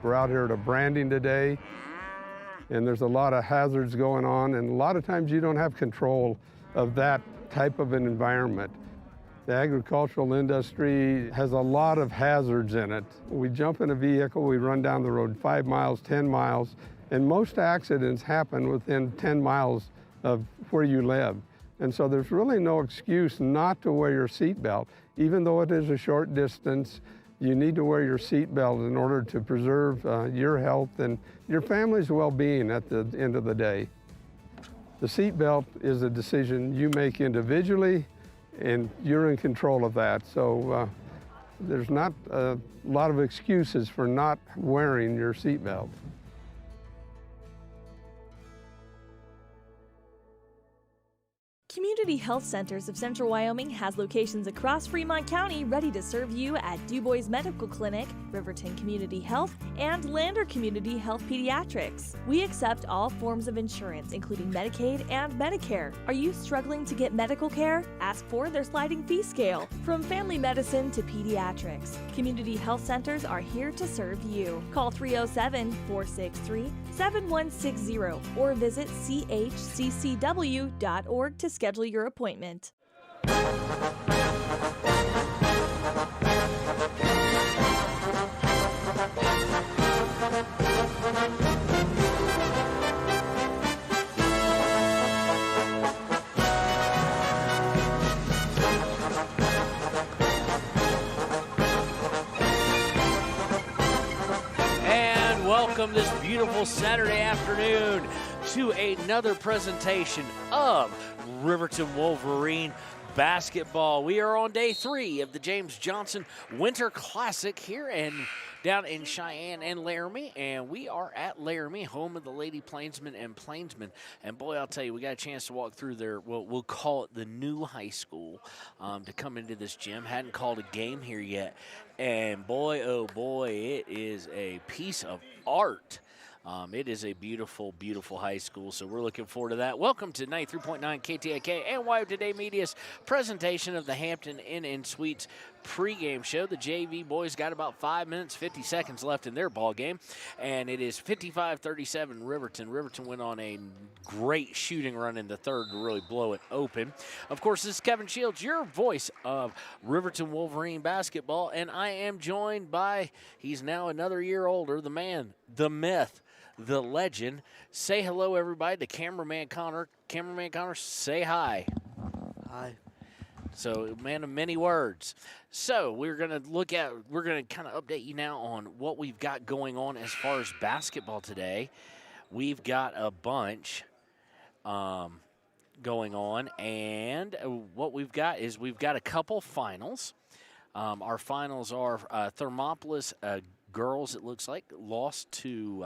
We're out here at a branding today, and there's a lot of hazards going on, and a lot of times you don't have control of that type of an environment. The agricultural industry has a lot of hazards in it. We jump in a vehicle, we run down the road 5 miles, 10 miles, and most accidents happen within 10 miles of where you live. And so there's really no excuse not to wear your seatbelt. Even though it is a short distance, you need to wear your seatbelt in order to preserve your health and your family's well-being at the end of the day. The seatbelt is a decision you make individually, and you're in control of that. So there's not a lot of excuses for not wearing your seatbelt. Community Health Centers of Central Wyoming has locations across Fremont County ready to serve you at Du Bois Medical Clinic, Riverton Community Health, and Lander Community Health Pediatrics. We accept all forms of insurance, including Medicaid and Medicare. Are you struggling to get medical care? Ask for their sliding fee scale. From family medicine to pediatrics, Community Health Centers are here to serve you. Call 307-463-7160 or visit chccw.org to schedule your appointment. And welcome this beautiful Saturday afternoon to another presentation of Riverton Wolverine basketball. We are on day 3 of the James Johnson Winter Classic here and down in Cheyenne and Laramie, and we are at Laramie, home of the Lady Plainsmen and Plainsmen. And boy, I'll tell you, we got a chance to walk through their, we'll call it the new high school, to come into this gym. Hadn't called a game here yet, and boy, oh boy, it is a piece of art. It is a beautiful, beautiful high school, so we're looking forward to that. Welcome to 93.9 KTAK and YO Today Media's presentation of the Hampton Inn Suites pregame show. The JV boys got about 5 minutes, 50 seconds left in their ball game, and it is 55-37 Riverton. Riverton went on a great shooting run in the third to really blow it open. Of course, this is Kevin Shields, your voice of Riverton Wolverine basketball, and I am joined by, he's now another year older, the man, the myth, the legend. Say hello, everybody, to cameraman Connor. Cameraman Connor, say hi. Hi. So, man of many words. So, we're going to kind of update you now on what we've got going on as far as basketball today. We've got a bunch going on, and what we've got is we've got a couple finals. Our finals are Thermopolis girls, it looks like, lost to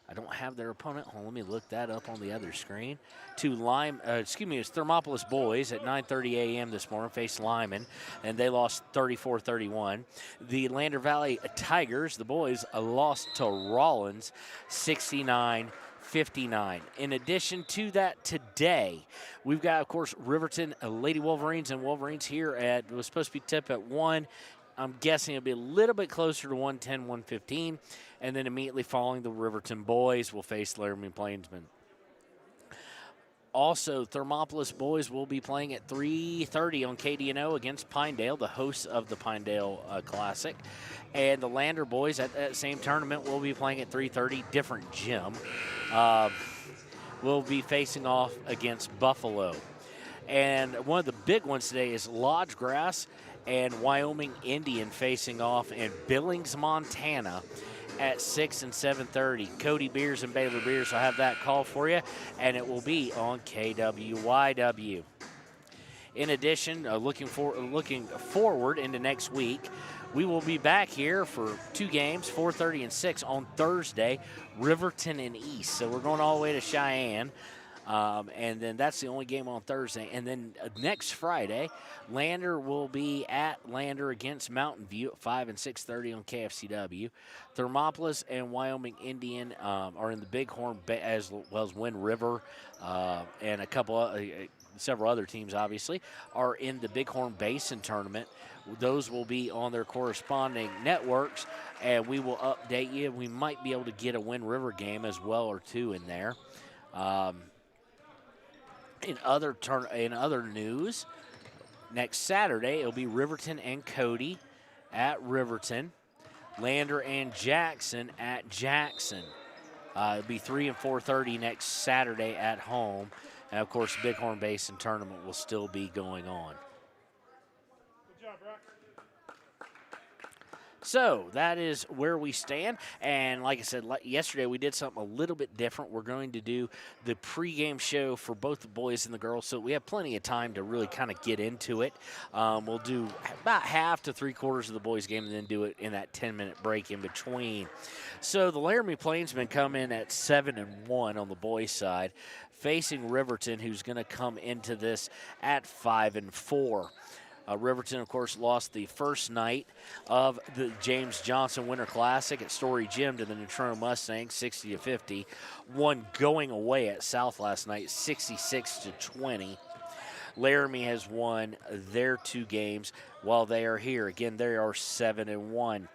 I don't have their opponent. Hold on, let me look that up on the other screen. It's Thermopolis boys at 9:30 a.m. this morning faced Lyman, and they lost 34-31. The Lander Valley Tigers, the boys, lost to Rollins 69-59. In addition to that, today we've got, of course, Riverton Lady Wolverines and Wolverines here at, it was supposed to be tip at 1. I'm guessing it'll be a little bit closer to 110, 115. And then immediately following, the Riverton boys will face Laramie Plainsmen. Also, Thermopolis boys will be playing at 3:30 on KDNO against Pinedale, the hosts of the Pinedale Classic. And the Lander boys at that same tournament will be playing at 3:30, different gym. Will be facing off against Buffalo. And one of the big ones today is Lodge Grass and Wyoming Indian facing off in Billings, Montana at 6 and 7:30. Cody Beers and Baylor Beers will have that call for you, and it will be on KWYW. In addition, looking forward into next week, we will be back here for 2 games, 4:30 and 6 on Thursday, Riverton and East. So we're going all the way to Cheyenne. And then that's the only game on Thursday. And then next Friday, Lander will be at Lander against Mountain View at 5 and 6:30 on KFCW. Thermopolis and Wyoming Indian are in the Bighorn, as well as Wind River, and a couple of several other teams obviously, are in the Bighorn Basin tournament. Those will be on their corresponding networks, and we will update you. We might be able to get a Wind River game as well, or two in there. In other news, next Saturday it'll be Riverton and Cody at Riverton, Lander and Jackson at Jackson. It'll be 3 and 4:30 next Saturday at home, and of course the Bighorn Basin tournament will still be going on. So that is where we stand. And like I said, yesterday we did something a little bit different. We're going to do the pregame show for both the boys and the girls, so we have plenty of time to really kind of get into it. We'll do about half to 3/4 of the boys' game and then do it in that 10-minute break in between. So the Laramie Plainsmen come in at 7-1 on the boys' side, facing Riverton, who's going to come into this at 5-4. Riverton, of course, lost the first night of the James Johnson Winter Classic at Story Gym to the Neutrino Mustangs, 60-50. Won going away at South last night, 66-20. Laramie has won their 2 games while they are here. Again, they are 7-1.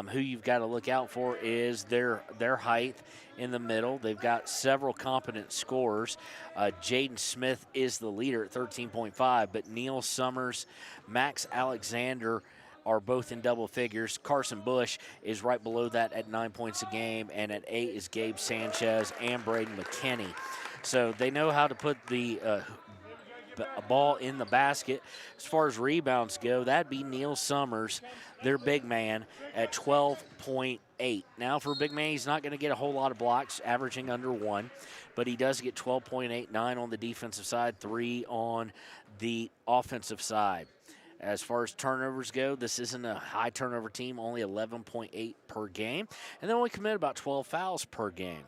Who you've got to look out for is their height in the middle. They've got several competent scorers. Jaden Smith is the leader at 13.5, but Neil Summers, Max Alexander are both in double figures. Carson Bush is right below that at 9 points a game, and at 8 is Gabe Sanchez and Braden McKinney. So they know how to put the a ball in the basket. As far as rebounds go, that'd be Neil Summers, their big man, at 12.8. Now, for a big man, he's not going to get a whole lot of blocks, averaging under 1, but he does get 12.8, 9 on the defensive side, 3 on the offensive side. As far as turnovers go, this isn't a high turnover team, only 11.8 per game, and they only commit about 12 fouls per game.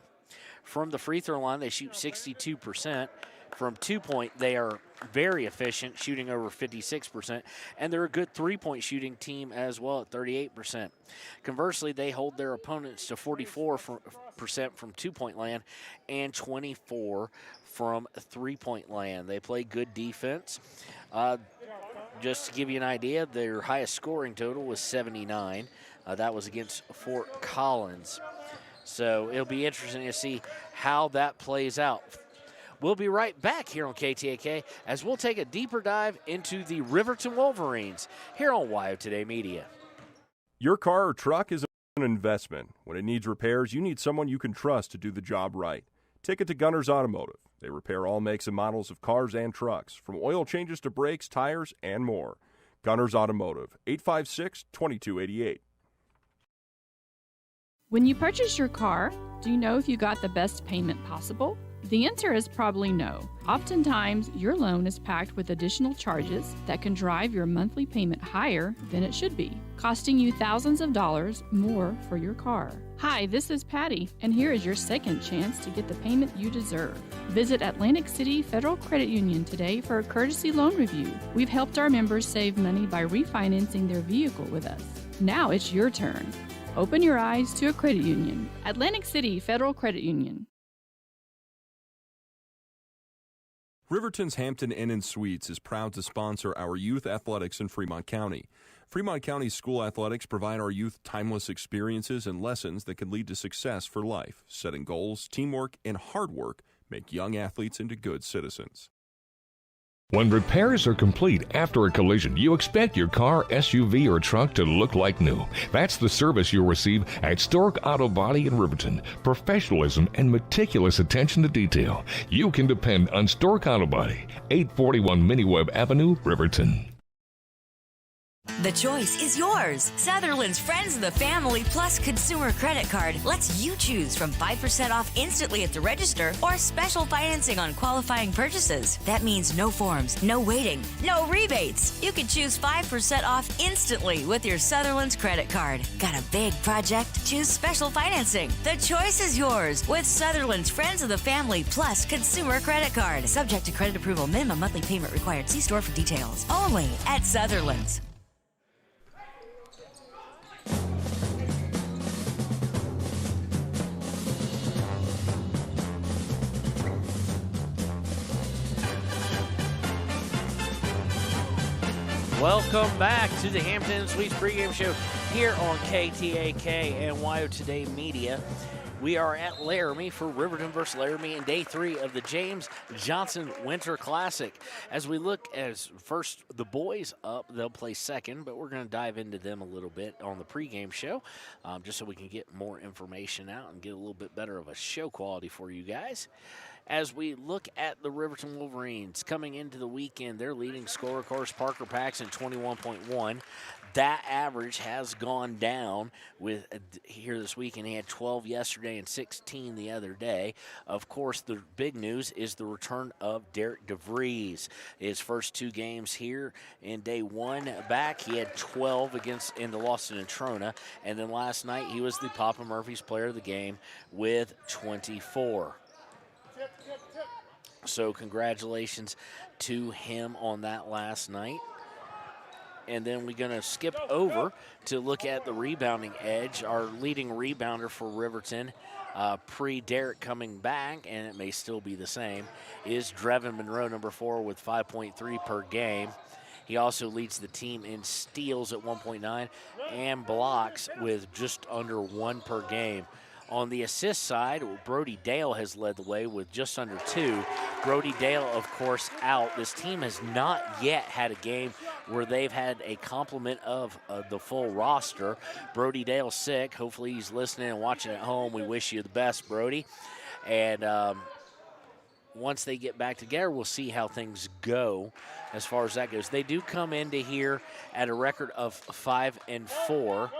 From the free throw line, they shoot 62%. From 2-point, they are very efficient, shooting over 56%, and they're a good 3-point shooting team as well at 38%. Conversely, they hold their opponents to 44% from 2-point land and 24% from 3-point land. They play good defense. Just to give you an idea, their highest scoring total was 79. That was against Fort Collins. So it'll be interesting to see how that plays out. We'll be right back here on KTAK as we'll take a deeper dive into the Riverton Wolverines here on WYO Today Media. Your car or truck is an investment. When it needs repairs, you need someone you can trust to do the job right. Take it to Gunners Automotive. They repair all makes and models of cars and trucks, from oil changes to brakes, tires, and more. Gunners Automotive, 856-2288. When you purchase your car, do you know if you got the best payment possible? The answer is probably no. Oftentimes, your loan is packed with additional charges that can drive your monthly payment higher than it should be, costing you thousands of dollars more for your car. Hi, this is Patty, and here is your second chance to get the payment you deserve. Visit Atlantic City Federal Credit Union today for a courtesy loan review. We've helped our members save money by refinancing their vehicle with us. Now it's your turn. Open your eyes to a credit union. Atlantic City Federal Credit Union. Riverton's Hampton Inn Suites is proud to sponsor our youth athletics in Fremont County. Fremont County school athletics provide our youth timeless experiences and lessons that can lead to success for life. Setting goals, teamwork, and hard work make young athletes into good citizens. When repairs are complete after a collision, you expect your car, SUV, or truck to look like new. That's the service you'll receive at Stork Auto Body in Riverton. Professionalism and meticulous attention to detail. You can depend on Stork Auto Body, 841 Miniweb Avenue, Riverton. The choice is yours. Sutherland's Friends of the Family Plus Consumer Credit Card lets you choose from 5% off instantly at the register or special financing on qualifying purchases. That means no forms, no waiting, no rebates. You can choose 5% off instantly with your Sutherland's credit card. Got a big project? Choose special financing. The choice is yours with Sutherland's Friends of the Family Plus Consumer Credit Card. Subject to credit approval. Minimum monthly payment required. See store for details. Only at Sutherland's. Welcome back to the Hampton Inn Suites Pregame Show here on KTAK and WYO Today Media. We are at Laramie for Riverton versus Laramie in day 3 of the James Johnson Winter Classic. As we look as first, the boys up, they'll play second, but we're going to dive into them a little bit on the pregame show, just so we can get more information out and get a little bit better of a show quality for you guys. As we look at the Riverton Wolverines coming into the weekend, their leading scorer, of course, Parker Paxson, 21.1. That average has gone down with here this weekend. He had 12 yesterday and 16 the other day. Of course, the big news is the return of Derek DeVries. His first 2 games here in day 1 back, he had 12 in the loss to Natrona. And then last night, he was the Papa Murphy's player of the game with 24. So congratulations to him on that last night. And then we're going to skip over to look at the rebounding edge. Our leading rebounder for Riverton, pre-Derek coming back, and it may still be the same, is Drevin Monroe, number 4, with 5.3 per game. He also leads the team in steals at 1.9 and blocks with just under 1 per game. On the assist side, Brody Dale has led the way with just under 2. Brody Dale, of course, out. This team has not yet had a game where they've had a complement of the full roster. Brody Dale sick. Hopefully he's listening and watching at home. We wish you the best, Brody. And once they get back together, we'll see how things go as far as that goes. They do come into here at a record of 5-4.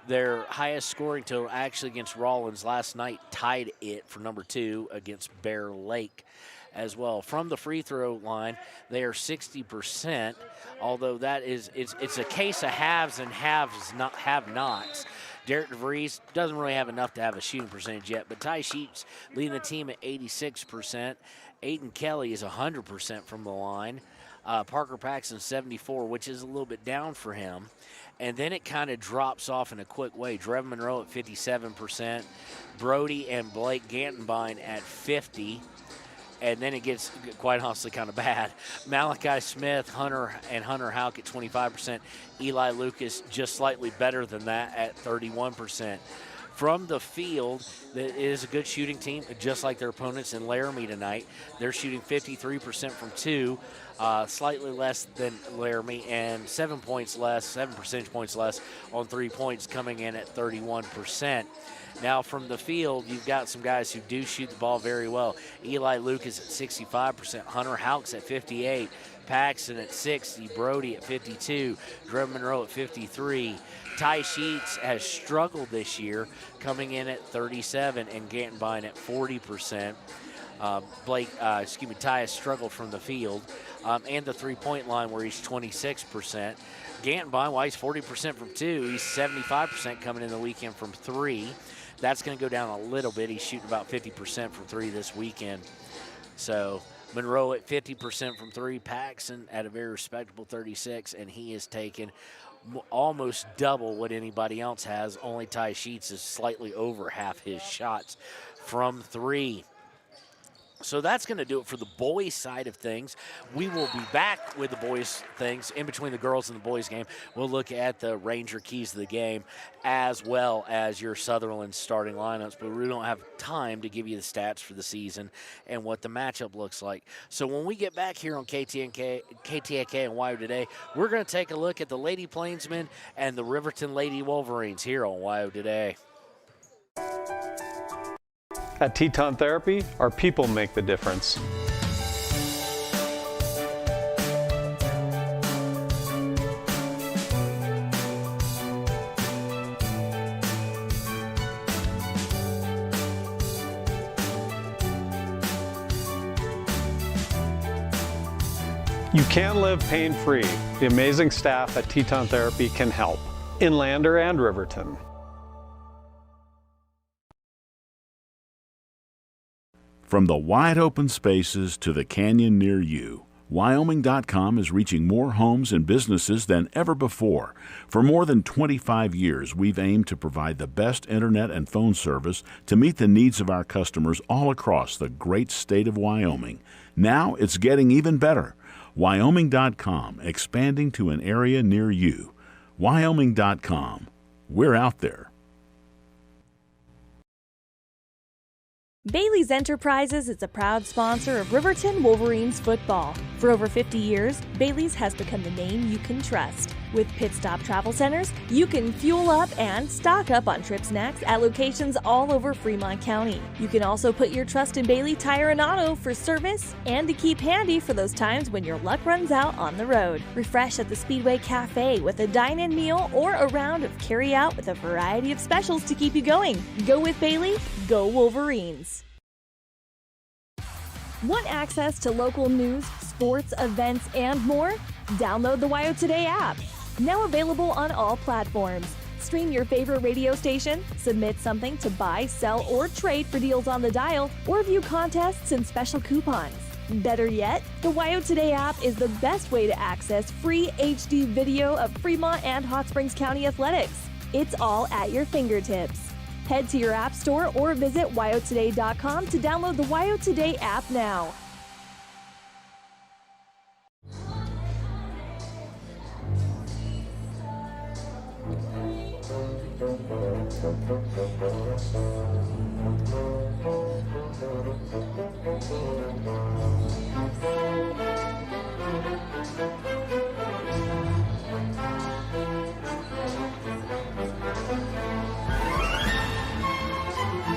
Their highest scoring total actually against Rawlins last night tied it for number 2 against Bear Lake as well. From the free throw line, they are 60%, although that is it's a case of haves and have-nots. Derek DeVries doesn't really have enough to have a shooting percentage yet, but Ty Sheets leading the team at 86%. Aiden Kelly is 100% from the line. Parker Paxson 74, which is a little bit down for him. And then it kind of drops off in a quick way. Drevin Monroe at 57%, Brody and Blake Gantenbein at 50%, and then it gets, quite honestly, kind of bad. Malachi Smith, Hunter Houck at 25%, Eli Lucas just slightly better than that at 31%. From the field, it is a good shooting team, just like their opponents in Laramie tonight. They're shooting 53% from 2, slightly less than Laramie, and 7 percentage points less on 3 points, coming in at 31%. Now from the field, you've got some guys who do shoot the ball very well. Eli Lucas at 65%, Hunter Houck's at 58%, Paxson at 60%, Brody at 52%, Drevin Monroe at 53%. Ty Sheets has struggled this year, coming in at 37%, and Gantenbein at 40%. Ty has struggled from the field, and the three-point line where he's 26%. Gantenbein, while he's 40% from 2, he's 75% coming in the weekend from 3. That's going to go down a little bit. He's shooting about 50% from 3 this weekend. So Monroe at 50% from 3, Paxson at a very respectable 36%, and he is taking almost double what anybody else has. Only Ty Sheets is slightly over half his shots from 3. So that's going to do it for the boys' side of things. We will be back with the boys' things in between the girls and the boys' game. We'll look at the Ranger keys of the game as well as your Sutherland starting lineups, but we don't have time to give you the stats for the season and what the matchup looks like. So when we get back here on KTAK and WYO Today, we're going to take a look at the Lady Plainsmen and the Riverton Lady Wolverines here on WYO Today. At Teton Therapy, our people make the difference. You can live pain-free. The amazing staff at Teton Therapy can help. In Lander and Riverton. From the wide open spaces to the canyon near you, Wyoming.com is reaching more homes and businesses than ever before. For more than 25 years, we've aimed to provide the best internet and phone service to meet the needs of our customers all across the great state of Wyoming. Now it's getting even better. Wyoming.com, expanding to an area near you. Wyoming.com. We're out there. Bailey's Enterprises is a proud sponsor of Riverton Wolverines football. For over 50 years, Bailey's has become the name you can trust. With Pit Stop Travel Centers, you can fuel up and stock up on trip snacks at locations all over Fremont County. You can also put your trust in Bailey Tire and Auto for service and to keep handy for those times when your luck runs out on the road. Refresh at the Speedway Cafe with a dine-in meal or a round of carry-out with a variety of specials to keep you going. Go with Bailey, go Wolverines. Want access to local news, sports, events, and more? Download the WYO Today app. Now available on all platforms. Stream your favorite radio station, submit something to buy, sell, or trade for deals on the dial, or view contests and special coupons. Better yet, the WYO Today app is the best way to access free HD video of Fremont and Hot Springs County athletics. It's all at your fingertips. Head to your app store or visit wyotoday.com to download the WYO Today app now.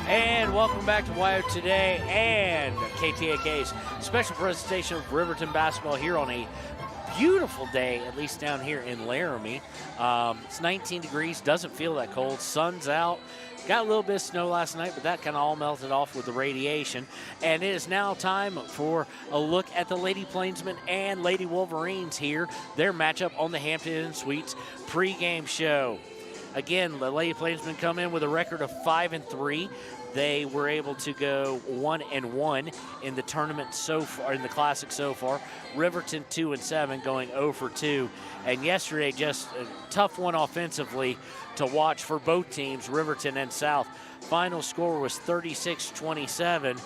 And welcome back to WYO Today and KTAK's special presentation of Riverton basketball here on a beautiful day, at least down here in Laramie. It's 19 degrees, doesn't feel that cold. Sun's out. Got a little bit of snow last night, but that kind of all melted off with the radiation. And it is now time for a look at the Lady Plainsmen and Lady Wolverines here. Their matchup on the Hampton Inn Suites pregame show. Again, the Lady Plainsmen come in with a record of 5-3. They were able to go 1-1 in the tournament so far, in the Classic so far. Riverton 2-7, going 0-2. And yesterday, just a tough one offensively to watch for both teams, Riverton and South. Final score was 36-27,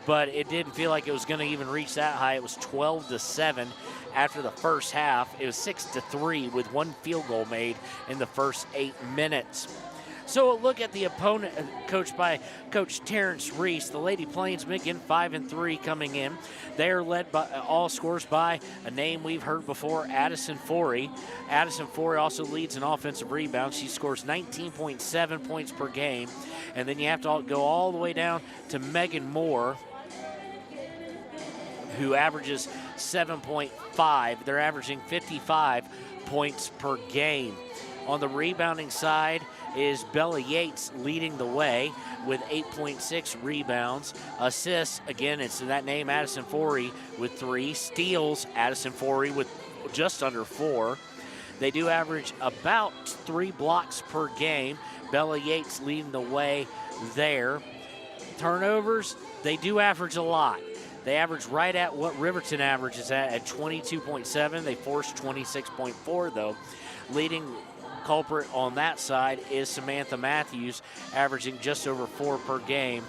but it didn't feel like it was going to even reach that high. It was 12-7 after the first half. It was 6-3 with one field goal made in the first 8 minutes. So a look at the opponent, coached by Coach Terrence Reese. The Lady Plainsmen, again, 5-3 coming in. They are led by all scores by a name we've heard before, Addison Forey. Addison Forey also leads in offensive rebounds. She scores 19.7 points per game. And then you have to go all the way down to Megan Moore, who averages 7.5. They're averaging 55 points per game. On the rebounding side is Bella Yates leading the way with 8.6 rebounds. Assists, again, it's that name, Addison Forey, with 3. Steals, Addison Forey with just under 4. They do average about 3 blocks per game. Bella Yates leading the way there. Turnovers, they do average a lot. They average right at what Riverton averages at 22.7. They forced 26.4, though. Leading culprit on that side is Samantha Matthews, averaging just over 4 per game.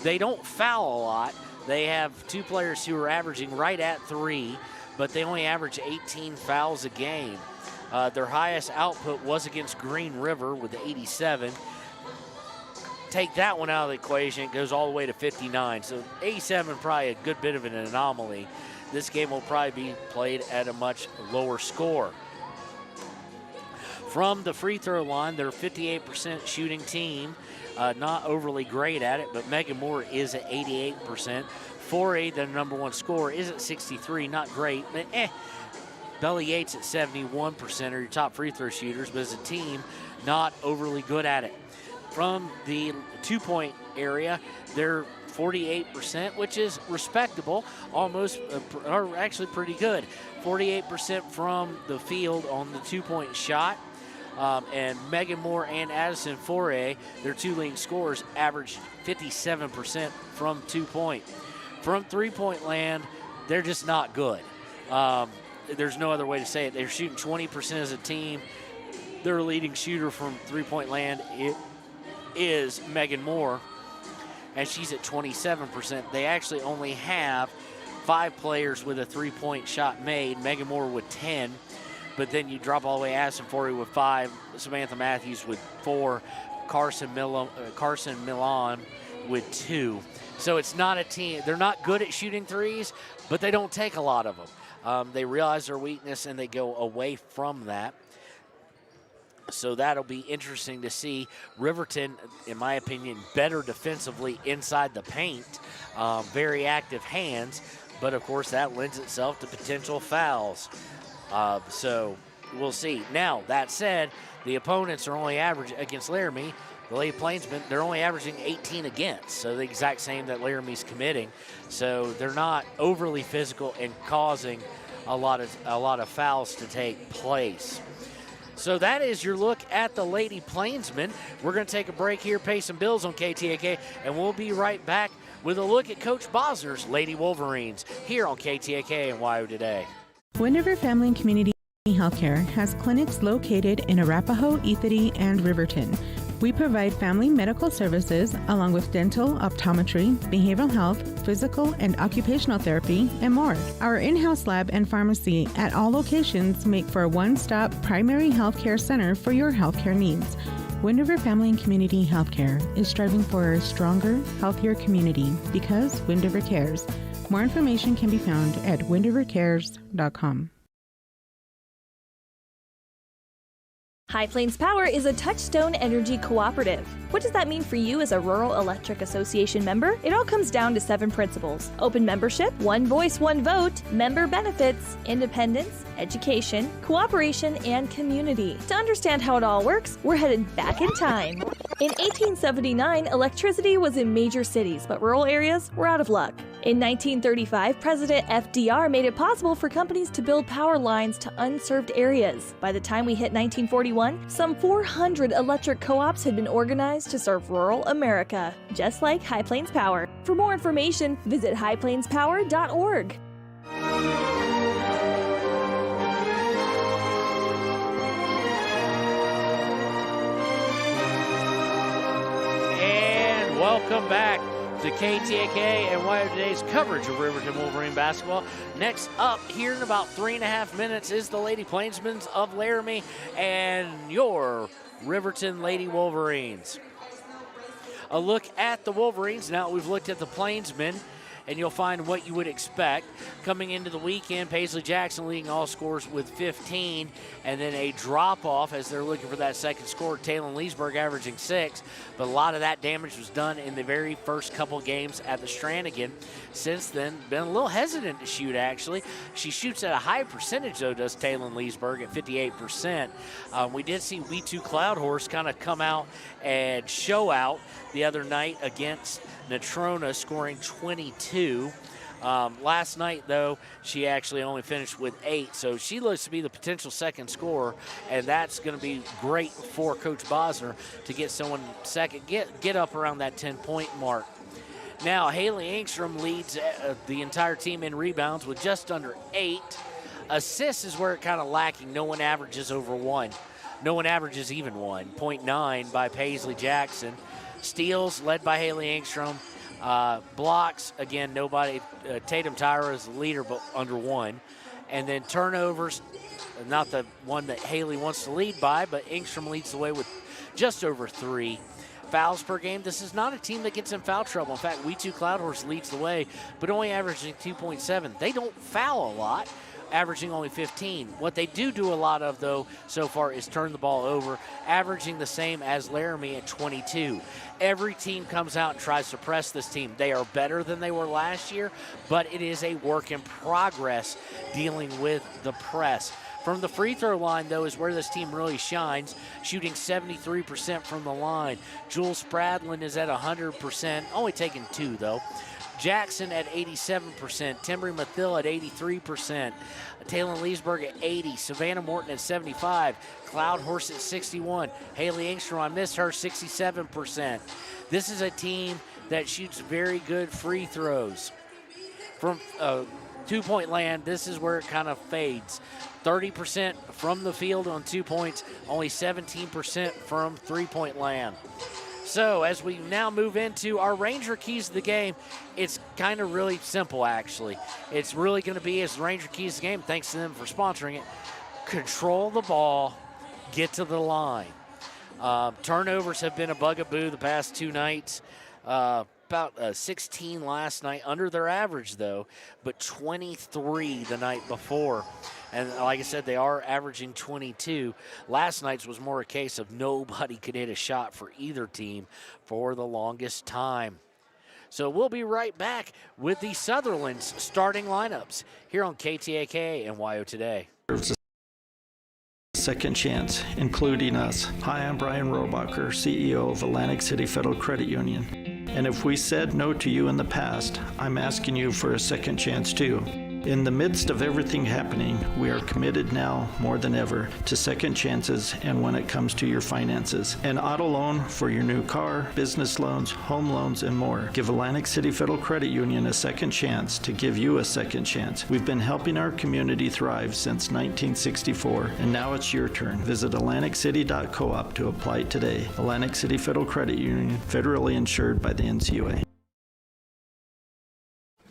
They don't foul a lot. They have 2 players who are averaging right at 3, but they only average 18 fouls a game. Their highest output was against Green River with 87. Take that one out of the equation, it goes all the way to 59. So 87, probably a good bit of an anomaly. This game will probably be played at a much lower score. From the free throw line, they're a 58% shooting team. Not overly great at it, but Megan Moore is at 88%. Forey, the number 1 scorer, is at 63, not great, but Bella Yates at 71% are your top free throw shooters, but as a team, not overly good at it. From the 2-point area, they're 48%, which is respectable, almost, or actually pretty good. 48% from the field on the 2-point shot. And Megan Moore and Addison Forey, their 2 leading scorers, average 57% from 2-point. From 3-point land, they're just not good. There's no other way to say it. They're shooting 20% as a team. Their leading shooter from 3-point land is Megan Moore, and she's at 27%. They actually only have 5 players with a 3-point shot made. Megan Moore with 10. But then you drop all the way Addison Forey with 5, Samantha Matthews with 4, Carson Milan with 2. So it's not a team. They're not good at shooting threes, but they don't take a lot of them. They realize their weakness and they go away from that. So that'll be interesting to see. Riverton, in my opinion, better defensively inside the paint. Very active hands, but of course that lends itself to potential fouls. So we'll see. Now, that said, the opponents are only averaging against Laramie. The Lady Plainsmen, they're only averaging 18 against, so the exact same that Laramie's committing. So they're not overly physical and causing a lot of fouls to take place. So that is your look at the Lady Plainsmen. We're going to take a break here, pay some bills on KTAK, and we'll be right back with a look at Coach Bosner's Lady Wolverines here on KTAK and WYO Today. Wind River Family and Community Healthcare has clinics located in Arapahoe, Ethity, and Riverton. We provide family medical services along with dental, optometry, behavioral health, physical and occupational therapy, and more. Our in-house lab and pharmacy at all locations make for a one-stop primary healthcare center for your healthcare needs. Wind River Family and Community Healthcare is striving for a stronger, healthier community because Wind River cares. More information can be found at windrivercares.com. High Plains Power is a Touchstone Energy cooperative. What does that mean for you as a Rural Electric Association member? It all comes down to 7 principles: open membership, one voice, one vote, member benefits, independence, education, cooperation, and community. To understand how it all works, we're headed back in time. In 1879, electricity was in major cities, but rural areas were out of luck. In 1935, President FDR made it possible for companies to build power lines to unserved areas. By the time we hit 1941, some 400 electric co-ops had been organized to serve rural America, just like High Plains Power. For more information, visit highplainspower.org. And welcome back to KTAK and WYO Today's coverage of Riverton Wolverine basketball. Next up, here in about 3.5 minutes, is the Lady Plainsmen of Laramie and your Riverton Lady Wolverines. A look at the Wolverines. Now we've looked at the Plainsmen, and you'll find what you would expect. Coming into the weekend, Paisley Jackson leading all scores with 15, and then a drop-off as they're looking for that second score. Taylor Leesburg averaging 6, but a lot of that damage was done in the very first couple games at the Stranigan. Since then, been a little hesitant to shoot, actually. She shoots at a high percentage, though, does Taylor Leesburg at 58%. We did see We2 Cloud Horse kind of come out and show out the other night against Natrona, scoring 22. Last night, though, she actually only finished with 8, so she looks to be the potential second scorer, and that's going to be great for Coach Bosner to get someone second, get up around that 10-point mark. Now, Haley Engstrom leads the entire team in rebounds with just under 8. Assists is where it kind of lacking. No one averages over 1. No one averages even 1. 0.9 by Paisley Jackson. Steals led by Haley Engstrom. Blocks, again, nobody. Tatum Tyra is the leader, but under 1. And then turnovers, not the one that Haley wants to lead by, but Engstrom leads the way with just over 3. Fouls per game. This is not a team that gets in foul trouble. In fact, We2 Cloud Horse leads the way, but only averaging 2.7. They don't foul a lot, averaging only 15. What they do a lot of, though, so far is turn the ball over, averaging the same as Laramie at 22. Every team comes out and tries to press this team. They are better than they were last year, but it is a work in progress dealing with the press. From the free throw line, though, is where this team really shines, shooting 73% from the line. Jules Spradlin is at 100%, only taking 2, though. Jackson at 87%, Timbry Mathill at 83%, Taylor Leesburg at 80%, Savannah Morton at 75%, Cloud Horse at 61%, Haley Engstrom, I missed her, 67%. This is a team that shoots very good free throws. From two-point land, this is where it kind of fades. 30% from the field on 2 points, only 17% from three-point land. So as we now move into our Ranger keys of the game, it's kind of really simple, actually. It's really going to be as Ranger keys of the game, thanks to them for sponsoring it. Control the ball, get to the line. Turnovers have been a bugaboo the past 2 nights. About 16 last night, under their average though, but 23 the night before. And like I said, they are averaging 22. Last night's was more a case of nobody could hit a shot for either team for the longest time. So we'll be right back with the Sutherland's starting lineups here on KTAK and YO Today. Second chance, including us. Hi, I'm Brian Robacher, CEO of Atlantic City Federal Credit Union. And if we said no to you in the past, I'm asking you for a second chance too. In the midst of everything happening, we are committed now more than ever to second chances and when it comes to your finances. An auto loan for your new car, business loans, home loans, and more. Give Atlantic City Federal Credit Union a second chance to give you a second chance. We've been helping our community thrive since 1964, and now it's your turn. Visit AtlanticCity.coop to apply today. Atlantic City Federal Credit Union, federally insured by the NCUA.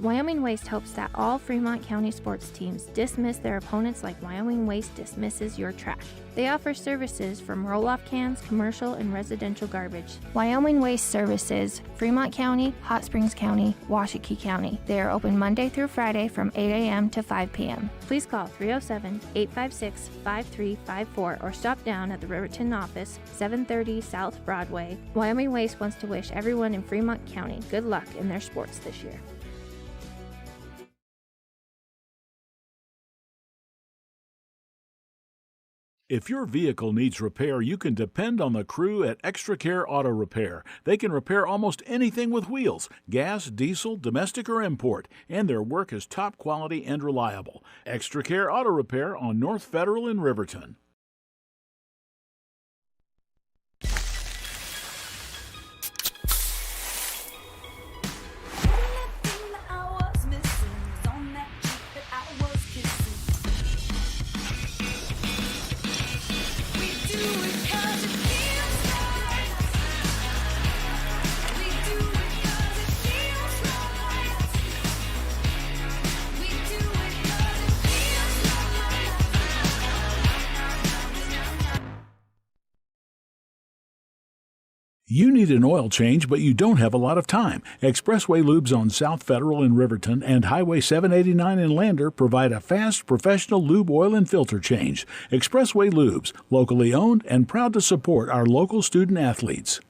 Wyoming Waste hopes that all Fremont County sports teams dismiss their opponents like Wyoming Waste dismisses your trash. They offer services from roll-off cans, commercial, and residential garbage. Wyoming Waste services Fremont County, Hot Springs County, Washakie County. They are open Monday through Friday from 8 a.m. to 5 p.m. Please call 307-856-5354 or stop down at the Riverton office, 730 South Broadway. Wyoming Waste wants to wish everyone in Fremont County good luck in their sports this year. If your vehicle needs repair, you can depend on the crew at Extra Care Auto Repair. They can repair almost anything with wheels, gas, diesel, domestic, or import, and their work is top quality and reliable. Extra Care Auto Repair on North Federal in Riverton. You need an oil change, but you don't have a lot of time. Expressway Lubes on South Federal in Riverton and Highway 789 in Lander provide a fast, professional lube oil and filter change. Expressway Lubes, locally owned and proud to support our local student athletes.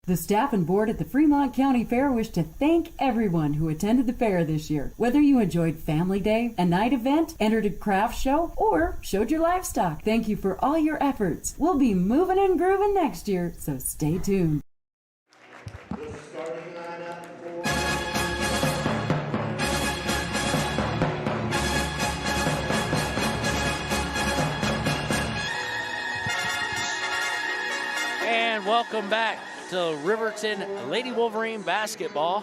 The staff and board at the Fremont County Fair wish to thank everyone who attended the fair this year. Whether you enjoyed Family Day, a night event, entered a craft show, or showed your livestock, thank you for all your efforts. We'll be moving and grooving next year, so stay tuned. And welcome back to Riverton Lady Wolverine basketball.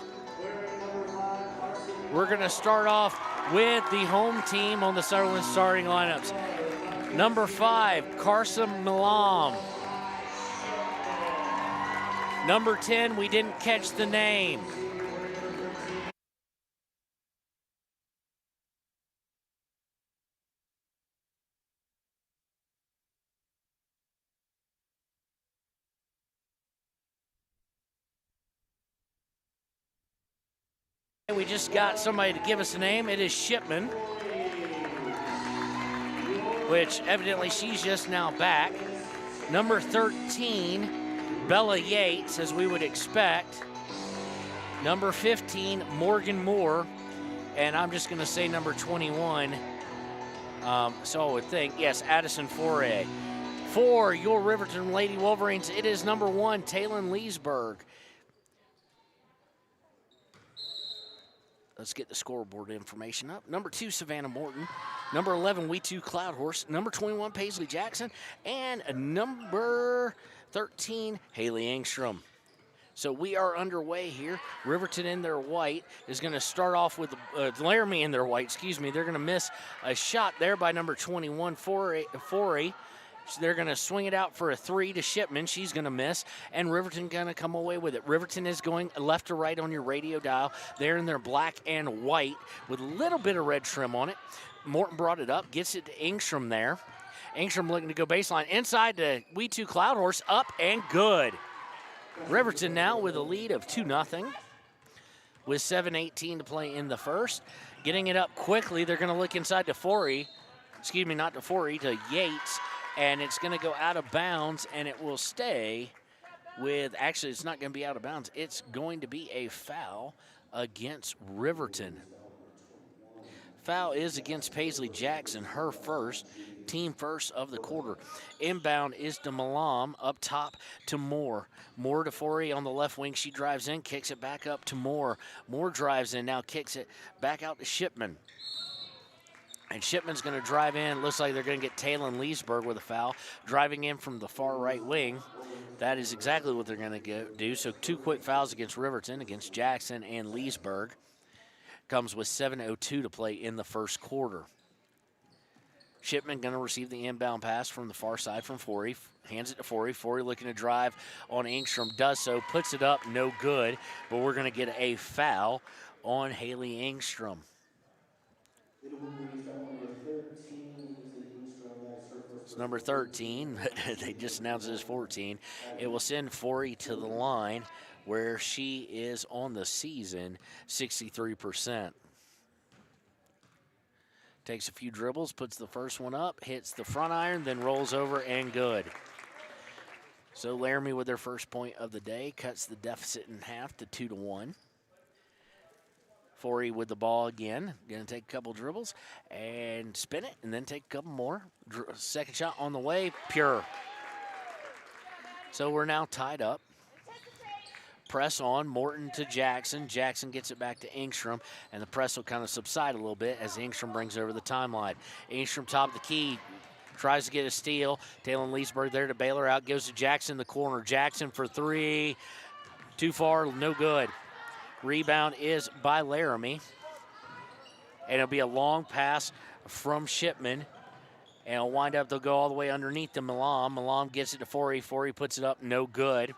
We're going to start off with the home team on the Sutherland starting lineups. Number 5, Carson Milam. Number 10, we didn't catch the name. We just got somebody to give us a name. It is Shipman, which evidently she's just now back. Number 13, Bella Yates, as we would expect. Number 15, Morgan Moore. And I'm just going to say number 21. So I would think, yes, Addison Foray. For your Riverton Lady Wolverines, it is number 1, Taylon Leesburg. Let's get the scoreboard information up. Number 2, Savannah Morton. Number 11, We Too Cloud Horse. Number 21, Paisley Jackson. And number 13, Haley Engstrom. So we are underway here. Riverton in their white is going to start off with Laramie in their white, excuse me. They're going to miss a shot there by number 21, Forey. They're going to swing it out for a 3 to Shipman. She's going to miss, and Riverton going to come away with it. Riverton is going left to right on your radio dial. They're in their black and white with a little bit of red trim on it. Morton brought it up, gets it to Engstrom there. Engstrom looking to go baseline. Inside to We Two Cloud Horse, up and good. Riverton now with a lead of 2-0 with 7:18 to play in the first. Getting it up quickly, they're going to look inside to Forey. Excuse me, not to Forey, to Yates. And it's going to go out of bounds, and it will stay with, actually, it's not going to be out of bounds. It's going to be a foul against Riverton. Foul is against Paisley Jackson, her first, team first of the quarter. Inbound is to Malam, up top to Moore. Moore to Forey on the left wing. She drives in, kicks it back up to Moore. Moore drives in, now kicks it back out to Shipman. And Shipman's going to drive in. Looks like they're going to get Talon Leesburg with a foul. Driving in from the far right wing. That is exactly what they're going to do. So 2 quick fouls against Riverton, against Jackson and Leesburg. Comes with 7:02 to play in the first quarter. Shipman going to receive the inbound pass from the far side from Forey. Hands it to Forey. Forey looking to drive on Engstrom. Does so. Puts it up. No good. But we're going to get a foul on Haley Engstrom. It's number 13, but they just announced it as 14. It will send Forey to the line where she is on the season 63%. Takes a few dribbles, puts the first one up, hits the front iron, then rolls over and good. So Laramie with their first point of the day cuts the deficit in half to 2-1. Forey with the ball again. Going to take a couple dribbles and spin it and then take a couple more. Second shot on the way, pure. So we're now tied up. Press on, Morton to Jackson. Jackson gets it back to Engstrom, and the press will kind of subside a little bit as Engstrom brings over the timeline. Engstrom top of the key, tries to get a steal. Talon Leesburg there to bail her out, goes to Jackson in the corner. Jackson for 3, too far, no good. Rebound is by Laramie. And it'll be a long pass from Shipman. And it'll wind up, they'll go all the way underneath to Malam. Malam gets it to Forey. Forey puts it up, no good.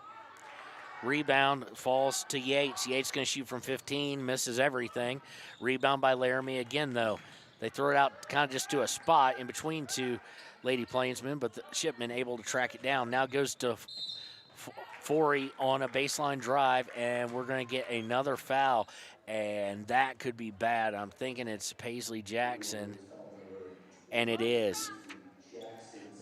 Rebound falls to Yates. Yates going to shoot from 15, misses everything. Rebound by Laramie again, though. They throw it out kind of just to a spot in between two Lady Plainsmen, but the Shipman able to track it down. Now goes to Forey on a baseline drive, and we're going to get another foul, and that could be bad. I'm thinking it's Paisley Jackson, and it is.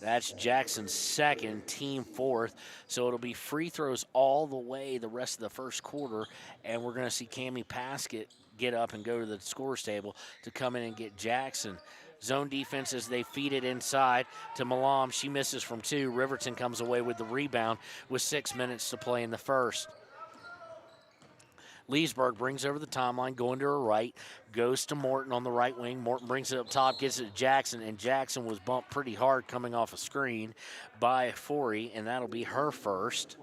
That's Jackson's second, team fourth. So it'll be free throws all the way the rest of the first quarter, and we're going to see Cammie Paskett get up and go to the scorer's table to come in and get Jackson. Zone defense as they feed it inside to Malam. She misses from 2. Riverton comes away with the rebound with 6 minutes to play in the first. Leesburg brings over the timeline, going to her right, goes to Morton on the right wing. Morton brings it up top, gets it to Jackson, and Jackson was bumped pretty hard coming off a screen by Forey, and that'll be her first.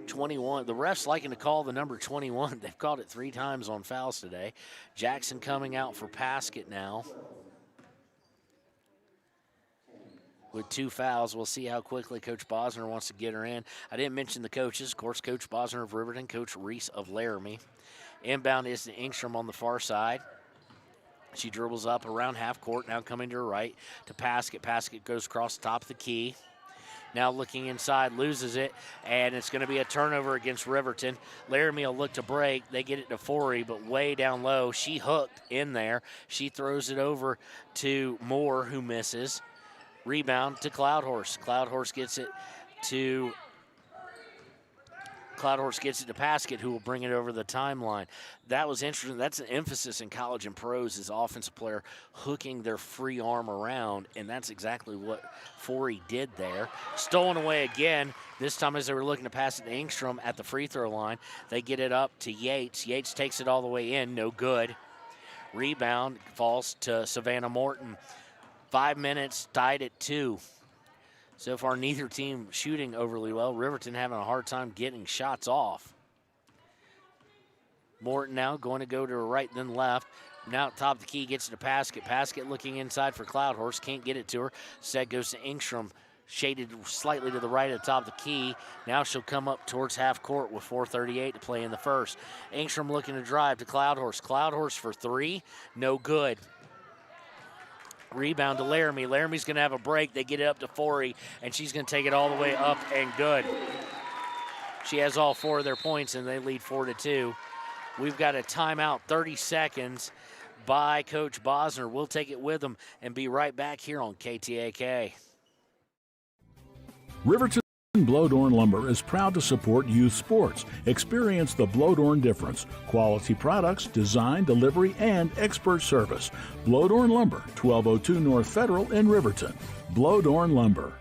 21. The refs liking to call the number 21. They've called it 3 times on fouls today. Jackson coming out for Paskett now with 2 fouls. We'll see how quickly Coach Bosner wants to get her in. I didn't mention the coaches. Of course, Coach Bosner of Riverton, Coach Reese of Laramie. Inbound is to Engstrom on the far side. She dribbles up around half court, now coming to her right to Paskett. Paskett goes across the top of the key. Now looking inside, loses it, and it's going to be a turnover against Riverton. Laramie will look to break. They get it to Forey, but way down low. She hooked in there. She throws it over to Moore, who misses. Rebound to Cloud Horse. Cloud Horse gets it to Paskett, who will bring it over the timeline. That was interesting. That's an emphasis in college and pros is offensive player hooking their free arm around, and that's exactly what Forey did there. Stolen away again, this time as they were looking to pass it to Engstrom at the free throw line. They get it up to Yates. Yates takes it all the way in, no good. Rebound falls to Savannah Morton. 5 minutes, tied at 2. So far, neither team shooting overly well. Riverton having a hard time getting shots off. Morton now going to go to her right, then left. Now at top of the key, gets to Paskett. Paskett looking inside for Cloudhorse, can't get it to her. Instead goes to Engstrom, shaded slightly to the right at the top of the key. Now she'll come up towards half court with 4:38 to play in the first. Engstrom looking to drive to Cloudhorse. Cloudhorse for three, no good. Rebound to Laramie. Laramie's going to have a break. They get it up to Forey, and she's going to take it all the way up and good. She has all 4 of their points, and they lead 4-2. We've got a timeout, 30 seconds by Coach Bosner. We'll take it with them and be right back here on KTAK. Riverton Blodorn Lumber is proud to support youth sports. Experience the Blodorn difference. Quality products, design, delivery, and expert service. Blodorn Lumber, 1202 North Federal in Riverton. Blodorn Lumber.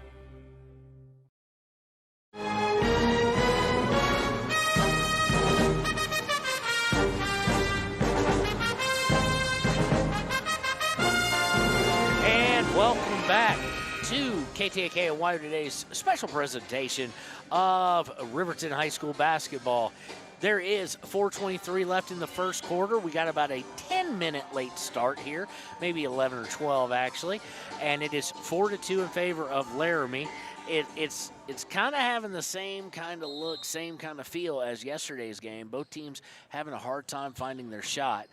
Welcome back to KTAK and Wire Today's special presentation of Riverton High School basketball. There is 4:23 left in the first quarter. We got about a 10-minute late start here, maybe 11 or 12 actually, and it is 4-2 in favor of Laramie. It's kind of having the same kind of look, same kind of feel as yesterday's game. Both teams having a hard time finding their shot.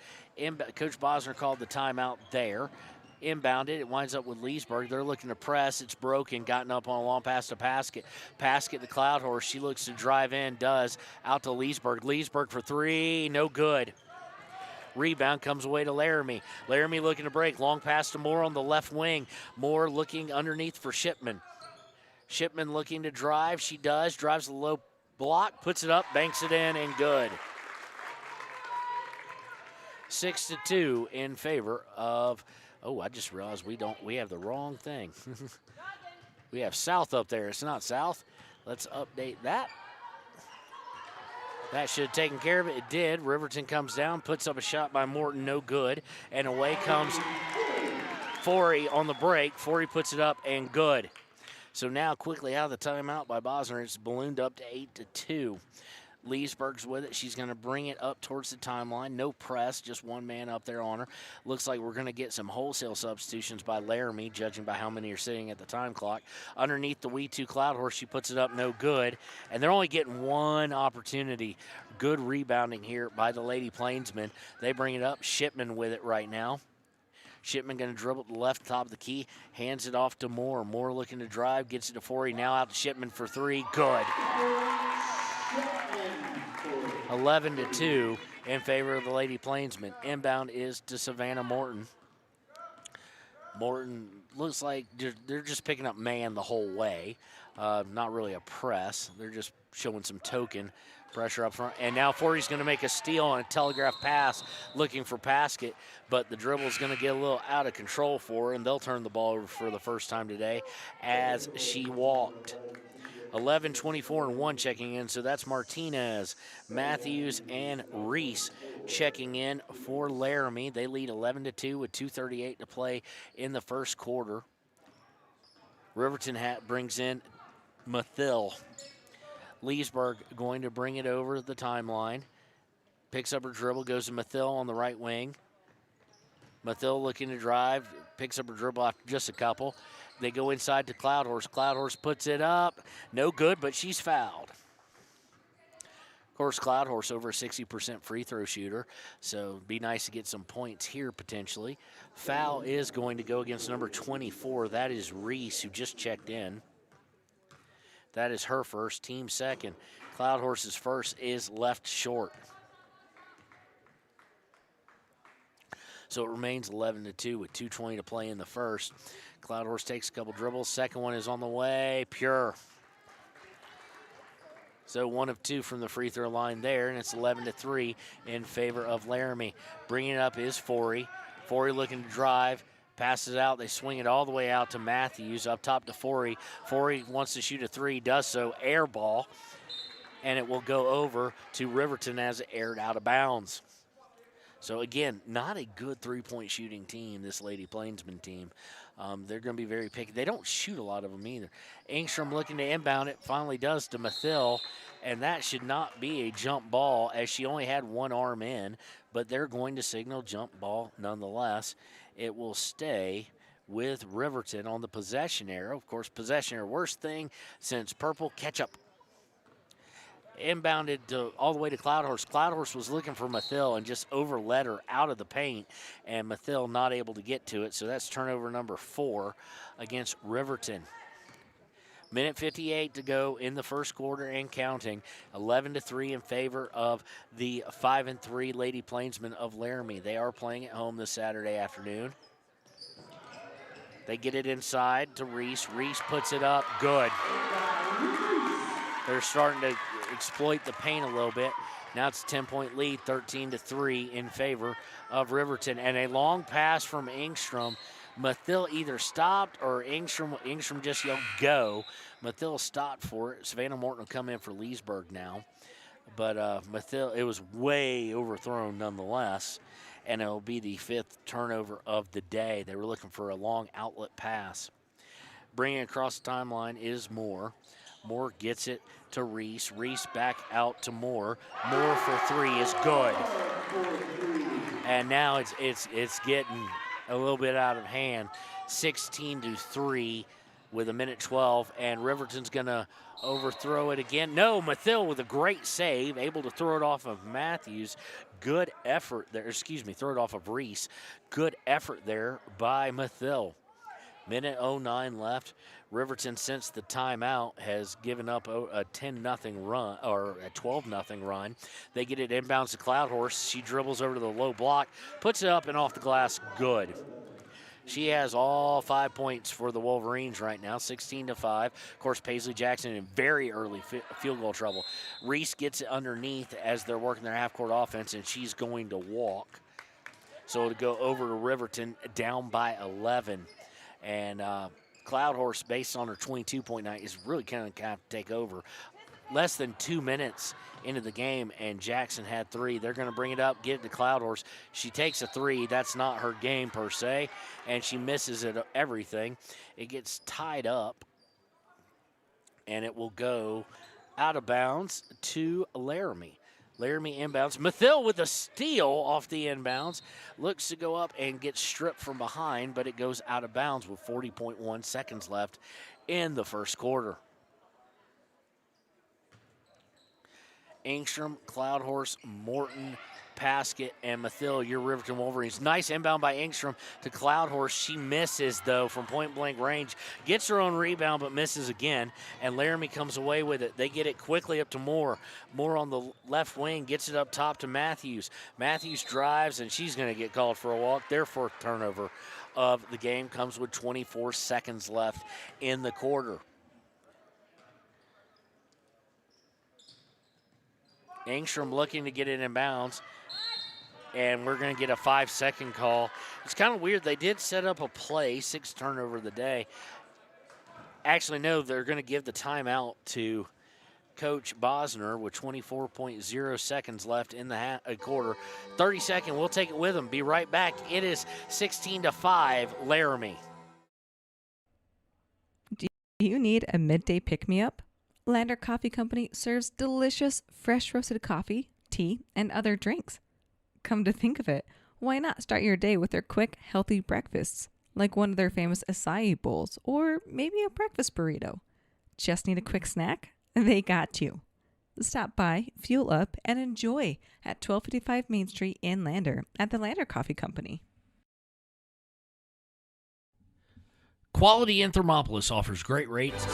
Coach Bosner called the timeout there. Inbounded, it winds up with Leesburg. They're looking to press. It's broken, gotten up on a long pass to Paskett. Paskett to Cloudhorse. She looks to drive in, does. Out to Leesburg. Leesburg for three, no good. Rebound comes away to Laramie. Laramie looking to break. Long pass to Moore on the left wing. Moore looking underneath for Shipman. Shipman looking to drive. She does. Drives the low block, puts it up, banks it in, and good. 6-2 in favor of... Oh, I just realized we have the wrong thing. We have South up there. It's not South. Let's update that. That should have taken care of it. It did. Riverton comes down, puts up a shot by Morton, no good. And away comes Forey on the break. Forey puts it up and good. So now quickly out of the timeout by Bosner, it's ballooned up to 8-2. Leesburg's with it. She's going to bring it up towards the timeline. No press, just one man up there on her. Looks like we're going to get some wholesale substitutions by Laramie, judging by how many are sitting at the time clock. Underneath the We2 Cloudhorse, she puts it up, no good. And they're only getting one opportunity. Good rebounding here by the Lady Plainsmen. They bring it up. Shipman with it right now. Shipman going to dribble to the left top of the key, hands it off to Moore. Moore looking to drive, gets it to Forey. Now out to Shipman for three. Good. 11-2 in favor of the Lady Plainsmen. Inbound is to Savannah Morton. Morton looks like they're just picking up man the whole way. Not really a press. They're just showing some token pressure up front. And now Forey's going to make a steal on a telegraph pass looking for Paskett, but the dribble's going to get a little out of control for her, and they'll turn the ball over for the first time today as she walked. 11, 24, and 1 checking in, so that's Martinez, Matthews, and Reese checking in for Laramie. They lead 11-2 with 2:38 to play in the first quarter. Riverton brings in Mathill. Leesburg going to bring it over the timeline. Picks up her dribble, goes to Mathill on the right wing. Mathill looking to drive, picks up her dribble after just a couple. They go inside to Cloudhorse. Cloudhorse puts it up. No good, but she's fouled. Of course, Cloudhorse over a 60% free throw shooter, so it'd be nice to get some points here potentially. Foul is going to go against number 24. That is Reese, who just checked in. That is her first, team second. Cloudhorse's first is left short. So it remains 11-2 with 2:20 to play in the first. Cloudhorse takes a couple dribbles. Second one is on the way, pure. So 1 of 2 from the free throw line there, and it's 11-3 in favor of Laramie. Bringing it up is Forey. Forey looking to drive, passes out. They swing it all the way out to Matthews, up top to Forey. Forey wants to shoot a three, does so, air ball, and it will go over to Riverton as it aired out of bounds. So again, not a good three-point shooting team, this Lady Plainsman team. They're going to be very picky. They don't shoot a lot of them either. Engstrom looking to inbound it, finally does to Mathill, and that should not be a jump ball as she only had one arm in, but they're going to signal jump ball nonetheless. It will stay with Riverton on the possession arrow. Of course, possession arrow, worst thing since purple ketchup. Inbounded all the way to Cloudhorse. Cloudhorse was looking for Mathill and just overled her out of the paint, and Mathill not able to get to it, so that's turnover number 4 against Riverton. Minute 58 to go in the first quarter and counting. 11-3 in favor of the 5-3 Lady Plainsmen of Laramie. They are playing at home this Saturday afternoon. They get it inside to Reese. Reese puts it up. Good. They're starting to exploit the paint a little bit. Now it's a 10-point lead, 13-3 in favor of Riverton. And a long pass from Engstrom. Mathill either stopped or Engstrom just yelled go. Mathill stopped for it. Savannah Morton will come in for Leesburg now. But Mathill, it was way overthrown nonetheless. And it'll be the 5th turnover of the day. They were looking for a long outlet pass. Bringing it across the timeline is Moore. Moore gets it to Reese. Reese back out to Moore. Moore for 3 is good. And now it's getting a little bit out of hand. 16-3 with a minute 12, and Riverton's gonna overthrow it again. No, Mathill with a great save, able to throw it off of Matthews. Good effort there, throw it off of Reese. Good effort there by Mathill. Minute 09 left. Riverton, since the timeout, has given up a 10-0 run, or a 12-0 run. They get it inbounds to Cloudhorse. She dribbles over to the low block, puts it up and off the glass. Good. She has all 5 points for the Wolverines right now, 16-5. Of course, Paisley Jackson in very early field goal trouble. Reese gets it underneath as they're working their half-court offense, and she's going to walk. So to go over to Riverton, down by 11. And Cloudhorse, based on her 22-point night, is really kind of take over. Less than 2 minutes into the game, and Jackson had 3. They're going to bring it up, get it to Cloudhorse. She takes a 3. That's not her game per se, and she misses it everything. It gets tied up, and it will go out of bounds to Laramie. Laramie inbounds. Mathill with a steal off the inbounds. Looks to go up and get stripped from behind, but it goes out of bounds with 40.1 seconds left in the first quarter. Engstrom, Cloudhorse, Morton, Paskett, and Mathill, your Riverton Wolverines. Nice inbound by Engstrom to Cloudhorse. She misses, though, from point-blank range. Gets her own rebound, but misses again, and Laramie comes away with it. They get it quickly up to Moore. Moore on the left wing gets it up top to Matthews. Matthews drives, and she's going to get called for a walk. Their 4th turnover of the game comes with 24 seconds left in the quarter. Engstrom looking to get it in bounds, and we're going to get a 5-second call. It's kind of weird. They did set up a play, 6th turnover of the day. Actually, no, they're going to give the timeout to Coach Bosner with 24.0 seconds left in the quarter. 30-second, we'll take it with them. Be right back. It is 16-5, Laramie. Do you need a midday pick-me-up? Lander Coffee Company serves delicious, fresh roasted coffee, tea, and other drinks. Come to think of it, why not start your day with their quick, healthy breakfasts, like one of their famous acai bowls, or maybe a breakfast burrito? Just need a quick snack? They got you. Stop by, fuel up, and enjoy at 1255 Main Street in Lander at the Lander Coffee Company. Quality in Thermopolis offers great rates.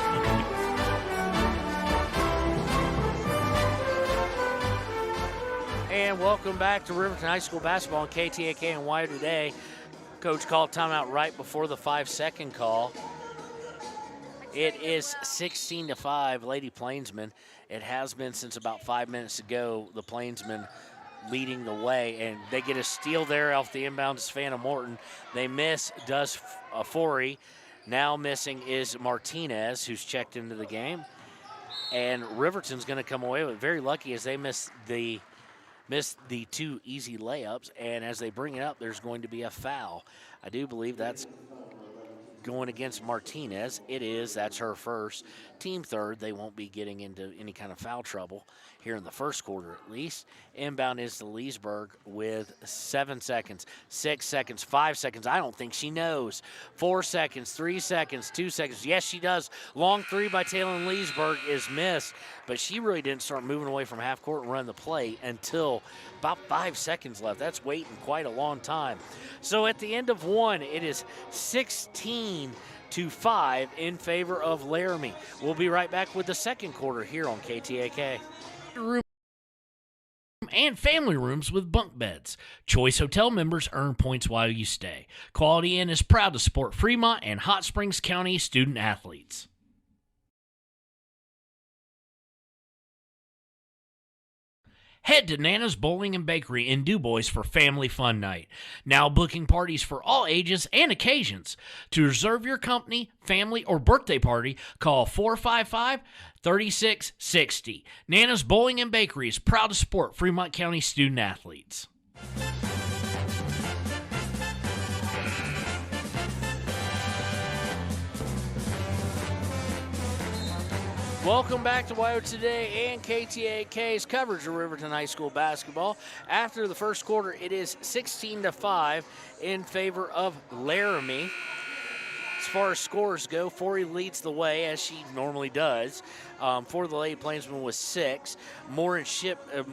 And welcome back to Riverton High School basketball on KTAK and Wire Today. Coach called timeout right before the 5-second call. It is 16-5, Lady Plainsmen. It has been since about 5 minutes ago, the Plainsmen leading the way, and they get a steal there off the inbound to Savannah Morton. They miss Does Forey. Now missing is Martinez, who's checked into the game. And Riverton's going to come away with it. Very lucky as they missed the 2 easy layups, and as they bring it up, there's going to be a foul. I do believe that's going against Martinez. It is. That's her first. Team third. They won't be getting into any kind of foul trouble here in the first quarter at least. Inbound is to Leesburg with 7 seconds, 6 seconds, 5 seconds. I don't think she knows. 4 seconds, 3 seconds, 2 seconds. Yes, she does. Long three by Taylor Leesburg is missed, but she really didn't start moving away from half court and run the play until about 5 seconds left. That's waiting quite a long time. So at the end of one, it is 16-5 in favor of Laramie. We'll be right back with the second quarter here on KTAK. Room and family rooms with bunk beds. Choice Hotel members earn points while you stay. Quality Inn is proud to support Fremont and Hot Springs County student athletes. Head to Nana's Bowling and Bakery in DuBois for family fun night. Now booking parties for all ages and occasions. To reserve your company, family, or birthday party, call 455-3660. Nana's Bowling and Bakery is proud to support Fremont County student athletes. Welcome back to WYO Today and KTAK's coverage of Riverton High School basketball. After the first quarter, it is 16-5 in favor of Laramie. As far as scores go, Forey leads the way, as she normally does. For the Lady Plainsmen with 6. Moore and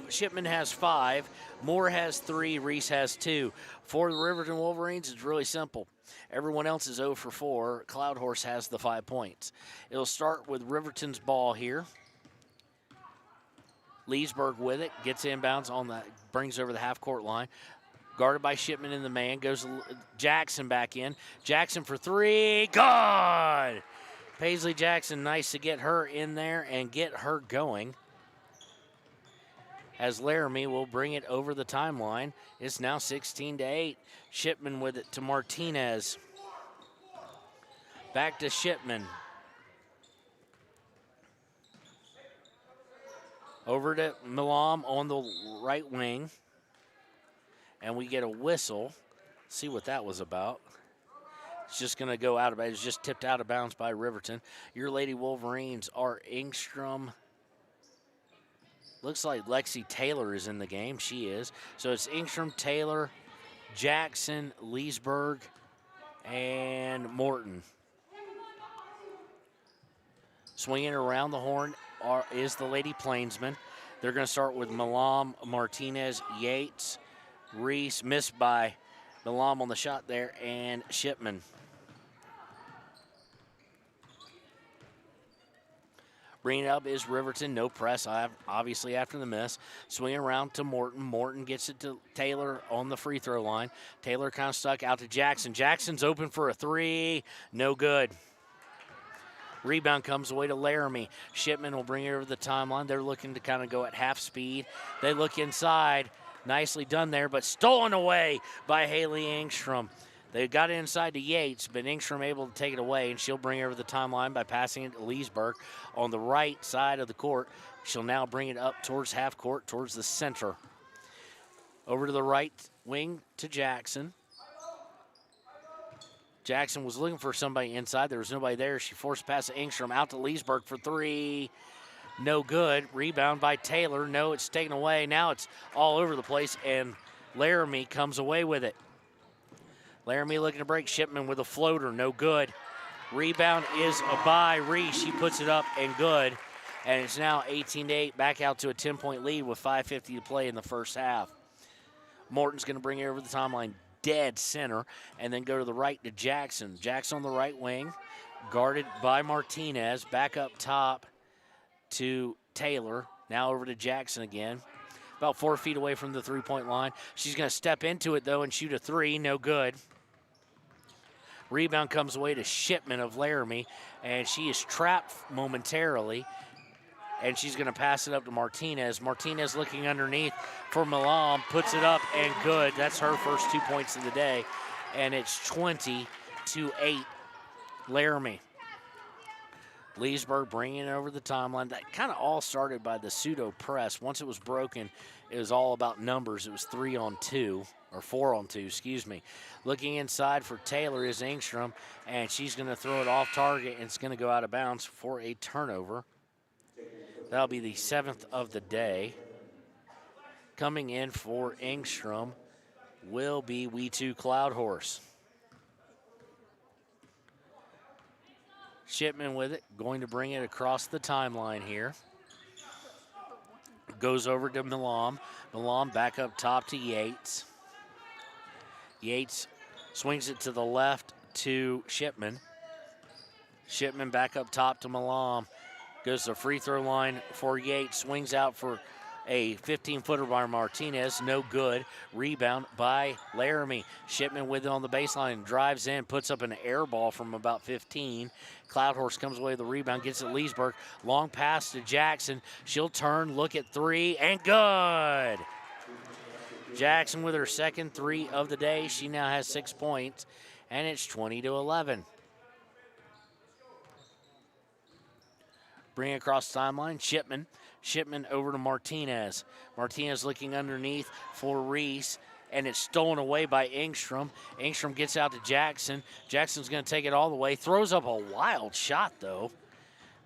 Shipman has 5. Moore has 3. Reese has 2. For the Riverton Wolverines, it's really simple. Everyone else is 0 for 4. Cloud Horse has the 5 points. It'll start with Riverton's ball here. Leesburg with it, gets inbounds on the, brings over the half-court line. Guarded by Shipman in the man, goes Jackson back in. Jackson for 3, good! Paisley Jackson, nice to get her in there and get her going. As Laramie will bring it over the timeline. It's now 16-8. Shipman with it to Martinez. Back to Shipman. Over to Milam on the right wing. And we get a whistle. See what that was about. It's just going to go out of bounds. It's just tipped out of bounds by Riverton. Your Lady Wolverines are Engstrom. Looks like Lexi Taylor is in the game. She is. So it's Engstrom, Taylor, Jackson, Leesburg, and Morton. Swinging around the horn is the Lady Plainsmen. They're going to start with Milam, Martinez, Yates, Reese, missed by Milam on the shot there, and Shipman. Bringing it up is Riverton, no press, obviously after the miss. Swinging around to Morton. Morton gets it to Taylor on the free throw line. Taylor kind of stuck out to Jackson. Jackson's open for a 3, no good. Rebound comes away to Laramie. Shipman will bring it over the timeline. They're looking to kind of go at half speed. They look inside. Nicely done there, but stolen away by Haley Engstrom. They got it inside to Yates, but Engstrom able to take it away, and she'll bring it over the timeline by passing it to Leesburg on the right side of the court. She'll now bring it up towards half court, towards the center. Over to the right wing to Jackson. Jackson was looking for somebody inside. There was nobody there. She forced pass to Engstrom out to Leesburg for 3. No good. Rebound by Taylor. No, it's taken away. Now it's all over the place, and Laramie comes away with it. Laramie looking to break. Shipman with a floater. No good. Rebound is by Reese. She puts it up and good. And it's now 18-8. Back out to a 10-point lead with 5:50 to play in the first half. Morton's going to bring it over the timeline dead center and then go to the right to Jackson. Jackson on the right wing. Guarded by Martinez. Back up top to Taylor. Now over to Jackson again. About 4 feet away from the three-point line. She's going to step into it, though, and shoot a 3. No good. Rebound comes away to Shipman of Laramie, and she is trapped momentarily, and she's going to pass it up to Martinez. Martinez looking underneath for Milam, puts it up and good. That's her first 2 points of the day, and it's 20-8 Laramie. Leesburg bringing it over the timeline. That kind of all started by the pseudo press. Once it was broken, it was all about numbers. It was 3-on-2, or 4-on-2, excuse me. Looking inside for Taylor is Engstrom, and she's going to throw it off target, and it's going to go out of bounds for a turnover. That'll be the 7th of the day. Coming in for Engstrom will be We2 Cloud Horse. Shipman with it, going to bring it across the timeline here. Goes over to Milam. Milam back up top to Yates. Yates swings it to the left to Shipman. Shipman back up top to Milam. Goes to the free throw line for Yates. Swings out for a 15-footer by Martinez. No good. Rebound by Laramie. Shipman with it on the baseline. Drives in. Puts up an air ball from about 15. Cloudhorse comes away with the rebound. Gets it Leesburg. Long pass to Jackson. She'll turn. Look at three. And good. Jackson with her second three of the day. She now has 6 points. And it's 20-11. Bring it across the timeline. Shipman. Shipman over to Martinez. Martinez looking underneath for Reese, and it's stolen away by Engstrom. Engstrom gets out to Jackson. Jackson's going to take it all the way. Throws up a wild shot, though,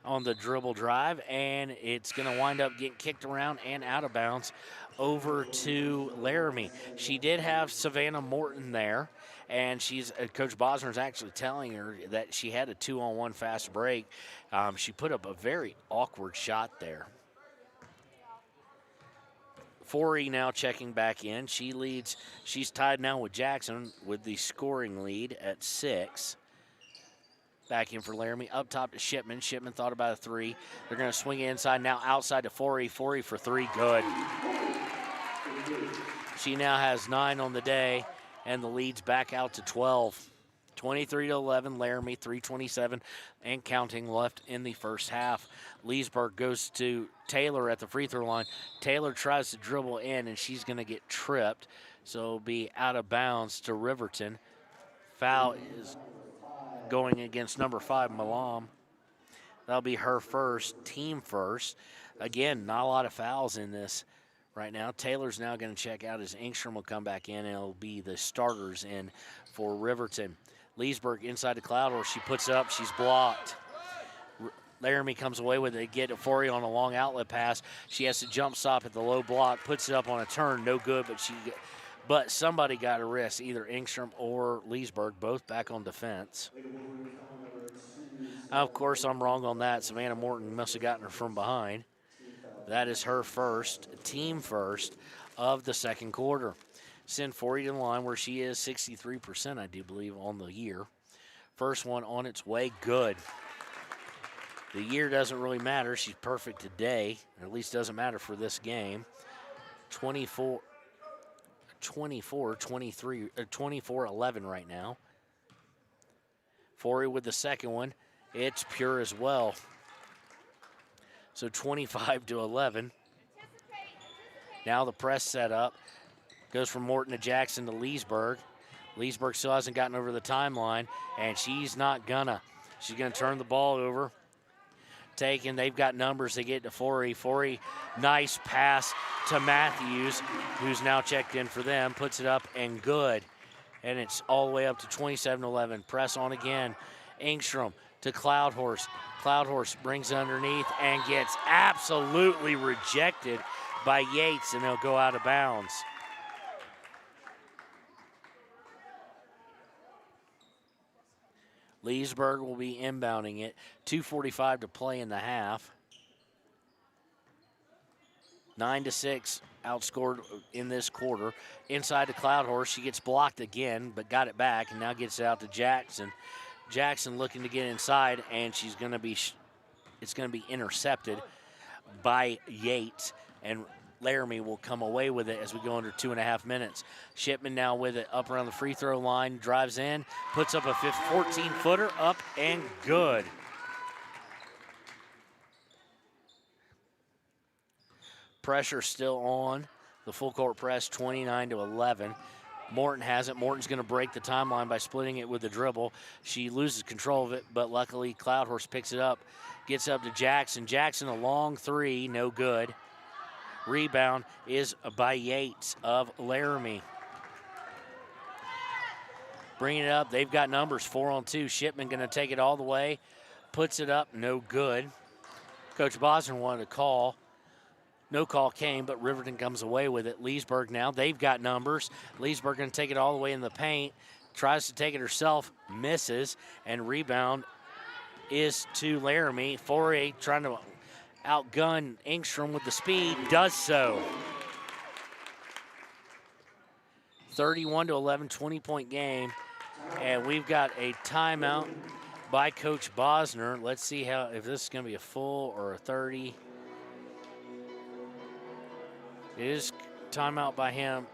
on the dribble drive, and it's going to wind up getting kicked around and out of bounds over to Laramie. She did have Savannah Morton there, and Coach Bosner's actually telling her that she had a 2-on-1 fast break. She put up a very awkward shot there. Forey now checking back in. She leads. She's tied now with Jackson with the scoring lead at 6. Back in for Laramie. Up top to Shipman. Shipman thought about a three. They're going to swing it inside now outside to Forey. Forey for three. Good. She now has 9 on the day, and the lead's back out to 12. 23-11, Laramie, 3:27 and counting left in the first half. Leesburg goes to Taylor at the free throw line. Taylor tries to dribble in, and she's going to get tripped, so it'll be out of bounds to Riverton. Foul is going against number 5, Milam. That'll be her first, team first. Again, not a lot of fouls in this right now. Taylor's now going to check out as Engstrom will come back in, and it'll be the starters in for Riverton. Leesburg inside the Cloudhorse. She puts it up. She's blocked. Laramie comes away with it. Get Euphoria on a long outlet pass. She has to jump stop at the low block. Puts it up on a turn. No good, but somebody got a wrist, either Engstrom or Leesburg, both back on defense. Of course, I'm wrong on that. Savannah Morton must have gotten her from behind. That is her first, team first of the second quarter. Send Forey to the line where she is 63%, I do believe, on the year. First one on its way, good. The year doesn't really matter. She's perfect today, or at least doesn't matter for this game. 24-11 right now. Forey with the second one. It's pure as well. So 25-11. Now the press set up. Goes from Morton to Jackson to Leesburg. Leesburg still hasn't gotten over the timeline, and she's not gonna. She's gonna turn the ball over. Taken, they've got numbers. They get to Forey. Forey, nice pass to Matthews, who's now checked in for them. Puts it up and good. And it's all the way up to 27-11. Press on again. Engstrom to Cloudhorse. Cloudhorse brings underneath and gets absolutely rejected by Yates, and they'll go out of bounds. Leesburg will be inbounding it. 2:45 to play in the half. 9-6 outscored in this quarter. Inside to Cloudhorse. She gets blocked again, but got it back, and now gets it out to Jackson. Jackson looking to get inside, and it's going to be intercepted by Yates, and Laramie will come away with it as we go under 2.5 minutes. Shipman now with it up around the free throw line, drives in, puts up a 14-footer, up and good. Pressure still on. The full court press, 29-11. Morton has it. Morton's going to break the timeline by splitting it with the dribble. She loses control of it, but luckily Cloud Horse picks it up, gets up to Jackson. Jackson, a long three, no good. Rebound is by Yates of Laramie. Bringing it up, they've got numbers, 4-on-2. Shipman going to take it all the way, puts it up, no good. Coach Bosner wanted a call. No call came, but Riverton comes away with it. Leesburg now, they've got numbers. Leesburg going to take it all the way in the paint, tries to take it herself, misses, and rebound is to Laramie. Foray trying to outgun Engstrom with the speed, does so. 31-11, 20-point game, and we've got a timeout by Coach Bosner. Let's see if this is going to be a full or a 30. It is timeout by him.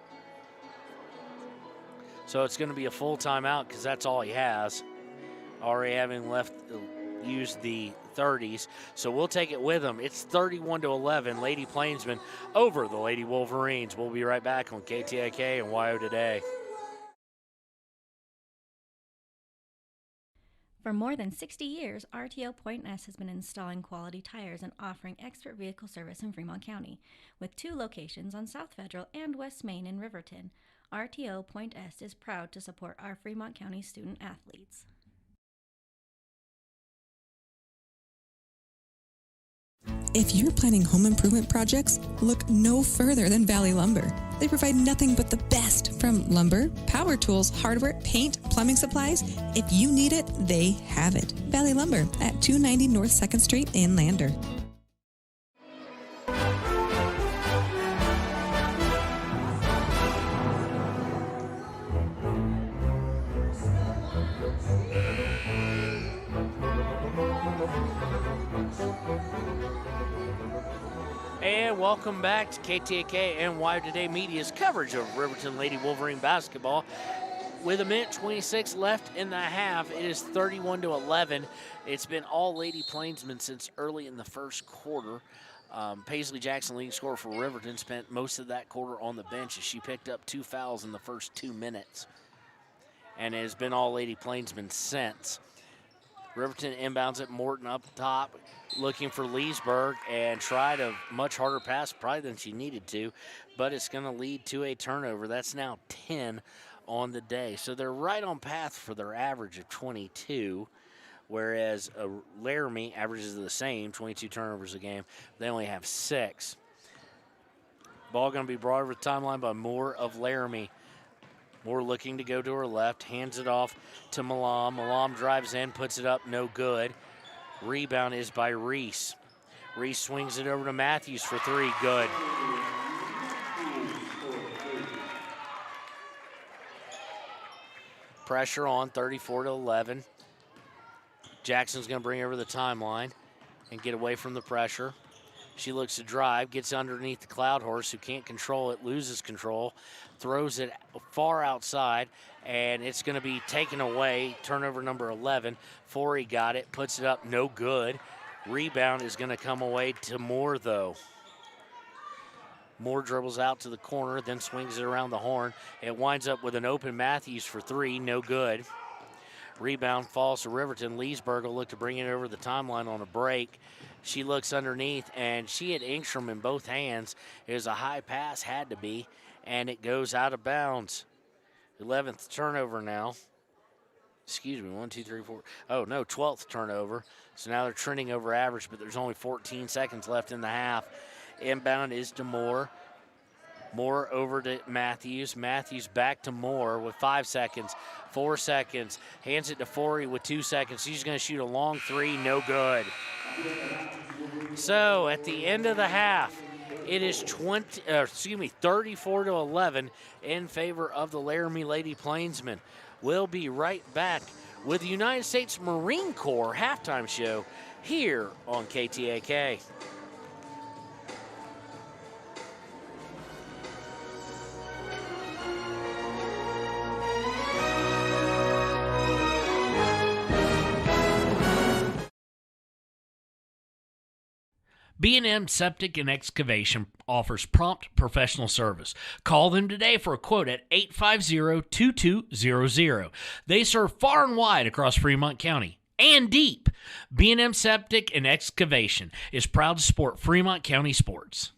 So it's going to be a full timeout because that's all he has. Already having used the 30s. So we'll take it with him. It's 31-11, Lady Plainsmen over the Lady Wolverines. We'll be right back on KTAK and YO Today. For more than 60 years, RTO Point S has been installing quality tires and offering expert vehicle service in Fremont County. With 2 locations on South Federal and West Main in Riverton, RTO Point S is proud to support our Fremont County student athletes. If you're planning home improvement projects, look no further than Valley Lumber. They provide nothing but the best from lumber, power tools, hardware, paint, plumbing supplies. If you need it, they have it. Valley Lumber at 290 North 2nd Street in Lander. And welcome back to KTAK and YO Today Media's coverage of Riverton Lady Wolverine basketball. With a minute 26 left in the half, it is 31-11. It's been all Lady Plainsmen since early in the first quarter. Paisley Jackson, leading scorer for Riverton, spent most of that quarter on the bench as she picked up 2 fouls in the first 2 minutes. And it has been all Lady Plainsmen since. Riverton inbounds it, Morton up top, looking for Leesburg, and tried a much harder pass probably than she needed to, but it's going to lead to a turnover. That's now 10 on the day. So they're right on path for their average of 22, whereas Laramie averages the same, 22 turnovers a game. They only have 6. Ball going to be brought over the timeline by Moore of Laramie. Moore looking to go to her left, hands it off to Malam. Malam drives in, puts it up, no good. Rebound is by Reese. Reese swings it over to Matthews for 3, good. Pressure on, 34-11. Jackson's going to bring over the timeline and get away from the pressure. She looks to drive, gets underneath the Cloud Horse, who can't control it, loses control, throws it far outside, and it's going to be taken away. Turnover number 11. Forey got it, puts it up, no good. Rebound is going to come away to Moore, though. Moore dribbles out to the corner, then swings it around the horn. It winds up with an open Matthews for 3, no good. Rebound falls to Riverton. Leesburg will look to bring it over the timeline on a break. She looks underneath, and she had Engstrom in both hands. It was a high pass, had to be, and it goes out of bounds. 11th turnover now. Excuse me, 1, 2, 3, 4. Oh, no, 12th turnover. So now they're trending over average, but there's only 14 seconds left in the half. Inbound is to Moore. Moore over to Matthews. Matthews back to Moore with 5 seconds, 4 seconds. Hands it to Forey with 2 seconds. She's going to shoot a long 3, no good. So at the end of the half, it is 34-11 in favor of the Laramie Lady Plainsmen. We'll be right back with the United States Marine Corps halftime show here on KTAK. B&M Septic and Excavation offers prompt professional service. Call them today for a quote at 850-2200. They serve far and wide across Fremont County and deep. B&M Septic and Excavation is proud to support Fremont County sports.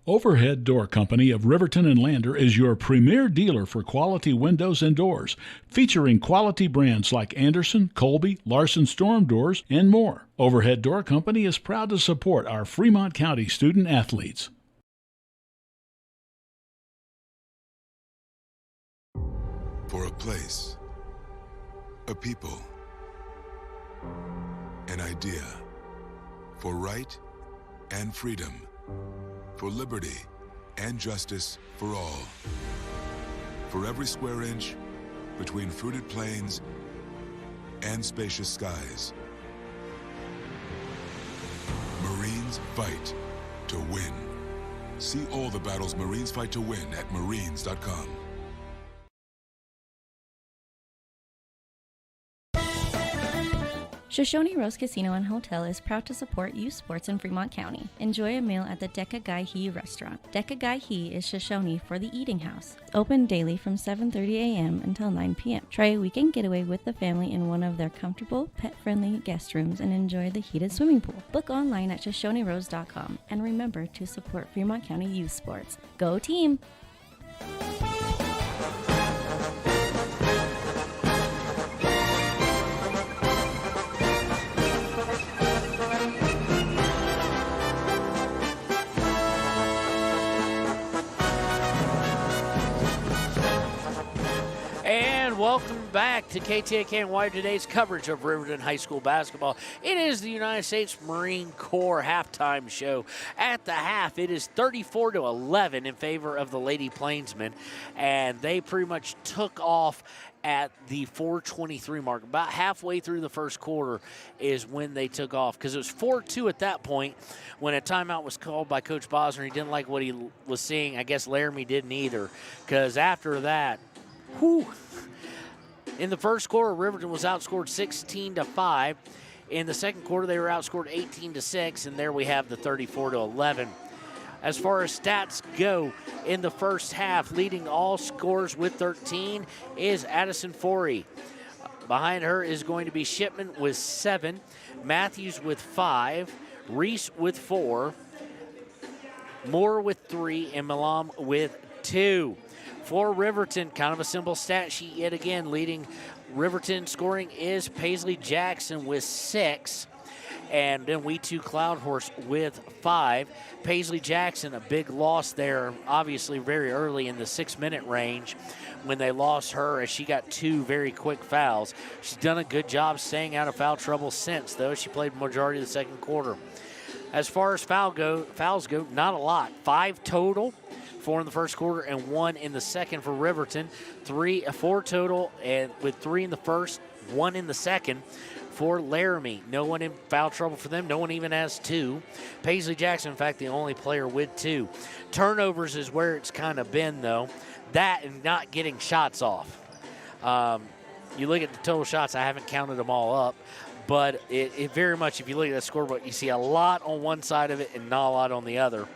Overhead Door Company of Riverton and Lander is your premier dealer for quality windows and doors, featuring quality brands like Anderson, Colby, Larson Storm Doors, and more. Overhead Door Company is proud to support our Fremont County student athletes. For a place, a people, an idea, for right and freedom, for liberty and justice for all. For every square inch between fruited plains and spacious skies. Marines fight to win. See all the battles Marines fight to win at marines.com. Shoshone Rose Casino and Hotel is proud to support youth sports in Fremont County. Enjoy a meal at the Deca Gai He restaurant. Deca Gai He is Shoshone for the eating house. Open daily from 7:30 a.m. until 9 p.m. Try a weekend getaway with the family in one of their comfortable, pet-friendly guest rooms and enjoy the heated swimming pool. Book online at ShoshoneRose.com and remember to support Fremont County youth sports. Go team! Welcome back to KTAK and Wire Today's coverage of Riverton High School basketball. It is the United States Marine Corps halftime show. At the half, it is 34-11 in favor of the Lady Plainsmen, and they pretty much took off at the 4:23 mark. About halfway through the first quarter is when they took off, because it was 4-2 at that point when a timeout was called by Coach Bosner. He didn't like what he was seeing. I guess Laramie didn't either, because after that, whew. In the first quarter, Riverton was outscored 16-5. In the second quarter, they were outscored 18-6, and there we have the 34-11. As far as stats go, in the first half, leading all scores with 13 is Addison Forey. Behind her is going to be Shipman with 7, Matthews with 5, Reese with 4, Moore with 3, and Malam with 2. For Riverton, kind of a simple stat sheet yet again. Leading Riverton scoring is Paisley Jackson with 6. And then We2 Cloudhorse with 5. Paisley Jackson, a big loss there, obviously very early in the 6-minute range when they lost her, as she got 2 very quick fouls. She's done a good job staying out of foul trouble since, though. She played majority of the second quarter. As far as fouls go, not a lot. 5 total. 4 in the first quarter and 1 in the second for Riverton. 4 total, and with 3 in the first, 1 in the second for Laramie. No one in foul trouble for them. No one even has 2. Paisley Jackson, in fact, the only player with 2. Turnovers is where it's kind of been, though. That and not getting shots off. You look at the total shots, I haven't counted them all up, but it very much, if you look at that scoreboard, you see a lot on one side of it and not a lot on the other.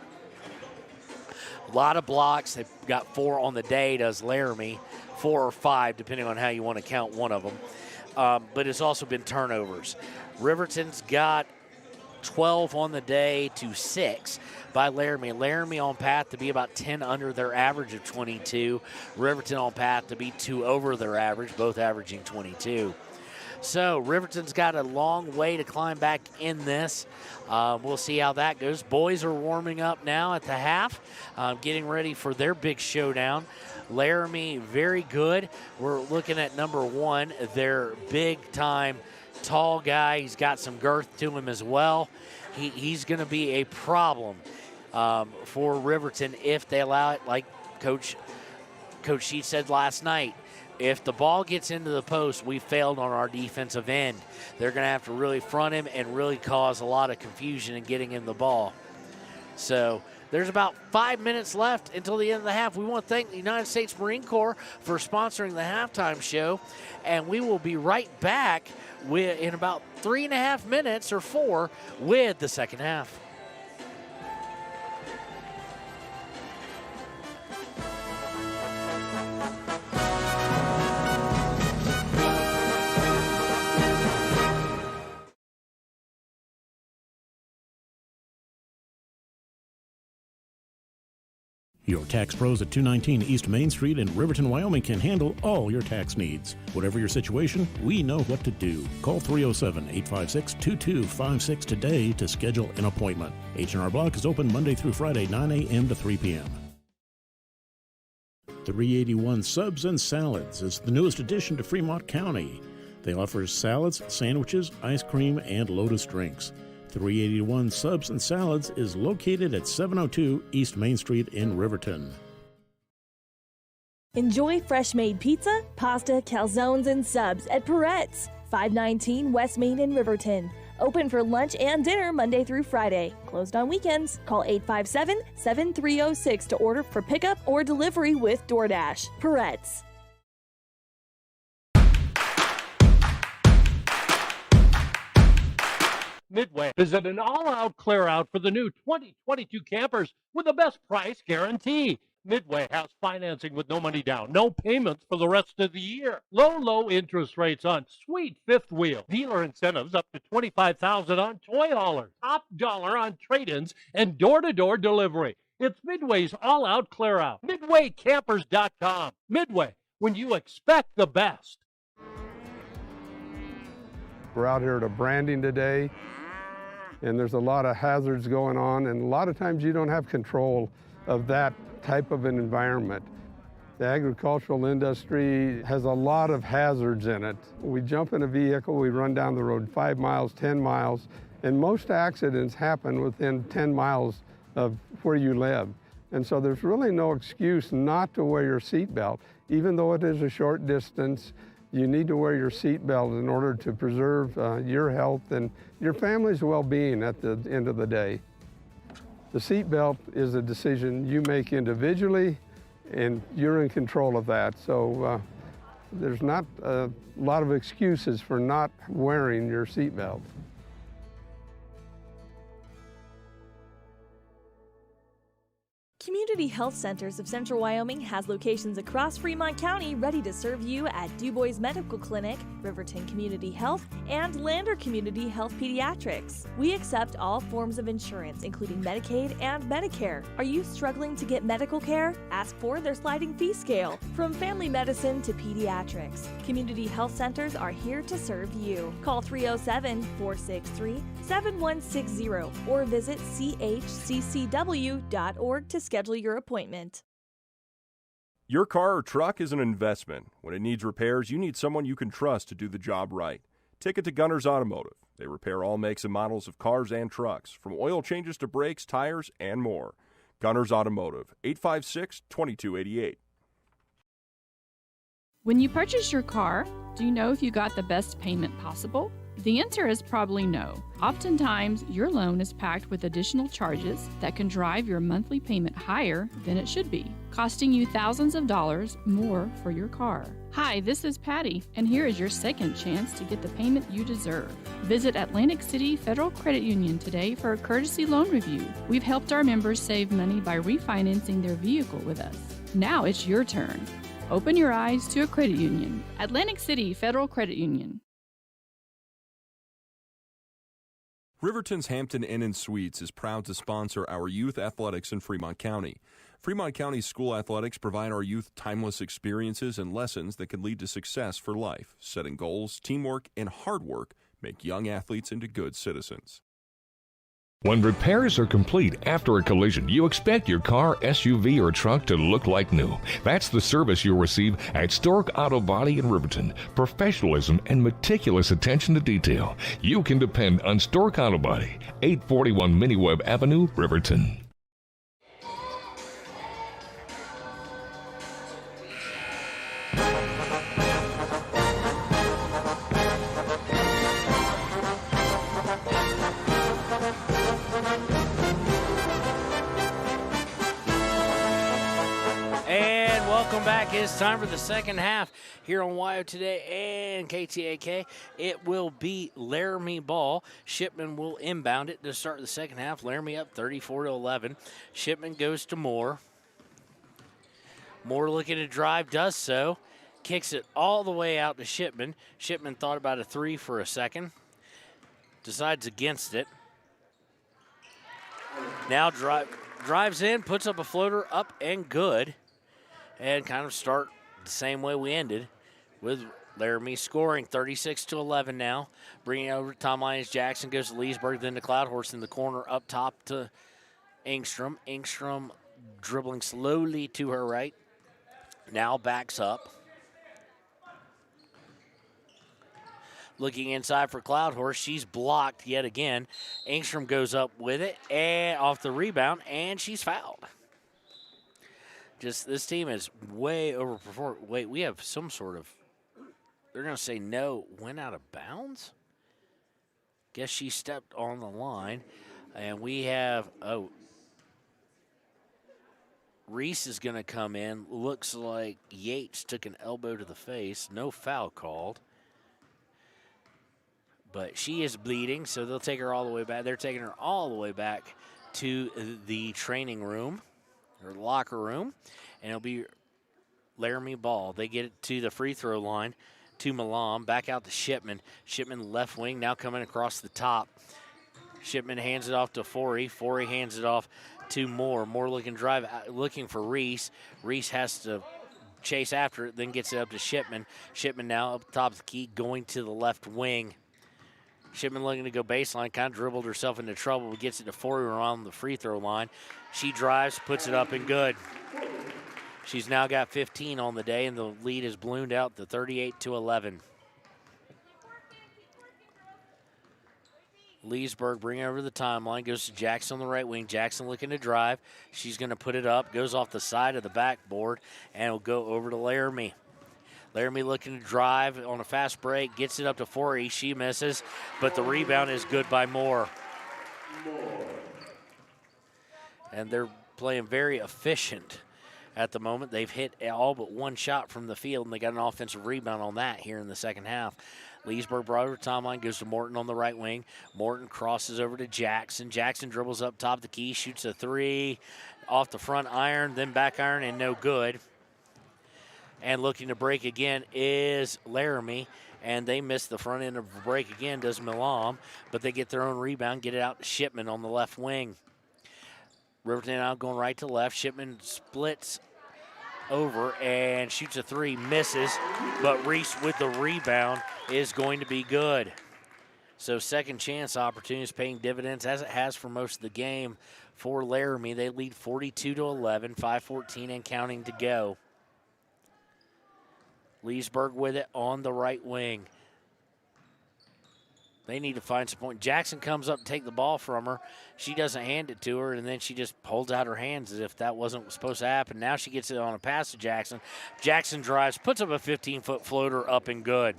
A lot of blocks. They've got 4 on the day, does Laramie. 4 or 5, depending on how you want to count one of them. But it's also been turnovers. Riverton's got 12 on the day to 6 by Laramie. Laramie on path to be about 10 under their average of 22. Riverton on path to be 2 over their average, both averaging 22. So Riverton's got a long way to climb back in this. We'll see how that goes. Boys are warming up now at the half, getting ready for their big showdown. Laramie, very good. We're looking at number 1, their big-time tall guy. He's got some girth to him as well. He's going to be a problem for Riverton if they allow it, like Coach Sheets said last night. If the ball gets into the post, we failed on our defensive end. They're going to have to really front him and really cause a lot of confusion in getting him the ball. So There's about 5 minutes left until the end of the half. We want to thank the United States Marine Corps for sponsoring the halftime show, and we will be right back in about 3.5 minutes or 4 with the second half. Your tax pros at 219 East Main Street in Riverton, Wyoming can handle all your tax needs. Whatever your situation, we know what to do. Call 307-856-2256 today to schedule an appointment. H&R Block is open Monday through Friday, 9 a.m. to 3 p.m. 381 Subs and Salads is the newest addition to Fremont County. They offer salads, sandwiches, ice cream, and Lotus drinks. 381 Subs and Salads is located at 702 East Main Street in Riverton. Enjoy fresh-made pizza, pasta, calzones, and subs at Peretz, 519 West Main in Riverton. Open for lunch and dinner Monday through Friday. Closed on weekends. Call 857-7306 to order for pickup or delivery with DoorDash. Peretz. Midway is at an all-out clear-out for the new 2022 campers with the best price guarantee. Midway has financing with no money down, no payments for the rest of the year. Low interest rates on sweet fifth wheel. Dealer incentives up to $25,000 on toy haulers. Top dollar on trade-ins and door-to-door delivery. It's Midway's all-out clear-out. MidwayCampers.com. Midway, when you expect the best. We're out here at a branding today, and there's a lot of hazards going on, and a lot of times you don't have control of that type of an environment. The agricultural industry has a lot of hazards in it. We jump in a vehicle, we run down the road 5 miles, 10 miles, and most accidents happen within 10 miles of where you live. And so there's really no excuse not to wear your seatbelt. Even though it is a short distance, you need to wear your seatbelt in order to preserve your health and your family's well-being at the end of the day. The seatbelt is a decision you make individually, and you're in control of that. So there's not a lot of excuses for not wearing your seatbelt. Community Health Centers of Central Wyoming has locations across Fremont County ready to serve you at Du Bois Medical Clinic, Riverton Community Health, and Lander Community Health Pediatrics. We accept all forms of insurance, including Medicaid and Medicare. Are you struggling to get medical care? Ask for their sliding fee scale. From family medicine to pediatrics, Community Health Centers are here to serve you. Call 307-463-7160 or visit chccw.org to schedule your appointment. Your car or truck is an investment. When it needs repairs, you need someone you can trust to do the job right. Take it to Gunners Automotive. They repair all makes and models of cars and trucks, from oil changes to brakes, tires, and more. Gunners Automotive, 856-2288. When you purchase your car, do you know if you got the best payment possible? The answer is probably no. Oftentimes, your loan is packed with additional charges that can drive your monthly payment higher than it should be, costing you thousands of dollars more for your car. Hi, this is Patty, and here is your second chance to get the payment you deserve. Visit Atlantic City Federal Credit Union today for a courtesy loan review. We've helped our members save money by refinancing their vehicle with us. Now it's your turn. Open your eyes to a credit union. Atlantic City Federal Credit Union. Riverton's Hampton Inn Suites is proud to sponsor our youth athletics in Fremont County. Fremont County school athletics provide our youth timeless experiences and lessons that can lead to success for life. Setting goals, teamwork, and hard work make young athletes into good citizens. When repairs are complete after a collision, you expect your car, SUV, or truck to look like new. That's the service you'll receive at Stork Auto Body in Riverton. Professionalism and meticulous attention to detail. You can depend on Stork Auto Body, 841 Miniweb Avenue, Riverton. welcome back. It's time for the second half here on YO Today and KTAK. It will be Laramie ball. Shipman will inbound it to start the second half. Laramie up 34-11. Shipman goes to Moore. Moore looking to drive, does so. Kicks it all the way out to Shipman. Shipman thought about a three for a second. Decides against it. Now drives in, puts up a floater, up and good. And kind of start the same way we ended, with Laramie scoring 36-11 now. Bringing it over to Tom Lyons. Jackson goes to Leesburg, then to Cloudhorse in the corner, up top to Engstrom. Engstrom dribbling slowly to her right. Now backs up. Looking inside for Cloudhorse. She's blocked yet again. Engstrom goes up with it and off the rebound, and she's fouled. Just this team is way overperformed. Wait, we have some sort of, they're going to say no, went out of bounds? Guess she stepped on the line. And we have, Reese is going to come in. Looks like Yates took an elbow to the face. No foul called. But she is bleeding, so they'll take her all the way back. They're taking her all the way back to the training room, or locker room, and it'll be Laramie ball. They get it to the free throw line to Milam, back out to Shipman. Shipman left wing, now coming across the top. Shipman hands it off to Forey. Forey hands it off to Moore. Moore looking drive, looking for Reese. Reese has to chase after it, then gets it up to Shipman. Shipman now up top of the key, going to the left wing. Shipman looking to go baseline, kind of dribbled herself into trouble, but gets it to Forey around the free throw line. She drives, puts it up and good. She's now got 15 on the day, and the lead is ballooned out to 38-11. Leesburg bringing over the timeline, goes to Jackson on the right wing. Jackson looking to drive. She's going to put it up, goes off the side of the backboard, and will go over to Laramie. Laramie looking to drive on a fast break, gets it up to Forey. She misses, but the rebound is good by Moore. And they're playing very efficient at the moment. They've hit all but one shot from the field, and they got an offensive rebound on that here in the second half. Leesburg brought over to Tomline, goes to Morton on the right wing. Morton crosses over to Jackson. Jackson dribbles up top of the key, shoots a three off the front iron, then back iron, and no good. And looking to break again is Laramie, and they miss the front end of the break again, does Milam, but they get their own rebound, get it out to Shipman on the left wing. Riverton now going right to left. Shipman splits over and shoots a three, misses, but Reese with the rebound is going to be good. So second chance opportunities paying dividends, as it has for most of the game for Laramie. They lead 42-11, 5:14 and counting to go. Leesburg with it on the right wing. They need to find some point. Jackson comes up and take the ball from her. She doesn't hand it to her, and then she just holds out her hands as if that wasn't supposed to happen. Now she gets it on a pass to Jackson. Jackson drives, puts up a 15-foot floater, up and good.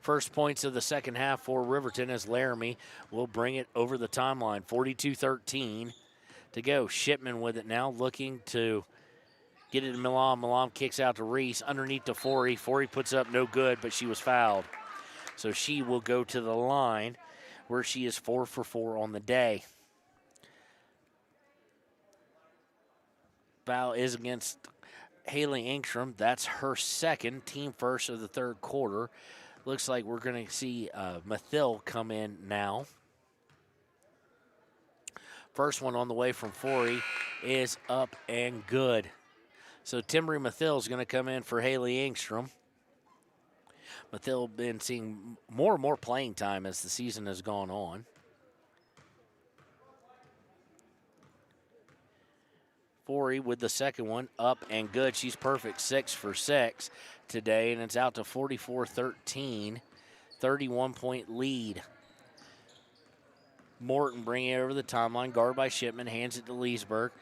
First points of the second half for Riverton as Laramie will bring it over the timeline. 42-13 to go. Shipman with it now, looking to get it to Milam. Milam kicks out to Reese, underneath to Forey. Forey puts up no good, but she was fouled. So she will go to the line where she is 4 for 4 on the day. Foul is against Haley Engstrom. That's her second, team first of the third quarter. Looks like we're going to see Mathil come in now. First one on the way from Forey is up and good. So Timbery Mathil is going to come in for Haley Engstrom. Mathil been seeing more and more playing time as the season has gone on. Forey with the second one, up and good. She's perfect, 6 for 6 today, and it's out to 44-13, 31-point lead. Morton bringing it over the timeline, guarded by Shipman, hands it to Leesburg.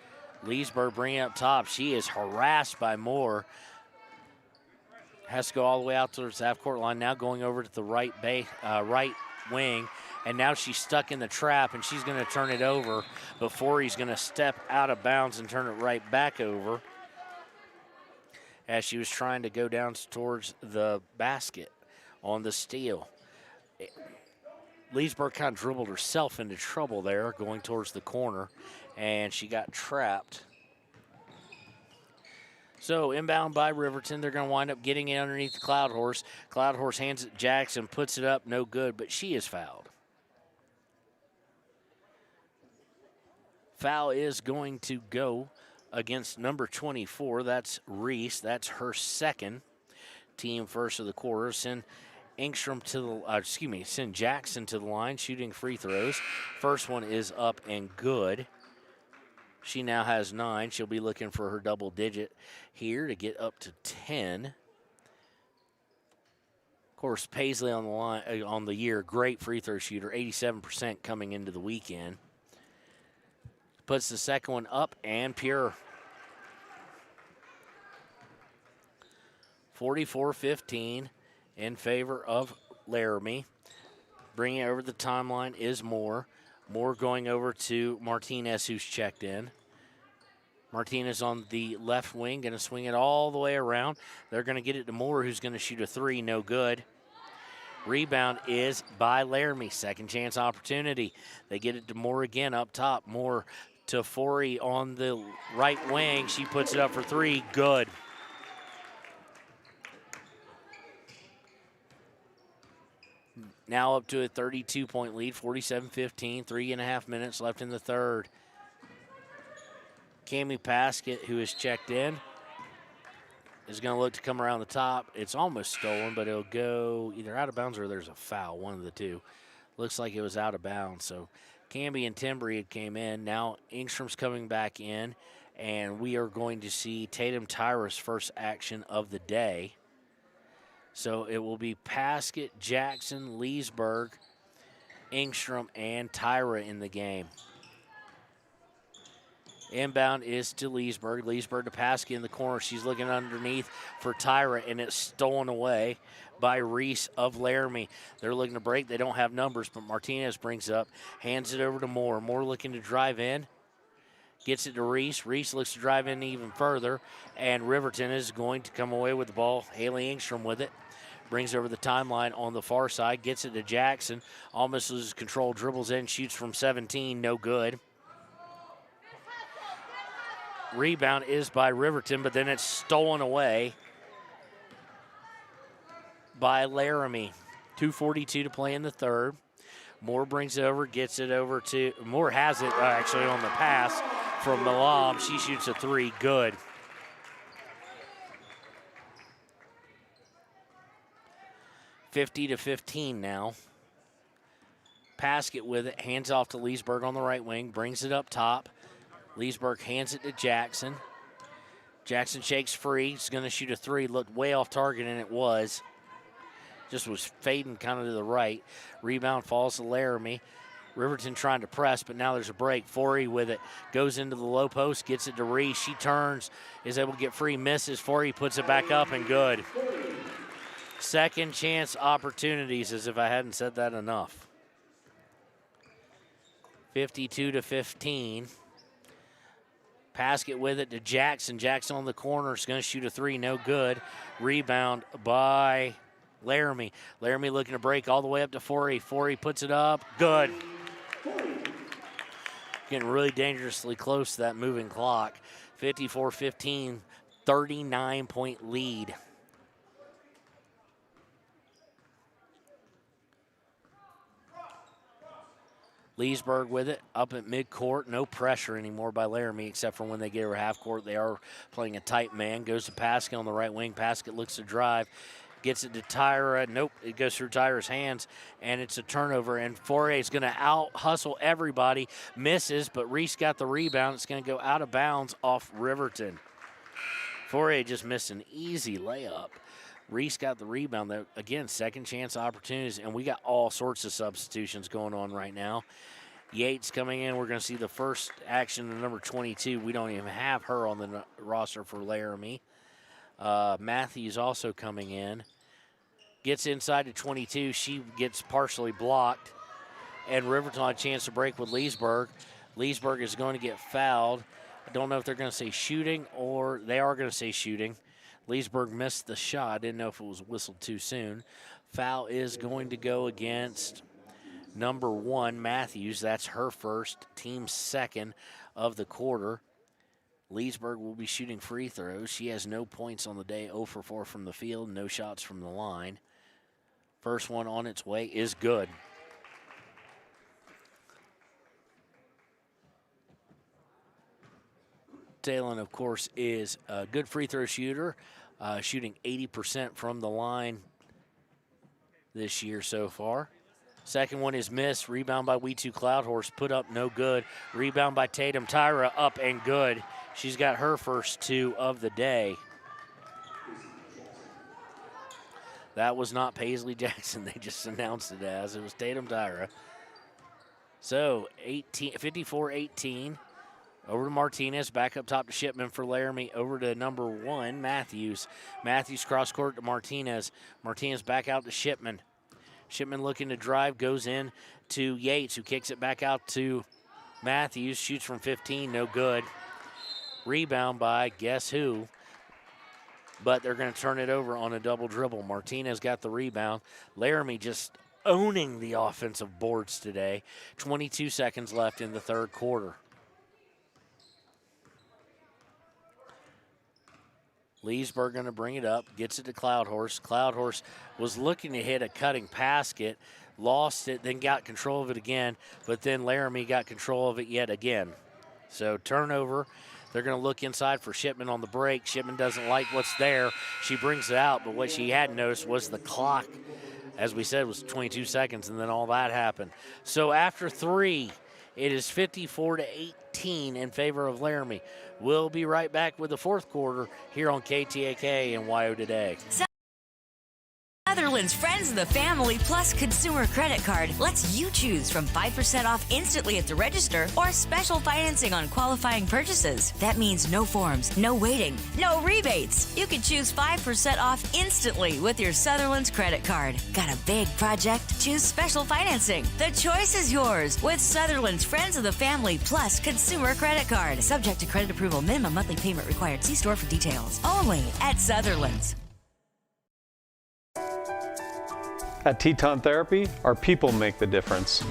Leesburg bringing it up top. She is harassed by Moore. Has to go all the way out to the half-court line, now going over to the right wing, and now she's stuck in the trap, and she's going to turn it over before he's going to step out of bounds and turn it right back over. as she was trying to go down towards the basket on the steal. Leesburg kind of dribbled herself into trouble there going towards the corner, and she got trapped. So inbound by Riverton. They're going to wind up getting it underneath the Cloud Horse. Cloud Horse hands it to Jackson, puts it up, no good, but she is fouled. Foul is going to go against number 24. That's Reese. That's her second. Team first of the quarter. Send Jackson to the line, shooting free throws. First one is up and good. She now has 9. She'll be looking for her double digit here to get up to 10. Of course, Paisley on the line on the year, great free throw shooter, 87% coming into the weekend. Puts the second one up and pure. 44-15 in favor of Laramie. Bringing it over the timeline is Moore. Moore going over to Martinez, who's checked in. Martinez on the left wing, going to swing it all the way around. They're going to get it to Moore, who's going to shoot a 3, no good. Rebound is by Laramie. Second chance opportunity. They get it to Moore again up top. Moore to Forey on the right wing. She puts it up for 3, good. Now up to a 32-point lead, 47-15, 3.5 minutes left in the third. Cammie Paskett, who is checked in, is going to look to come around the top. It's almost stolen, but it'll go either out of bounds or there's a foul, one of the two. Looks like it was out of bounds. So Cammie and Timbry had came in. Now Ingstrom's coming back in, and we are going to see Tatum Tyra's first action of the day. So it will be Paskett, Jackson, Leesburg, Ingstrom, and Tyra in the game. Inbound is to Leesburg. Leesburg to Paskett in the corner. She's looking underneath for Tyra, and it's stolen away by Reese of Laramie. They're looking to break. They don't have numbers, but Martinez brings it up, hands it over to Moore. Moore looking to drive in. Gets it to Reese. Reese looks to drive in even further, and Riverton is going to come away with the ball. Haley Ingstrom with it. Brings it over the timeline on the far side. Gets it to Jackson. Almost loses control. Dribbles in. Shoots from 17. No good. Rebound is by Riverton, but then it's stolen away by Laramie. 2:42 to play in the third. Moore brings it over, gets it over to, Moore has it actually on the pass from Malam. She shoots a 3, good. (50-15) now. Paskett with it, hands off to Leesburg on the right wing, brings it up top. Leesburg hands it to Jackson. Jackson shakes free. He's going to shoot a 3. Looked way off target, and it was. Just was fading kind of to the right. Rebound falls to Laramie. Riverton trying to press, but now there's a break. Forey with it. Goes into the low post, gets it to Reese. She turns, is able to get free, misses. Forey puts it back up, and good. Second chance opportunities, as if I hadn't said that enough. 52-15. Paskett with it to Jackson. Jackson on the corner is going to shoot a 3, no good. Rebound by Laramie. Laramie looking to break all the way up to Forey. Forey puts it up, good. Getting really dangerously close to that moving clock. 54-15, 39-point lead. Leesburg with it, up at midcourt. No pressure anymore by Laramie, except for when they get over half court. They are playing a tight man. Goes to Paskett on the right wing. Paskett looks to drive. Gets it to Tyra. Nope, it goes through Tyra's hands, and it's a turnover. And Forey is going to out-hustle everybody. Misses, but Reese got the rebound. It's going to go out of bounds off Riverton. Forey just missed an easy layup. Reese got the rebound. Again, second chance opportunities, and we got all sorts of substitutions going on right now. Yates coming in. We're going to see the first action of number 22. We don't even have her on the roster for Laramie. Matthews also coming in. Gets inside to 22. She gets partially blocked, and Riverton had a chance to break with Leesburg. Leesburg is going to get fouled. I don't know if they're going to say shooting or they are going to say shooting. Leesburg missed the shot. Didn't know if it was whistled too soon. Foul is going to go against number 1, Matthews. That's her first, team second of the quarter. Leesburg will be shooting free throws. She has no points on the day, 0 for 4 from the field, no shots from the line. First one on its way is good. Talon, of course, is a good free throw shooter, shooting 80% from the line this year so far. Second one is missed. Rebound by We2 Cloudhorse. Put up, no good. Rebound by Tatum Tyra, up and good. She's got her first 2 of the day. That was not Paisley Jackson. They just announced it as. It was Tatum Tyra. So 54-18. Over to Martinez, back up top to Shipman for Laramie. Over to number 1, Matthews. Matthews cross court to Martinez. Martinez back out to Shipman. Shipman looking to drive, goes in to Yates, who kicks it back out to Matthews. Shoots from 15, no good. Rebound by guess who? But they're going to turn it over on a double dribble. Martinez got the rebound. Laramie just owning the offensive boards today. 22 seconds left in the third quarter. Leesburg going to bring it up, gets it to Cloudhorse. Cloudhorse was looking to hit a cutting basket, lost it, then got control of it again, but then Laramie got control of it yet again. So turnover. They're going to look inside for Shipman on the break. Shipman doesn't like what's there. She brings it out, but what she hadn't noticed was the clock, as we said, was 22 seconds, and then all that happened. So after 3, it is 54-18 in favor of Laramie. We'll be right back with the fourth quarter here on KTAK and WYO Today. Sutherland's Friends of the Family Plus Consumer Credit Card lets you choose from 5% off instantly at the register or special financing on qualifying purchases. That means no forms, no waiting, no rebates. You can choose 5% off instantly with your Sutherland's credit card. Got a big project? Choose special financing. The choice is yours with Sutherland's Friends of the Family Plus Consumer Credit Card. Subject to credit approval. Minimum monthly payment required. See store for details. Only at Sutherland's. At Teton Therapy, our people make the difference.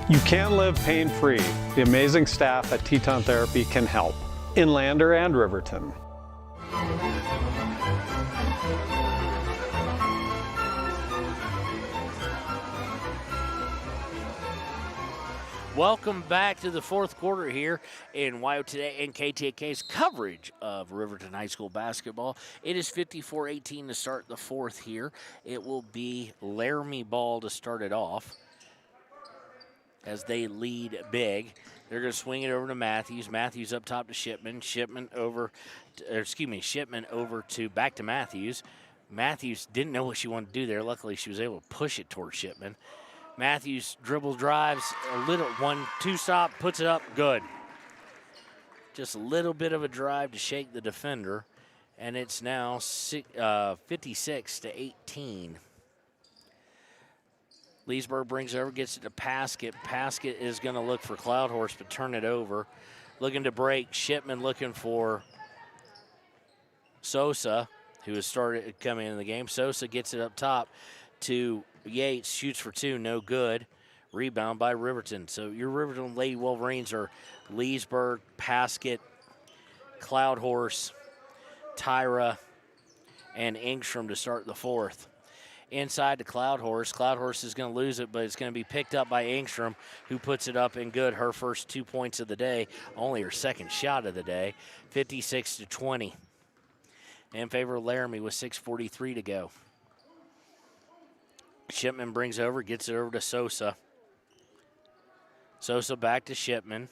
You can live pain-free. The amazing staff at Teton Therapy can help in Lander and Riverton. Welcome back to the fourth quarter here in WYO Today and KTAK's coverage of Riverton High School basketball. It is 54-18 to start the fourth here. It will be Laramie ball to start it off as they lead big. They're going to swing it over to Matthews. Matthews up top to Shipman. Shipman over to back to Matthews. Matthews didn't know what she wanted to do there. Luckily, she was able to push it towards Shipman. Matthews dribble drives, a little 1-2 stop, puts it up, good. Just a little bit of a drive to shake the defender, and it's now 56-18. Leesburg brings it over, gets it to Paskett. Paskett is going to look for Cloudhorse, but turn it over. Looking to break, Shipman looking for Sosa, who has started coming in the game. Sosa gets it up top to Yates, shoots for 2, no good. Rebound by Riverton. So your Riverton Lady Wolverines are Leesburg, Paskett, Cloudhorse, Tyra, and Engstrom to start the fourth. Inside to Cloudhorse. Cloudhorse is going to lose it, but it's going to be picked up by Engstrom, who puts it up and good. Her first 2 points of the day, only her second shot of the day, 56-20. In favor of Laramie with 6:43 to go. Shipman brings over, gets it over to Sosa. Sosa back to Shipman.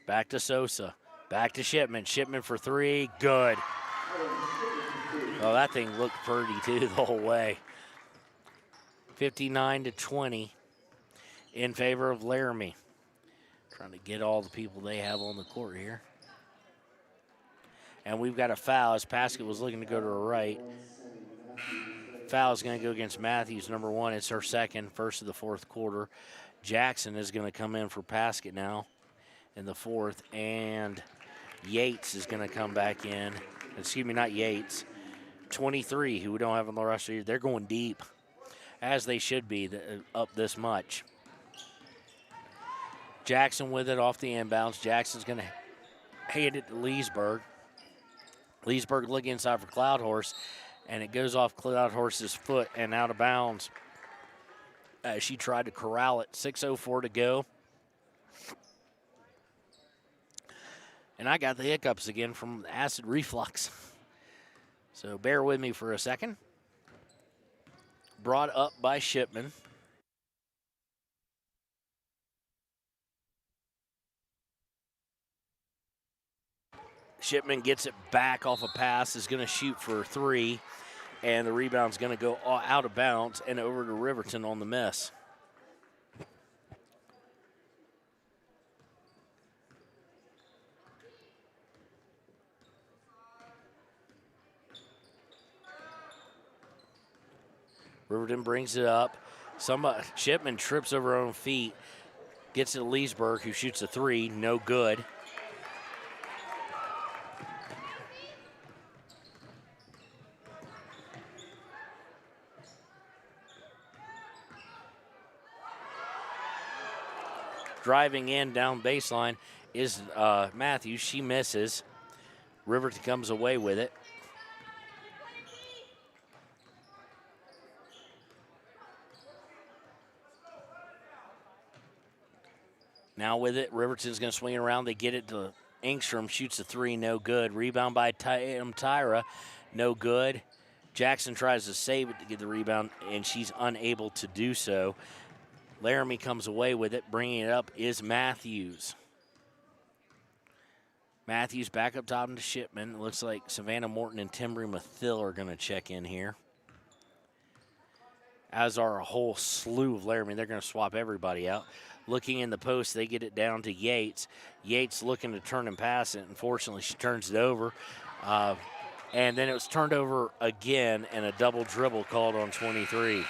Back to Sosa. Back to Shipman. Shipman for 3, good. Oh, that thing looked pretty too the whole way. 59-20 in favor of Laramie. Trying to get all the people they have on the court here. And we've got a foul as Paskett was looking to go to her right. Foul is going to go against Matthews, number 1. It's her second, first of the fourth quarter. Jackson is going to come in for Paskett now in the fourth, and Yates is going to come back in. Excuse me, not Yates. 23, who we don't have on the roster. They're going deep, as they should be, up this much. Jackson with it off the inbounds. Jackson's going to hand it to Leesburg. Leesburg looking inside for Cloudhorse, and it goes off Cloudhorse's foot and out of bounds. She tried to corral it. 6:04 to go. And I got the hiccups again from acid reflux. So bear with me for a second. Brought up by Shipman. Shipman gets it back off a pass, is going to shoot for 3, and the rebound's going to go out of bounds and over to Riverton on the miss. Riverton brings it up. Shipman trips over her own feet, gets it to Leesburg, who shoots a 3, no good. Driving in down baseline is Matthews. She misses. Riverton comes away with it. Now with it, Riverton's going to swing it around. They get it to Engstrom, shoots a 3, no good. Rebound by Tyra, no good. Jackson tries to save it to get the rebound, and she's unable to do so. Laramie comes away with it. Bringing it up is Matthews. Matthews back up top into Shipman. It looks like Savannah Morton and Timbry Mathill are going to check in here. As are a whole slew of Laramie. They're going to swap everybody out. Looking in the post, they get it down to Yates. Yates looking to turn and pass it. Unfortunately, she turns it over. And then it was turned over again, and a double dribble called on 23.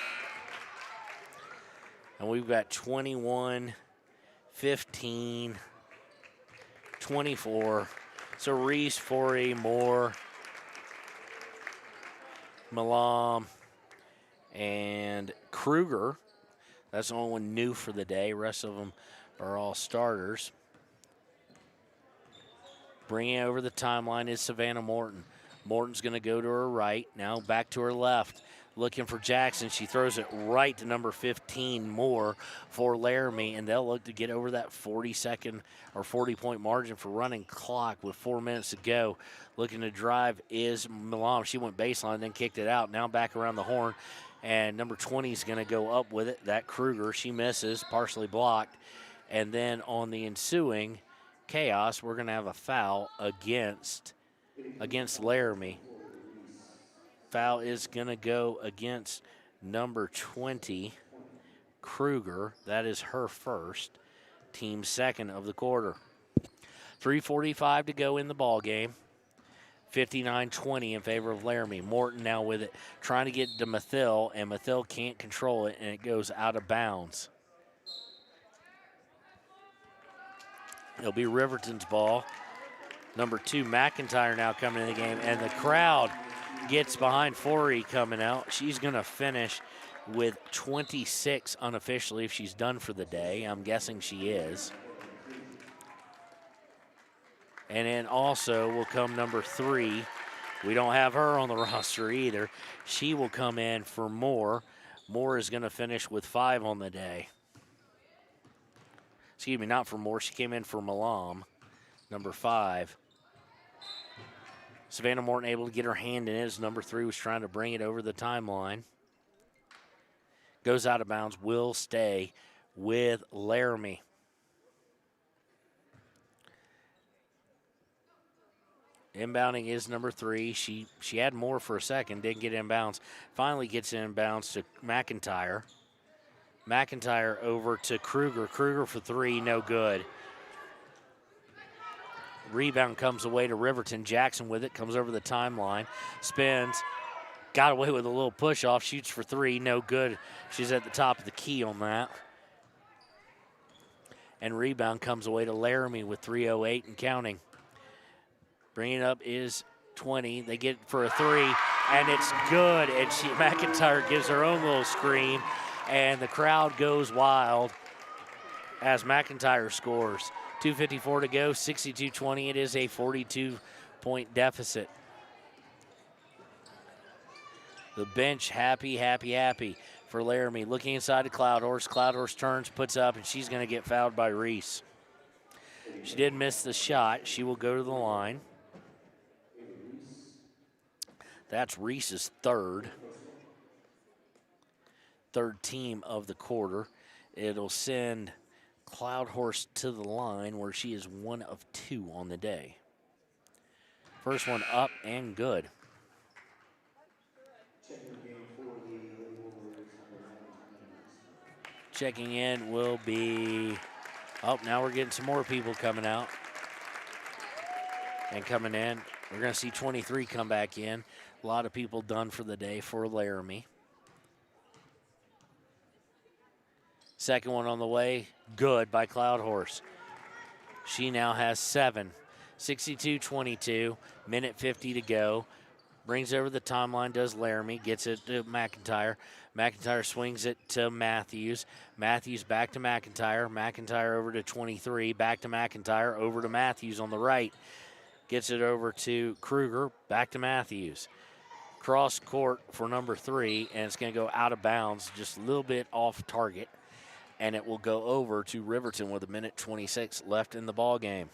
And we've got 21, 15, 24. So Reese, Forey, Moore, Malam, and Kruger. That's the only one new for the day. Rest of them are all starters. Bringing it over the timeline is Savannah Morton. Morton's going to go to her right. Now back to her left. Looking for Jackson. She throws it right to number 15, Moore, for Laramie, and they'll look to get over that 40-second or 40-point margin for running clock with 4 minutes to go. Looking to drive is Milam. She went baseline, then kicked it out. Now back around the horn, and number 20 is going to go up with it. That Kruger, she misses, partially blocked. And then on the ensuing chaos, we're going to have a foul against Laramie. Foul is going to go against number 20, Kruger. That is her first, team second of the quarter. 3:45 to go in the ball game. 59-20 in favor of Laramie. Morton now with it, trying to get to Mathill, and Mathill can't control it, and it goes out of bounds. It'll be Riverton's ball. Number 2, McIntyre now coming in the game, and the crowd gets behind Forey coming out. She's going to finish with 26 unofficially if she's done for the day. I'm guessing she is. And then also will come number 3. We don't have her on the roster either. She will come in for Moore. Moore is going to finish with 5 on the day. Excuse me, not for Moore. She came in for Malam, number 5. Savannah Morton able to get her hand in it as number 3 was trying to bring it over the timeline. Goes out of bounds, will stay with Laramie. Inbounding is number 3. She had more for a second, didn't get inbounds. Finally gets inbounds to McIntyre. McIntyre over to Kruger. Kruger for 3, no good. Rebound comes away to Riverton. Jackson with it, comes over the timeline, spins, got away with a little push off, shoots for three, no good. She's at the top of the key on that. And rebound comes away to Laramie with 3:08 and counting. Bringing it up is 20. They get it for a three, and it's good. And McIntyre gives her own little scream, and the crowd goes wild as McIntyre scores. 2:54 to go, 62-20. It is a 42-point deficit. The bench happy, happy, happy for Laramie. Looking inside to Cloudhorse. Cloudhorse turns, puts up, and she's going to get fouled by Reese. She did miss the shot. She will go to the line. That's Reese's third team of the quarter. It'll send Cloudhorse to the line where she is 1 of 2 on the day. First one up and good. Checking in will be, now we're getting some more people coming out and coming in. We're going to see 23 come back in. A lot of people done for the day for Laramie. Second one on the way, good by Cloudhorse. She now has 7. 62-22, minute 50 to go. Brings over the timeline, does Laramie, gets it to McIntyre. McIntyre swings it to Matthews. Matthews back to McIntyre. McIntyre over to 23, back to McIntyre, over to Matthews on the right. Gets it over to Kruger, back to Matthews. Cross court for number 3, and it's going to go out of bounds, just a little bit off target. And it will go over to Riverton with 1:26 left in the ball game.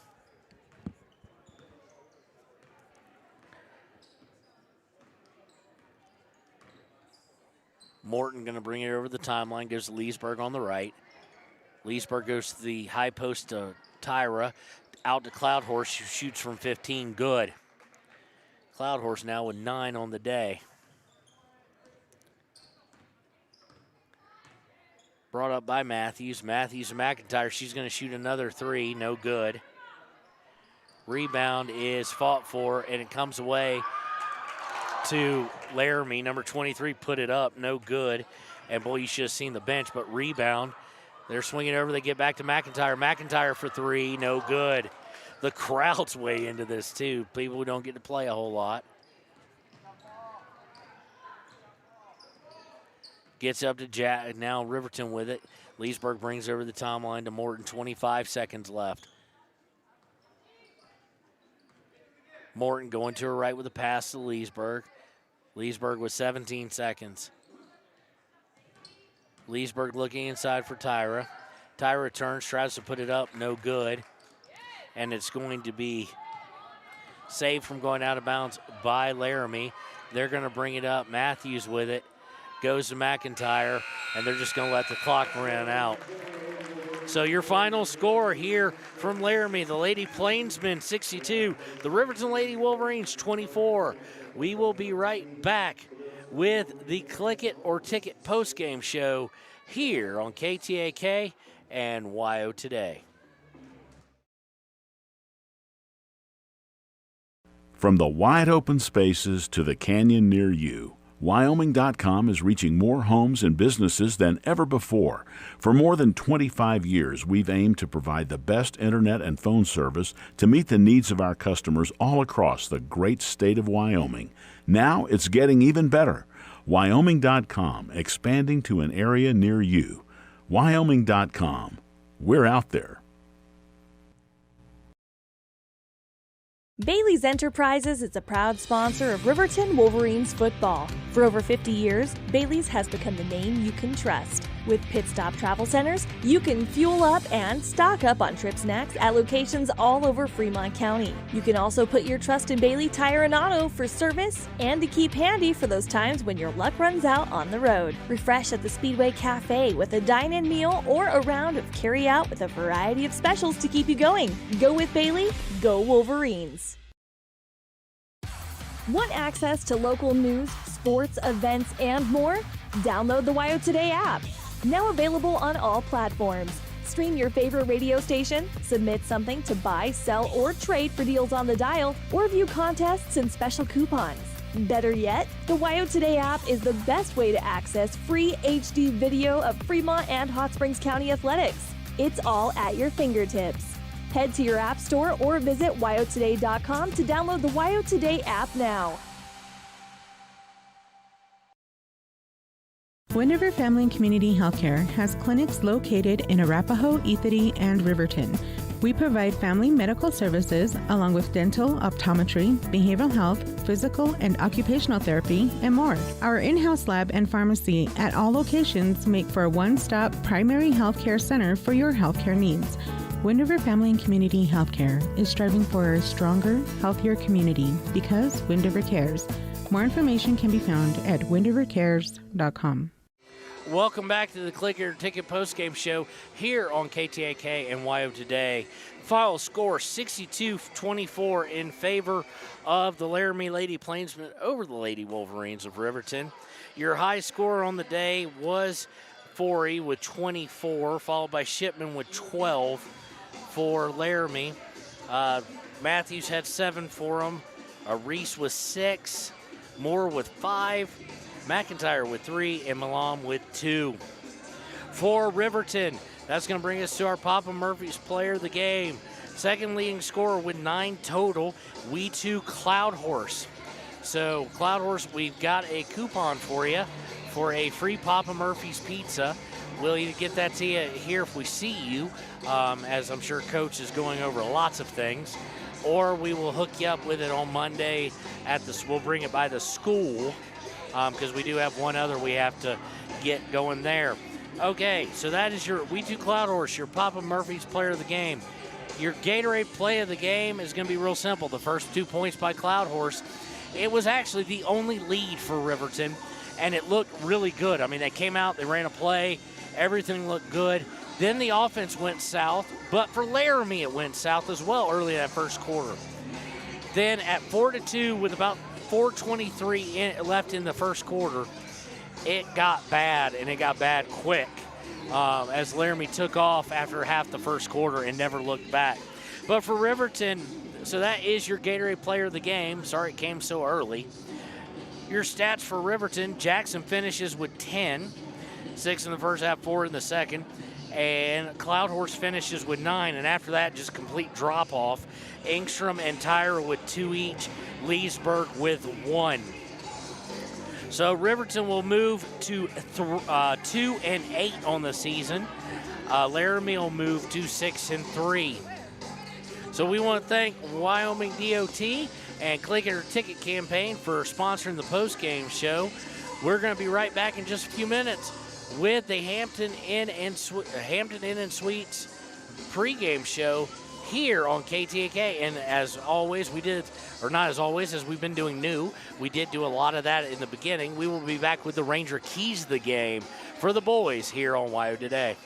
Morton going to bring it over the timeline, goes to Leesburg on the right. Leesburg goes to the high post to Tyra, out to Cloudhorse, who shoots from 15, good. Cloudhorse now with 9 on the day. Brought up by Matthews. Matthews and McIntyre. She's going to shoot another 3. No good. Rebound is fought for, and it comes away to Laramie. Number 23 put it up. No good. And, boy, you should have seen the bench. But rebound. They're swinging over. They get back to McIntyre. McIntyre for 3. No good. The crowd's way into this, too. People who don't get to play a whole lot. Gets up to now Riverton with it. Leesburg brings over the timeline to Morton. 25 seconds left. Morton going to her right with a pass to Leesburg. Leesburg with 17 seconds. Leesburg looking inside for Tyra. Tyra turns, tries to put it up. No good. And it's going to be saved from going out of bounds by Laramie. They're going to bring it up. Matthews with it. Goes to McIntyre, and they're just going to let the clock run out. So your final score here from Laramie, the Lady Plainsmen 62, the Riverton Lady Wolverines 24. We will be right back with the Click It or Ticket postgame show here on KTAK and YO Today. From the wide open spaces to the canyon near you, Wyoming.com is reaching more homes and businesses than ever before. For more than 25 years, we've aimed to provide the best internet and phone service to meet the needs of our customers all across the great state of Wyoming. Now it's getting even better. Wyoming.com, expanding to an area near you. Wyoming.com. We're out there. Bailey's Enterprises is a proud sponsor of Riverton Wolverines football. For over 50 years, Bailey's has become the name you can trust. With Pit Stop Travel Centers, you can fuel up and stock up on trip snacks at locations all over Fremont County. You can also put your trust in Bailey Tire and Auto for service and to keep handy for those times when your luck runs out on the road. Refresh at the Speedway Cafe with a dine-in meal or a round of carry-out with a variety of specials to keep you going. Go with Bailey, go Wolverines. Want access to local news, sports, events, and more? Download the YO Today app. Now available on all platforms. Stream your favorite radio station, submit something to buy, sell, or trade for deals on the dial, or view contests and special coupons. Better yet, the WYO Today app is the best way to access free HD video of Fremont and Hot Springs County athletics. It's all at your fingertips. Head to your app store or visit wyotoday.com to download the WYO Today app now. Wind River Family and Community Healthcare has clinics located in Arapahoe, Ethity, and Riverton. We provide family medical services along with dental, optometry, behavioral health, physical and occupational therapy, and more. Our in-house lab and pharmacy at all locations make for a one-stop primary healthcare center for your healthcare needs. Wind River Family and Community Healthcare is striving for a stronger, healthier community because Wind River cares. More information can be found at windrivercares.com. Welcome back to the Click Your Ticket postgame show here on KTAK and WYO Today. Final score 62-24 in favor of the Laramie Lady Plainsmen over the Lady Wolverines of Riverton. Your high score on the day was Forey with 24, followed by Shipman with 12 for Laramie. Matthews had 7 for them. Reese with 6, Moore with 5, McIntyre with 3, and Milam with 2. For Riverton, that's going to bring us to our Papa Murphy's player of the game. Second leading scorer with 9 total, We Too Cloud Horse. So, Cloud Horse, we've got a coupon for you for a free Papa Murphy's pizza. We'll either get that to you here if we see you, as I'm sure Coach is going over lots of things, or we will hook you up with it on Monday we'll bring it by the school, because we do have one other we have to get going there. Okay, so that is your We Too Cloud Horse, your Papa Murphy's player of the game. Your Gatorade play of the game is going to be real simple. The first 2 points by Cloud Horse. It was actually the only lead for Riverton, and it looked really good. I mean, they came out, they ran a play, everything looked good. Then the offense went south, but for Laramie it went south as well early in that first quarter. Then at 4-2 with about 4:23 left in the first quarter, it got bad, and it got bad quick as Laramie took off after half the first quarter and never looked back. But for Riverton, so that is your Gatorade player of the game. Sorry it came so early. Your stats for Riverton, Jackson finishes with 10, 6 in the first half, 4 in the second. And Cloud Horse finishes with 9, and after that, just complete drop-off. Engstrom and Tyra with 2 each, Leesburg with 1. So Riverton will move to 2-8 on the season. Laramie will move to 6-3. So we want to thank Wyoming DOT and Click Your Ticket Campaign for sponsoring the post-game show. We're going to be right back in just a few minutes with the Hampton Inn and Suites pregame show here on KTAK. And as always, as we've been doing new, we did do a lot of that in the beginning. We will be back with the Ranger Keys the game for the boys here on WYO Today.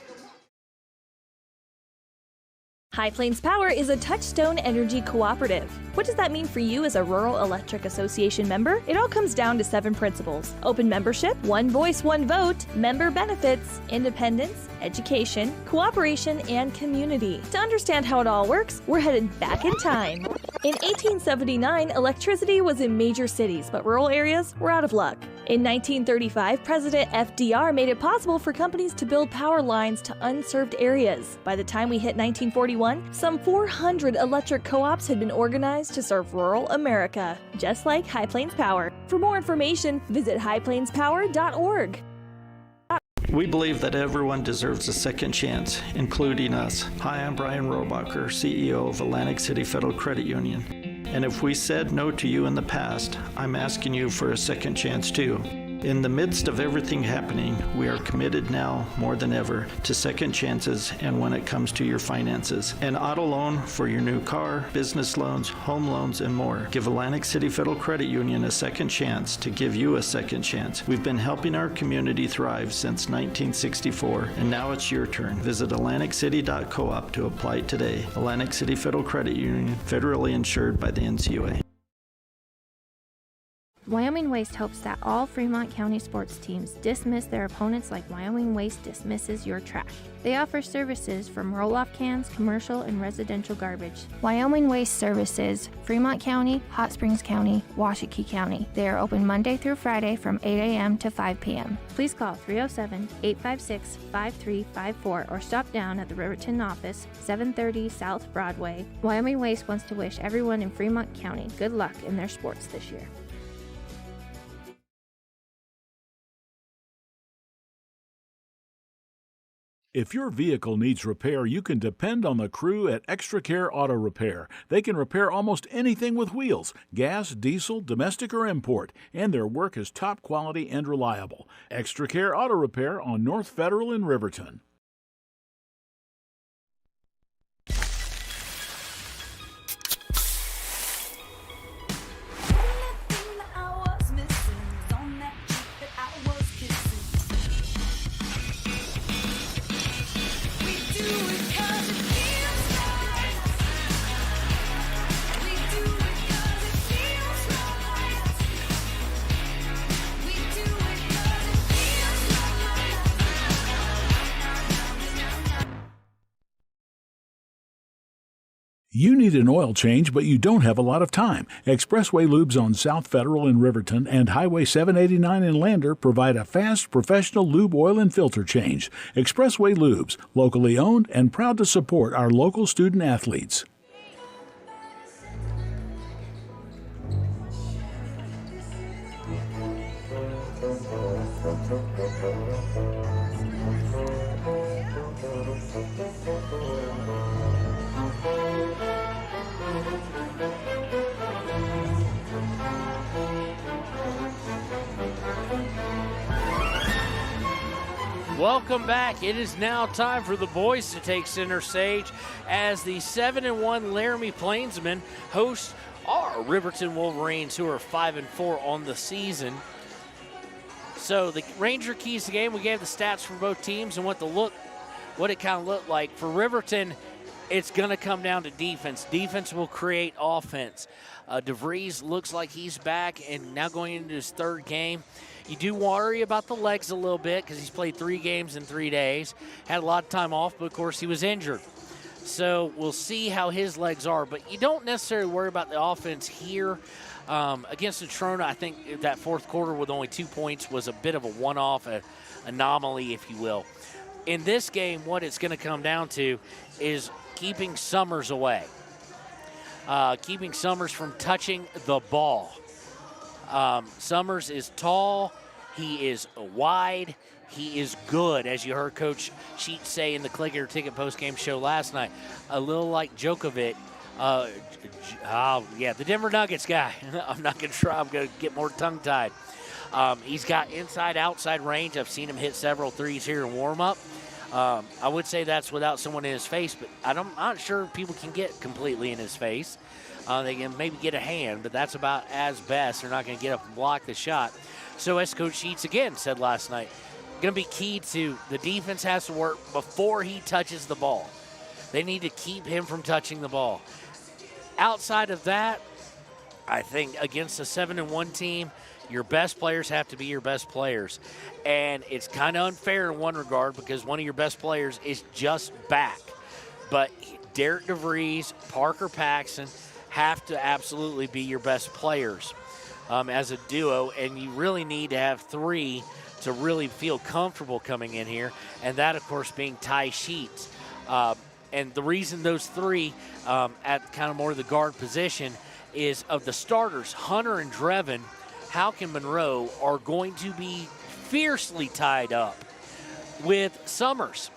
High Plains Power is a Touchstone Energy cooperative. What does that mean for you as a Rural Electric Association member? It all comes down to 7 principles: open membership, one voice, one vote, member benefits, independence, education, cooperation, and community. To understand how it all works, we're headed back in time. In 1879, electricity was in major cities, but rural areas were out of luck. In 1935, President FDR made it possible for companies to build power lines to unserved areas. By the time we hit 1941, some 400 electric co-ops had been organized to serve rural America, just like High Plains Power. For more information, visit highplainspower.org. We believe that everyone deserves a second chance, including us. Hi, I'm Brian Robacher, CEO of Atlantic City Federal Credit Union. And if we said no to you in the past, I'm asking you for a second chance too. In the midst of everything happening, we are committed now more than ever to second chances and when it comes to your finances. An auto loan for your new car, business loans, home loans, and more. Give Atlantic City Federal Credit Union a second chance to give you a second chance. We've been helping our community thrive since 1964, and now it's your turn. Visit AtlanticCity.coop to apply today. Atlantic City Federal Credit Union, federally insured by the NCUA. Wyoming Waste hopes that all Fremont County sports teams dismiss their opponents like Wyoming Waste dismisses your trash. They offer services from roll-off cans, commercial, and residential garbage. Wyoming Waste services Fremont County, Hot Springs County, Washakie County. They are open Monday through Friday from 8 a.m. to 5 p.m. Please call 307-856-5354 or stop down at the Riverton office, 730 South Broadway. Wyoming Waste wants to wish everyone in Fremont County good luck in their sports this year. If your vehicle needs repair, you can depend on the crew at Extra Care Auto Repair. They can repair almost anything with wheels, gas, diesel, domestic, or import, and their work is top quality and reliable. Extra Care Auto Repair on North Federal in Riverton. You need an oil change, but you don't have a lot of time. Expressway Lubes on South Federal in Riverton and Highway 789 in Lander provide a fast, professional lube, oil, and filter change. Expressway Lubes, locally owned and proud to support our local student athletes. Welcome back. It is now time for the boys to take center stage as the 7-1 Laramie Plainsmen host our Riverton Wolverines, who are 5-4 on the season. So the Ranger keys the game. We gave the stats for both teams and what it kind of looked like. For Riverton, it's going to come down to defense. Defense will create offense. DeVries looks like he's back and now going into his third game. You do worry about the legs a little bit because he's played 3 games in 3 days. Had a lot of time off, but of course he was injured. So we'll see how his legs are. But you don't necessarily worry about the offense here. Against Natrona, I think that fourth quarter with only 2 points was a bit of a one-off, anomaly, if you will. In this game, what it's going to come down to is keeping Summers away. Keeping Summers from touching the ball. Summers is tall, he is wide, he is good, as you heard Coach Sheets say in the Clicker Ticket postgame show last night. A little like Djokovic. The Denver Nuggets guy. I'm not going to try. I'm going to get more tongue-tied. He's got inside-outside range. I've seen him hit several threes here in warm-up. I would say that's without someone in his face, but I'm not sure people can get completely in his face. They can maybe get a hand, but that's about as best. They're not going to get up and block the shot. So as Coach Sheets again said last night, going to be key to the defense has to work before he touches the ball. They need to keep him from touching the ball. Outside of that, I think against a 7-1 team, your best players have to be your best players. And it's kind of unfair in one regard because one of your best players is just back. But Derek DeVries, Parker Paxson have to absolutely be your best players as a duo, and you really need to have 3 to really feel comfortable coming in here, and that, of course, being Ty Sheets. And the reason those 3 at kind of more of the guard position is of the starters, Hunter and Drevin, Halkin Monroe are going to be fiercely tied up with Summers.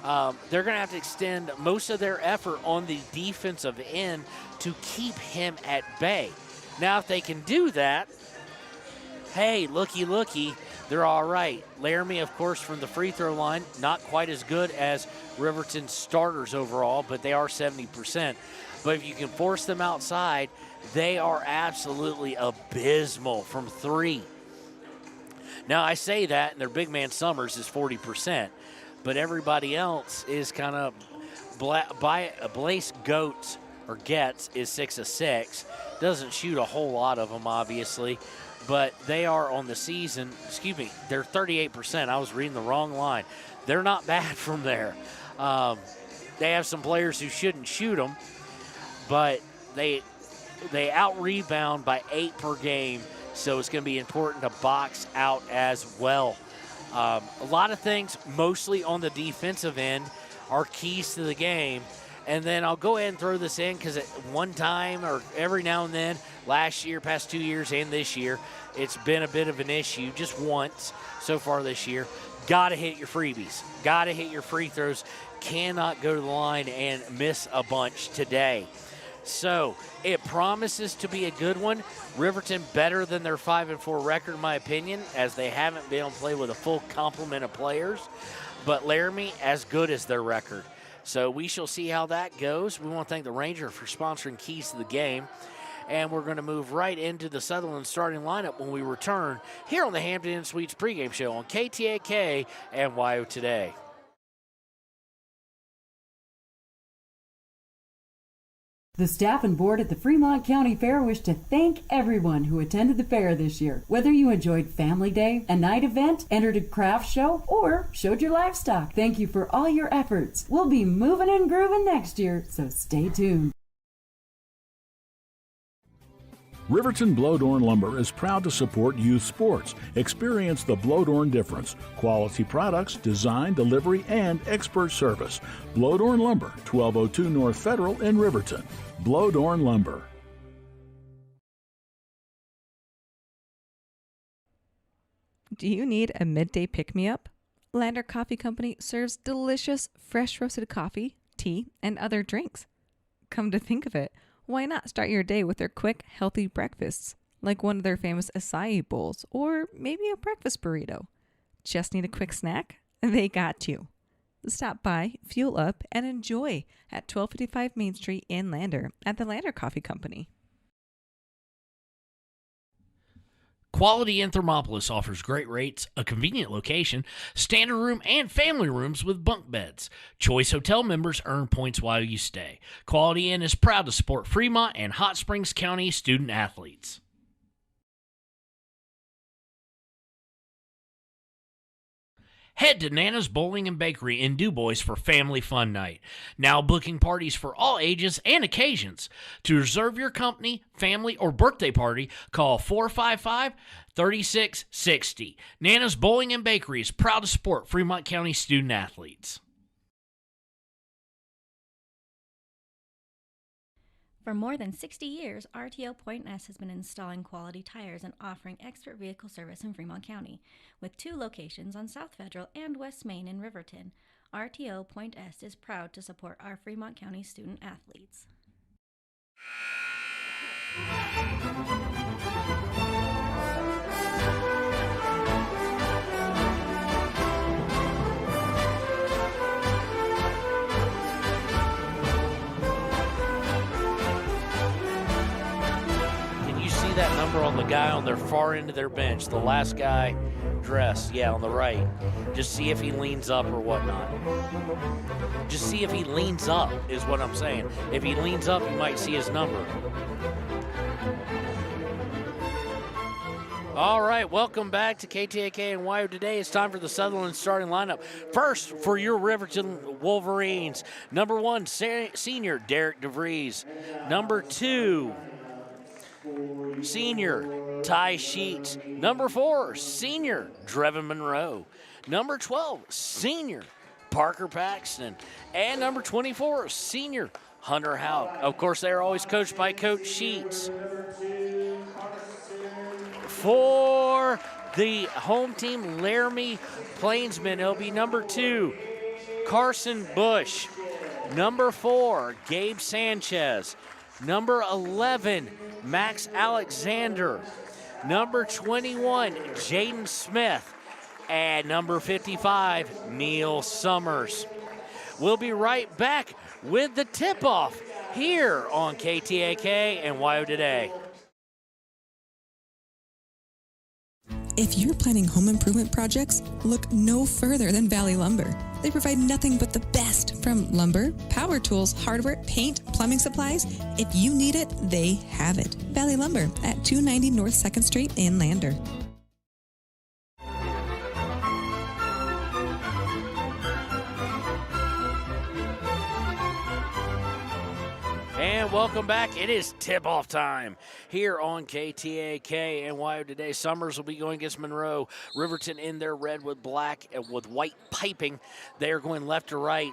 They're going to have to extend most of their effort on the defensive end to keep him at bay. Now, if they can do that, hey, looky, they're all right. Laramie, of course, from the free throw line, not quite as good as Riverton's starters overall, but they are 70%. But if you can force them outside, they are absolutely abysmal from 3. Now, I say that, and their big man Summers is 40%. But everybody else is kind of Blaze Goetz or Getz is 6 of 6. Doesn't shoot a whole lot of them, obviously. but they are on the season, they're 38%. I was reading the wrong line. They're not bad from there. They have some players who shouldn't shoot them, but they out-rebound by 8 per game, so it's going to be important to box out as well. A lot of things, mostly on the defensive end, are keys to the game. And then I'll go ahead and throw this in because at one time or every now and then, last year, past 2 years, and this year, it's been a bit of an issue just once so far this year. Got to hit your freebies. Got to hit your free throws. Cannot go to the line and miss a bunch today. So it promises to be a good one. Riverton better than their 5-4 record, in my opinion, as they haven't been able to play with a full complement of players. But Laramie as good as their record. So we shall see how that goes. We want to thank the Ranger for sponsoring Keys to the Game. And we're going to move right into the Sutherland starting lineup when we return here on the Hampton Inn Suites pregame show on KTAK and WYO Today. The staff and board at the Fremont County Fair wish to thank everyone who attended the fair this year. Whether you enjoyed Family Day, a night event, entered a craft show, or showed your livestock, thank you for all your efforts. We'll be moving and grooving next year, so stay tuned. Riverton Blowdorn Lumber is proud to support youth sports. Experience the Blowdorn difference. Quality products, design, delivery, and expert service. Blowdorn Lumber, 1202 North Federal in Riverton. Blowdorn Lumber. Do you need a midday pick-me-up? Lander Coffee Company serves delicious, fresh roasted coffee, tea, and other drinks. Come to think of it, why not start your day with their quick, healthy breakfasts, like one of their famous acai bowls, or maybe a breakfast burrito? Just need a quick snack? They got you. Stop by, fuel up, and enjoy at 1255 Main Street in Lander at the Lander Coffee Company. Quality in Thermopolis offers great rates, a convenient location, standard room, and family rooms with bunk beds. Choice Hotel members earn points while you stay. Quality Inn is proud to support Fremont and Hot Springs County student athletes. Head to Nana's Bowling and Bakery in DuBois for family fun night. Now booking parties for all ages and occasions. To reserve your company, family, or birthday party, call 455-3660. Nana's Bowling and Bakery is proud to support Fremont County student athletes. For more than 60 years, RTO Point S has been installing quality tires and offering expert vehicle service in Fremont County. With 2 locations on South Federal and West Main in Riverton, RTO Point S is proud to support our Fremont County student athletes. That number on the guy on their far end of their bench, the last guy dressed, on the right. Just see if he leans up or whatnot. Just see if he leans up is what I'm saying. If he leans up, you might see his number. All right, welcome back to KTAK and WYO Today. It's time for the Sutherland starting lineup. First, for your Riverton Wolverines, number 1, senior Derek DeVries. Number 2, senior Ty Sheets. Number 4, senior Drevin Monroe. Number 12, senior Parker Paxton. And number 24, senior Hunter Houck. Of course, they're always coached by Coach Sheets. For the home team, Laramie Plainsmen, it'll be number 2, Carson Bush. Number 4, Gabe Sanchez. Number 11, Max Alexander. Number 21, Jaden Smith. And number 55, Neil Summers. We'll be right back with the tip-off here on KTAK and WYO Today. If you're planning home improvement projects, look no further than Valley Lumber. They provide nothing but the best from lumber, power tools, hardware, paint, plumbing supplies. If you need it, they have it. Valley Lumber at 290 North 2nd Street in Lander. And welcome back. It is tip-off time here on KTAK NYO today. Summers will be going against Monroe. Riverton in their red with black and with white piping. They are going left to right.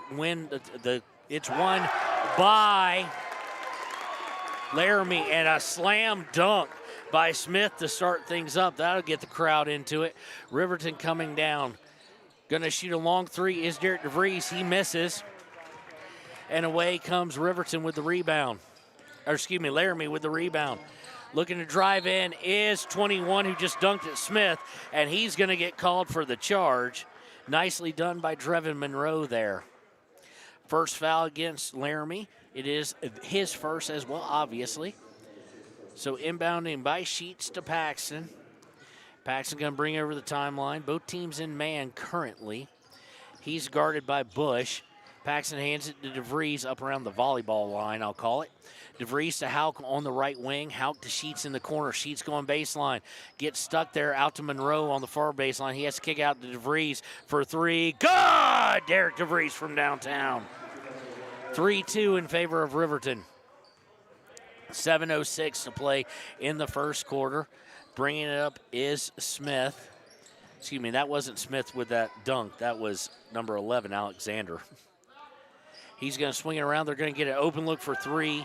It's won by Laramie, and a slam dunk by Smith to start things up. That'll get the crowd into it. Riverton coming down. Going to shoot a long three is Derek DeVries. He misses. And away comes Riverton with the rebound. Laramie with the rebound. Looking to drive in is 21, who just dunked at Smith, and he's going to get called for the charge. Nicely done by Drevin Monroe there. First foul against Laramie. It is his first as well, obviously. So inbounding by Sheets to Paxton. Paxton going to bring over the timeline. Both teams in man currently. He's guarded by Bush. Paxton hands it to DeVries up around the volleyball line, I'll call it. DeVries to Houck on the right wing. Houck to Sheets in the corner. Sheets going baseline. Gets stuck there out to Monroe on the far baseline. He has to kick out to DeVries for three. Good! Derek DeVries from downtown. 3-2 in favor of Riverton. 7:06 to play in the first quarter. Bringing it up is Smith. Excuse me, that wasn't Smith with that dunk. That was number 11, Alexander. He's going to swing it around. They're going to get an open look for three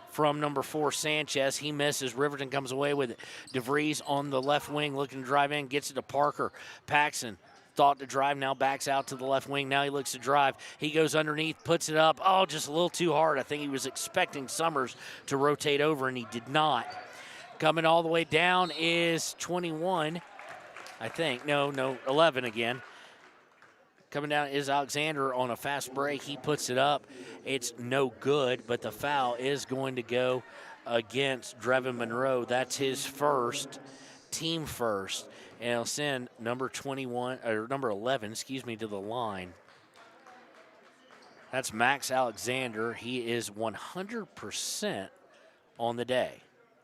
from number 4, Sanchez. He misses. Riverton comes away with it. DeVries on the left wing looking to drive in, gets it to Parker. Paxton thought to drive, now backs out to the left wing. Now he looks to drive. He goes underneath, puts it up. Oh, just a little too hard. I think he was expecting Summers to rotate over, and he did not. Coming all the way down is 21, I think. No, 11 again. Coming down is Alexander on a fast break. He puts it up. It's no good, but the foul is going to go against Drevin Monroe. That's his first, team first. And he'll send number 11, to the line. That's Max Alexander. He is 100% on the day,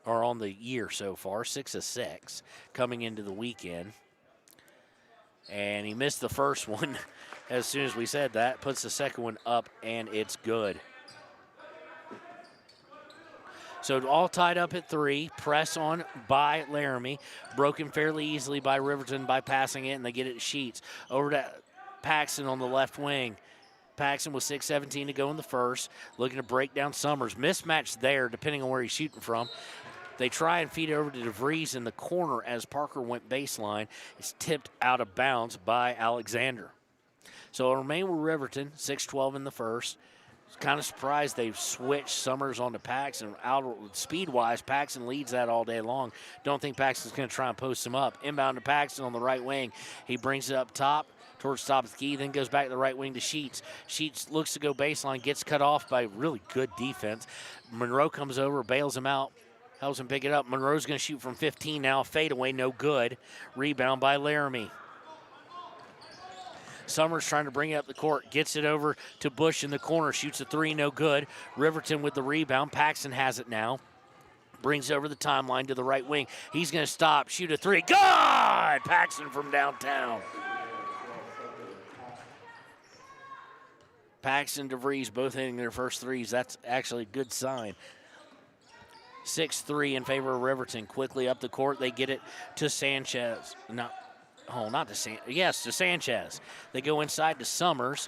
or on the year so far, 6 of 6 coming into the weekend. And he missed the first one as soon as we said that. Puts the second one up, and it's good. So all tied up at 3. Press on by Laramie. Broken fairly easily by Riverton by passing it, and they get it to Sheets. Over to Paxton on the left wing. Paxton with 6:17 to go in the first. Looking to break down Summers. Mismatch there, depending on where he's shooting from. They try and feed it over to DeVries in the corner as Parker went baseline. It's tipped out of bounds by Alexander. So it'll remain with Riverton, 6:12 in the first. Kind of surprised they've switched Summers onto Paxton. Speed-wise, Paxton leads that all day long. Don't think Paxton's going to try and post him up. Inbound to Paxton on the right wing. He brings it up top towards the top of the key, then goes back to the right wing to Sheets. Sheets looks to go baseline, gets cut off by really good defense. Monroe comes over, bails him out. Helps him pick it up. Monroe's going to shoot from 15 now. Fadeaway, no good. Rebound by Laramie. Summers trying to bring it up the court. Gets it over to Bush in the corner. Shoots a 3, no good. Riverton with the rebound. Paxton has it now. Brings it over the timeline to the right wing. He's going to stop. Shoot a 3. Good! Paxton from downtown. Paxton, DeVries both hitting their first threes. That's actually a good sign. 6-3 in favor of Riverton. Quickly up the court, they get it to Sanchez. To Sanchez. They go inside to Summers,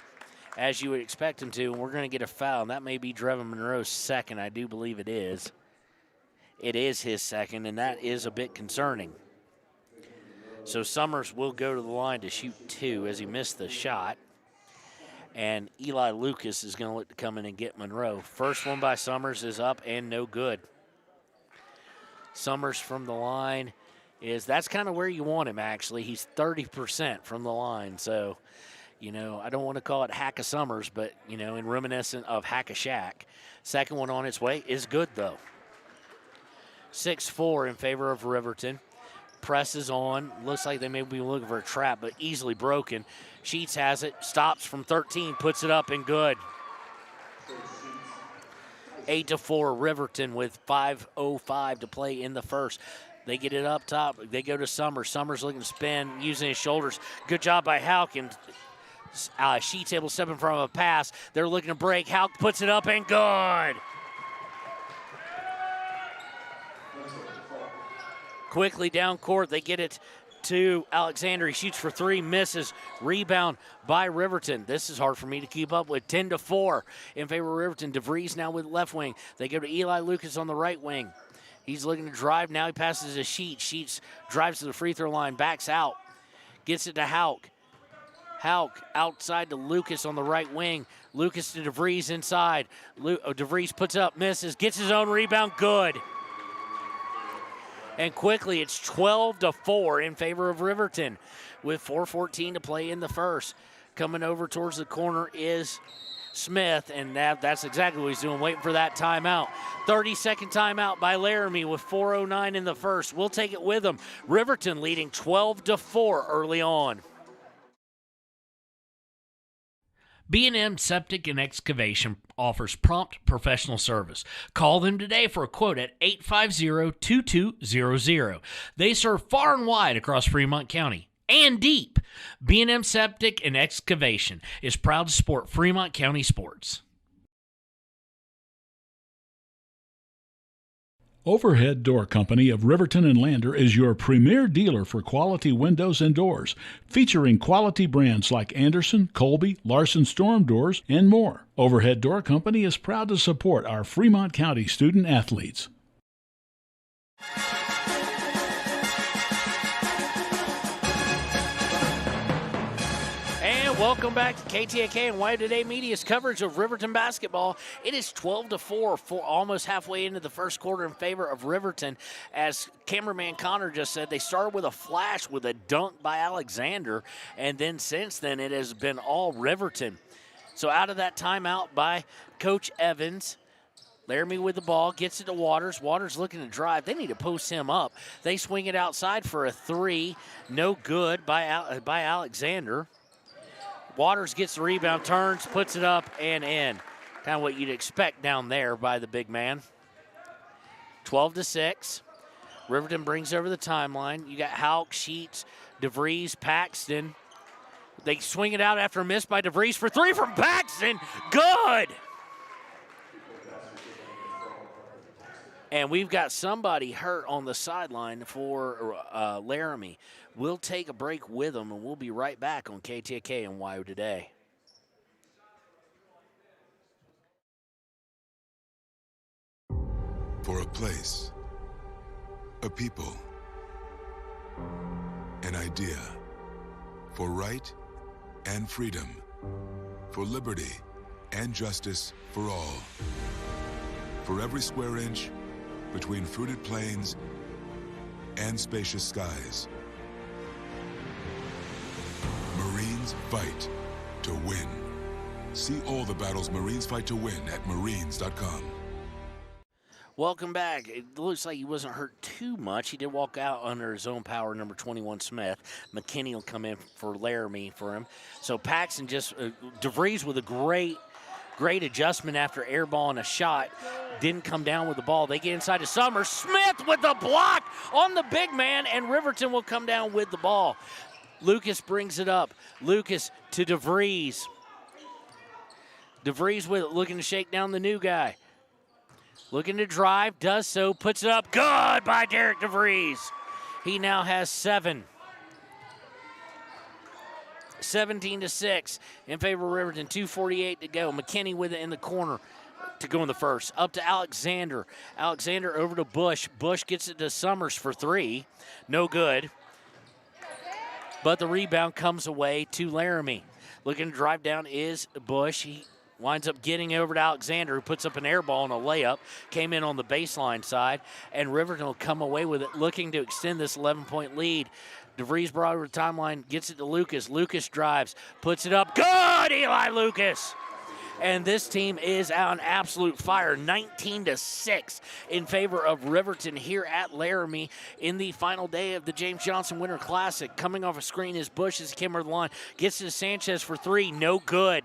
as you would expect them to, and we're going to get a foul. And that may be Drevin Monroe's second. I do believe it is. It is his second, and that is a bit concerning. So Summers will go to the line to shoot 2 as he missed the shot. And Eli Lucas is going to look to come in and get Monroe. First one by Summers is up and no good. Summers from the line that's kind of where you want him, actually. He's 30% from the line. So, I don't want to call it Hack a Summers, but, in reminiscent of Hack a Shack. Second one on its way is good, though. 6-4 in favor of Riverton. presses on. Looks like they may be looking for a trap, but easily broken. Sheets has it, stops from 13, puts it up and good. 8-4 Riverton with 5:05 to play in the first. They get it up top. They go to Summers. Summers looking to spin, using his shoulders. Good job by Hauk, and Sheets able to step in front of a pass. They're looking to break. Hauk puts it up and good. Quickly down court, they get it to Alexander. He shoots for 3, misses. Rebound by Riverton. This is hard for me to keep up with. 10-4 in favor of Riverton. DeVries now with left wing. They go to Eli Lucas on the right wing. He's looking to drive. Now he passes to Sheets. Sheets drives to the free throw line, backs out. Gets it to Hauk. Hauk outside to Lucas on the right wing. Lucas to DeVries inside. DeVries puts up, misses, gets his own rebound, good. And quickly, it's 12-4 in favor of Riverton with 4:14 to play in the first. Coming over towards the corner is Smith, and that's exactly what he's doing, waiting for that timeout. 30-second timeout by Laramie with 4:09 in the first. We'll take it with them. Riverton leading 12-4 early on. B&M Septic and Excavation offers prompt professional service. Call them today for a quote at 850-2200. They serve far and wide across Fremont County and deep. B&M Septic and Excavation is proud to support Fremont County sports. Overhead Door Company of Riverton and Lander is your premier dealer for quality windows and doors, featuring quality brands like Anderson, Colby, Larson Storm Doors, and more. Overhead Door Company is proud to support our Fremont County student athletes. Welcome back to KTAK and Why Today Media's coverage of Riverton basketball. It is 12-4 for almost halfway into the first quarter in favor of Riverton. As cameraman Connor just said, they started with a flash with a dunk by Alexander, and then since then it has been all Riverton. So out of that timeout by Coach Evans, Laramie with the ball, gets it to Waters. Waters looking to drive. They need to post him up. They swing it outside for a 3. No good by Alexander. Waters gets the rebound, turns, puts it up, and in. Kind of what you'd expect down there by the big man. 12-6. Riverton brings over the timeline. You got Hauk, Sheets, DeVries, Paxton. They swing it out after a miss by DeVries for 3 from Paxton. Good! And we've got somebody hurt on the sideline for Laramie. We'll take a break with them, and we'll be right back on KTAK and WYO Today. For a place, a people, an idea, for right and freedom, for liberty and justice for all. For every square inch between fruited plains and spacious skies. Marines fight to win. See all the battles Marines fight to win at marines.com. Welcome back. It looks like he wasn't hurt too much. He did walk out under his own power, number 21, Smith. McKinney will come in for Laramie for him. So Paxton just, DeVries with a great adjustment after air ball and a shot. Didn't come down with the ball. They get inside to Summers. Smith with the block on the big man, and Riverton will come down with the ball. Lucas brings it up. Lucas to DeVries. DeVries with it, looking to shake down the new guy. Looking to drive, does so, puts it up. Good by Derek DeVries. He now has 7. 17-6 in favor of Riverton. 2:48 to go. McKinney with it in the corner to go in the first. Up to Alexander. Alexander over to Bush. Bush gets it to Summers for 3. No good. But the rebound comes away to Laramie. Looking to drive down is Bush. He winds up getting over to Alexander, who puts up an air ball and a layup. Came in on the baseline side, and Riverton will come away with it, looking to extend this 11-point lead. DeVries brought over the timeline, gets it to Lucas. Lucas drives, puts it up. Good, Eli Lucas. And this team is on absolute fire, 19-6 in favor of Riverton here at Laramie in the final day of the James Johnson Winter Classic. Coming off a screen is Bush as he came over the line. Gets to Sanchez for three, no good.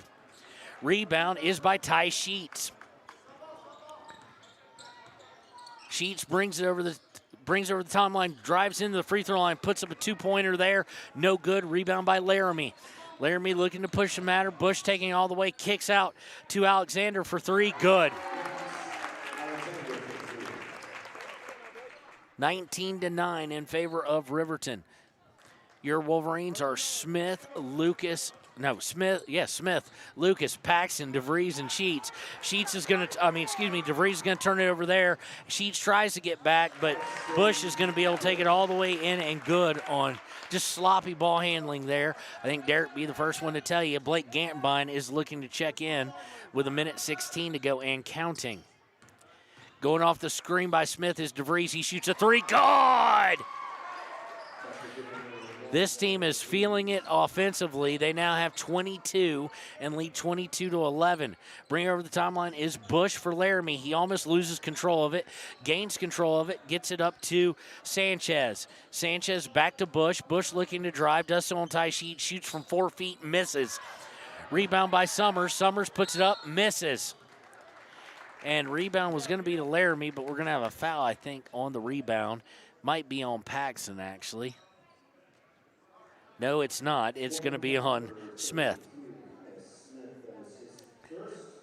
Rebound is by Ty Sheets. Sheets brings it over the timeline, drives into the free throw line, puts up a two-pointer there. No good. Rebound by Laramie. Laramie looking to push the matter. Bush taking all the way, kicks out to Alexander for three. Good. 19-9 in favor of Riverton. Your Wolverines are Smith, Lucas, Paxton, DeVries, and Sheets. DeVries is going to turn it over there. Sheets tries to get back, but Bush is going to be able to take it all the way in and good on just sloppy ball handling there. I think Derek be the first one to tell you. Blake Gantenbein is looking to check in with 1:16 to go and counting. Going off the screen by Smith is DeVries. He shoots a three. Good! This team is feeling it offensively. They now have 22 and lead 22-11. Bring over the timeline is Bush for Laramie. He almost loses control of it, gains control of it, gets it up to Sanchez. Sanchez back to Bush. Bush looking to drive, does so on Ty Sheet, shoots from 4 feet, misses. Rebound by Summers. Summers puts it up, misses. And rebound was going to be to Laramie, but we're going to have a foul, I think, on the rebound. Might be on Paxton, actually. No, it's not. It's going to be on Smith.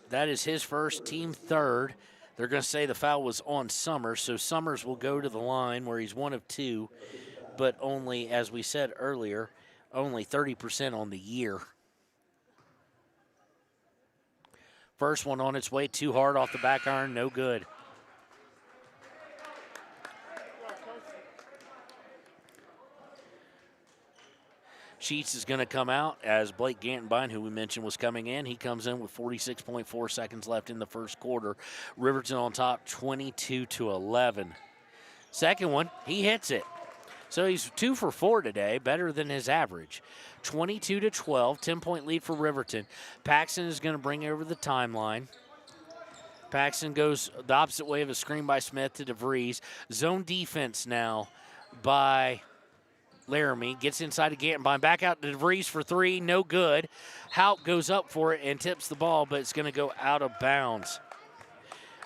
That is his first, team third. They're going to say the foul was on Summers, so Summers will go to the line where he's 1 of 2, but only, as we said earlier, only 30% on the year. First one on its way, too hard off the back iron, no good. Sheets is going to come out as Blake Gantenbein, who we mentioned was coming in. He comes in with 46.4 seconds left in the first quarter. Riverton on top, 22-11. Second one, he hits it. So he's 2 for 4 today, better than his average. 22-12, 10-point lead for Riverton. Paxton is going to bring it over the timeline. Paxton goes the opposite way of a screen by Smith to DeVries. Zone defense now by Laramie. Gets inside to Gantenbein. Back out to DeVries for three. No good. Haupt goes up for it and tips the ball, but it's going to go out of bounds.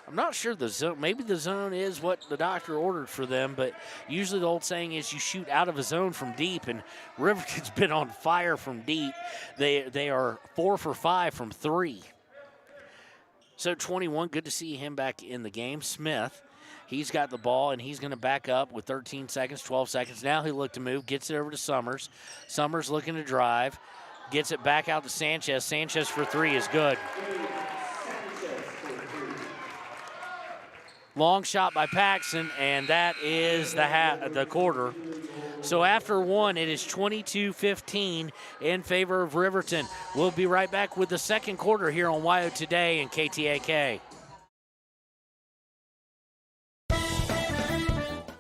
I'm not sure the zone. Maybe the zone is what the doctor ordered for them, but usually the old saying is you shoot out of a zone from deep, and Riverton's been on fire from deep. They are 4 for 5 from 3. So 21, good to see him back in the game. Smith, he's got the ball, and he's going to back up with 13 seconds, 12 seconds. Now he'll look to move, gets it over to Summers. Summers looking to drive, gets it back out to Sanchez. Sanchez for three is good. Long shot by Paxton, and that is the quarter. So after one, it is 22-15 in favor of Riverton. We'll be right back with the second quarter here on WYO Today and KTAK.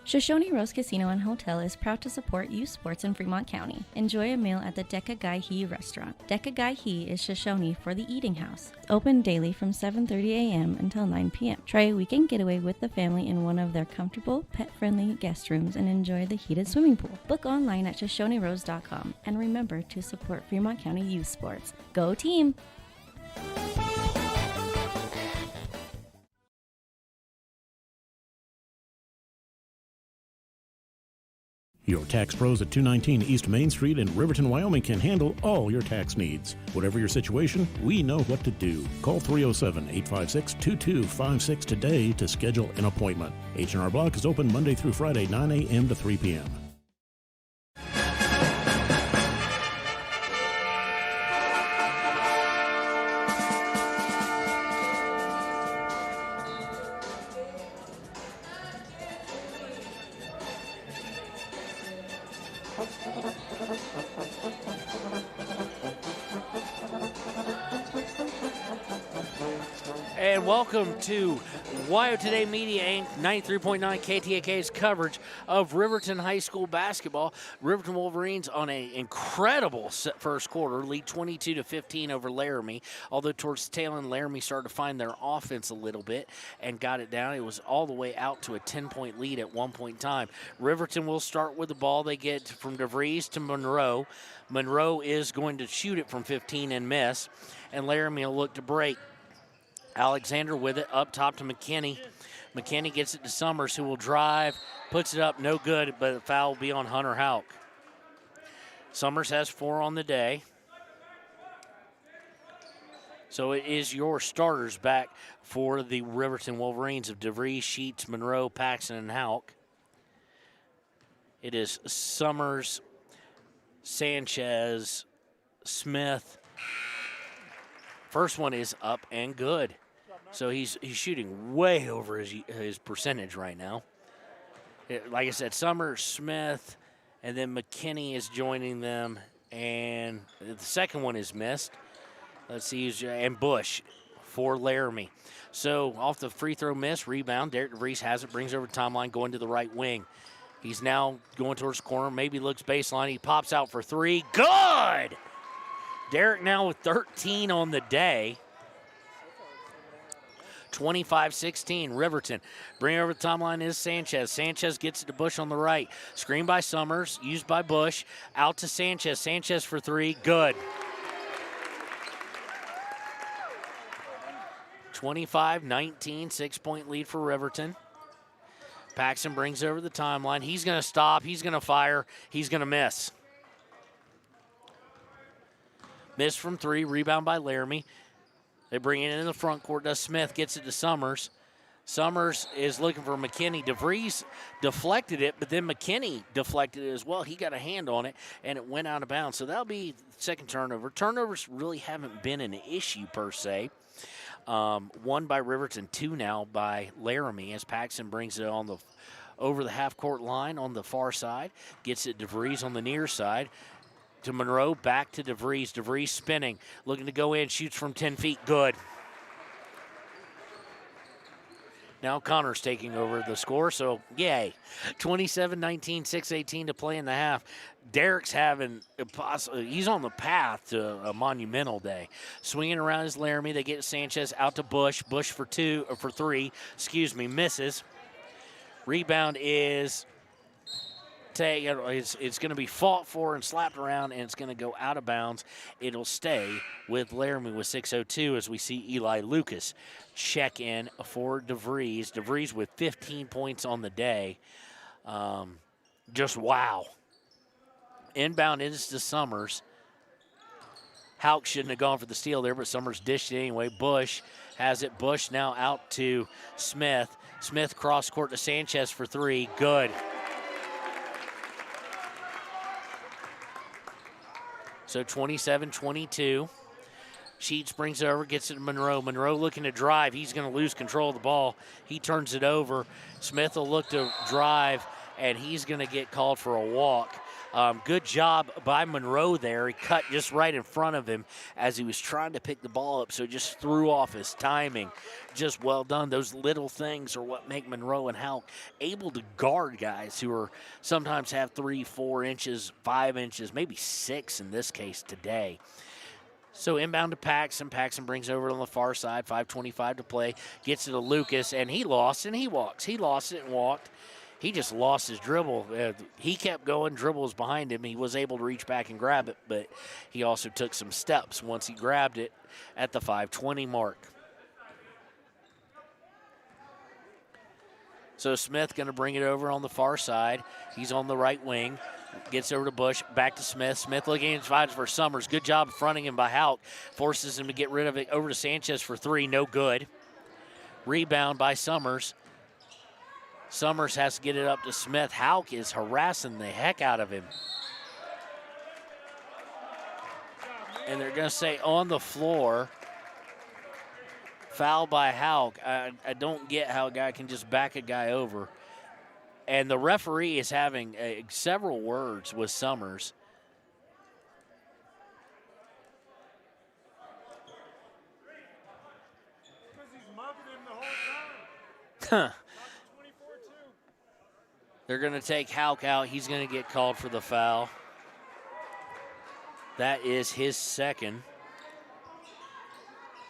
Shoshone Rose Casino and Hotel is proud to support youth sports in Fremont County. Enjoy a meal at the Deca Gai He restaurant. Deca Gai He is Shoshone for the eating house. Open daily from 7:30 a.m. until 9 p.m. Try a weekend getaway with the family in one of their comfortable, pet-friendly guest rooms and enjoy the heated swimming pool. Book online at ShoshoneRose.com and remember to support Fremont County youth sports. Go team! Your tax pros at 219 East Main Street in Riverton, Wyoming can handle all your tax needs. Whatever your situation, we know what to do. Call 307-856-2256 today to schedule an appointment. H&R Block is open Monday through Friday, 9 a.m. to 3 p.m. And welcome to Wyo Today Media Inc. 93.9 KTAK's coverage of Riverton High School basketball. Riverton Wolverines on an incredible first quarter, lead 22-15 over Laramie. Although towards the tail end, Laramie started to find their offense a little bit and got it down. It was all the way out to a 10-point lead at one point in time. Riverton will start with the ball. They get from DeVries to Monroe. Monroe is going to shoot it from 15 and miss, and Laramie will look to break. Alexander with it, up top to McKinney. McKinney gets it to Summers, who will drive, puts it up, no good, but the foul will be on Hunter Houck. Summers has 4 on the day. So it is your starters back for the Riverton Wolverines of DeVries, Sheets, Monroe, Paxton, and Houck. It is Summers, Sanchez, Smith. First one is up and good. So he's shooting way over his percentage right now. Like I said, Summers, Smith, and then McKinney is joining them. And the second one is missed. Let's see, and Bush for Laramie. So off the free throw miss, rebound. Derek DeVries has it, brings over the timeline, going to the right wing. He's now going towards the corner, maybe looks baseline. He pops out for 3. Good! Derek now with 13 on the day. 25-16, Riverton. Bring over the timeline is Sanchez. Sanchez gets it to Bush on the right. Screen by Summers, used by Bush. Out to Sanchez. Sanchez for 3, good. 25-19, 6-point lead for Riverton. Paxton brings over the timeline. He's going to stop. He's going to fire. He's going to miss. Miss from 3, rebound by Laramie. They bring it in the front court. Does Smith, gets it to Summers. Summers is looking for McKinney. DeVries deflected it, but then McKinney deflected it as well. He got a hand on it, and it went out of bounds. So that'll be second turnover. Turnovers really haven't been an issue per se. 1 by Riverton, 2 now by Laramie as Paxton brings it on over the half-court line on the far side. Gets it DeVries on the near side. To Monroe, back to DeVries. DeVries spinning, looking to go in, shoots from 10 feet, good. Now Connor's taking over the score, so yay. 27-19, 6:18 to play in the half. Derek's he's on the path to a monumental day. Swinging around his Laramie, they get Sanchez out to Bush. Bush for 3, misses. Rebound is it's going to be fought for and slapped around, and it's going to go out of bounds. It'll stay with Laramie with 6:02 as we see Eli Lucas check in for DeVries. DeVries with 15 points on the day. Just wow. Inbound is to Summers. Houck shouldn't have gone for the steal there, but Summers dished it anyway. Bush has it. Bush now out to Smith. Smith cross court to Sanchez for 3. Good. So 27-22. Sheets brings it over, gets it to Monroe. Monroe looking to drive. He's going to lose control of the ball. He turns it over. Smith will look to drive, and he's going to get called for a walk. Good job by Monroe there. He cut just right in front of him as he was trying to pick the ball up, so he just threw off his timing. Just well done. Those little things are what make Monroe and Houck able to guard guys who are sometimes have 3, 4 inches, 5 inches, maybe 6 in this case today. So inbound to Paxton. Paxton brings over on the far side, 5:25 to play. Gets it to Lucas, and he lost and he walks. He lost it and walked. He just lost his dribble. He kept going. Dribble was behind him. He was able to reach back and grab it, but he also took some steps once he grabbed it at the 5:20 mark. So Smith going to bring it over on the far side. He's on the right wing. Gets over to Bush, back to Smith. Smith looking inside for Summers. Good job fronting him by Houck. Forces him to get rid of it. Over to Sanchez for 3. No good. Rebound by Summers. Summers has to get it up to Smith. Houck is harassing the heck out of him. And they're going to say on the floor. Foul by Houck. I don't get how a guy can just back a guy over. And the referee is having several words with Summers. They're going to take Hauk out. He's going to get called for the foul. That is his second.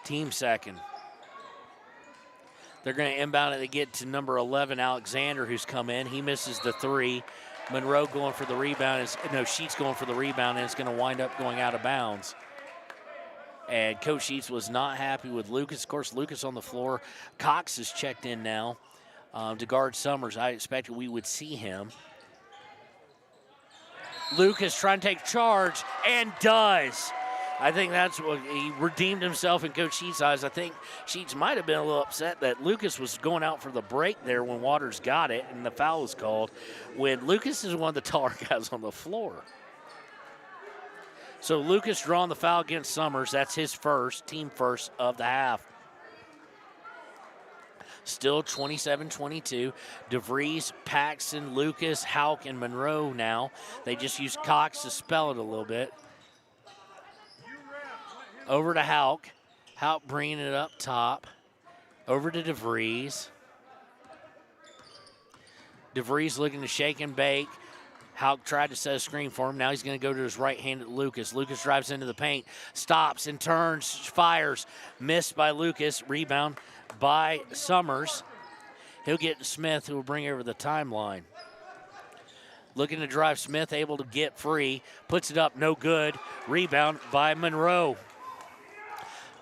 Team second. They're going to inbound it to get to number 11, Alexander, who's come in. He misses the three. Monroe going for the rebound. Sheets going for the rebound, and it's going to wind up going out of bounds. And Coach Sheets was not happy with Lucas. Of course, Lucas on the floor. Cox is checked in now to guard Summers. I expected we would see him. Lucas trying to take charge, and does. I think that's what he redeemed himself in Coach Sheets' eyes. I think Sheets might have been a little upset that Lucas was going out for the break there when Waters got it and the foul was called, when Lucas is one of the taller guys on the floor. So Lucas drawing the foul against Summers. That's his first, team first of the half. Still 27-22. DeVries, Paxson, Lucas, Hauk, and Monroe now. They just use Cox to spell it a little bit. Over to Hauk. Hauk bringing it up top. Over to DeVries. DeVries looking to shake and bake. Hauk tried to set a screen for him. Now he's going to go to his right hand at Lucas. Lucas drives into the paint, stops and turns, fires. Missed by Lucas. Rebound by Summers. He'll get to Smith, who will bring over the timeline. Looking to drive Smith, able to get free. Puts it up, no good. Rebound by Monroe.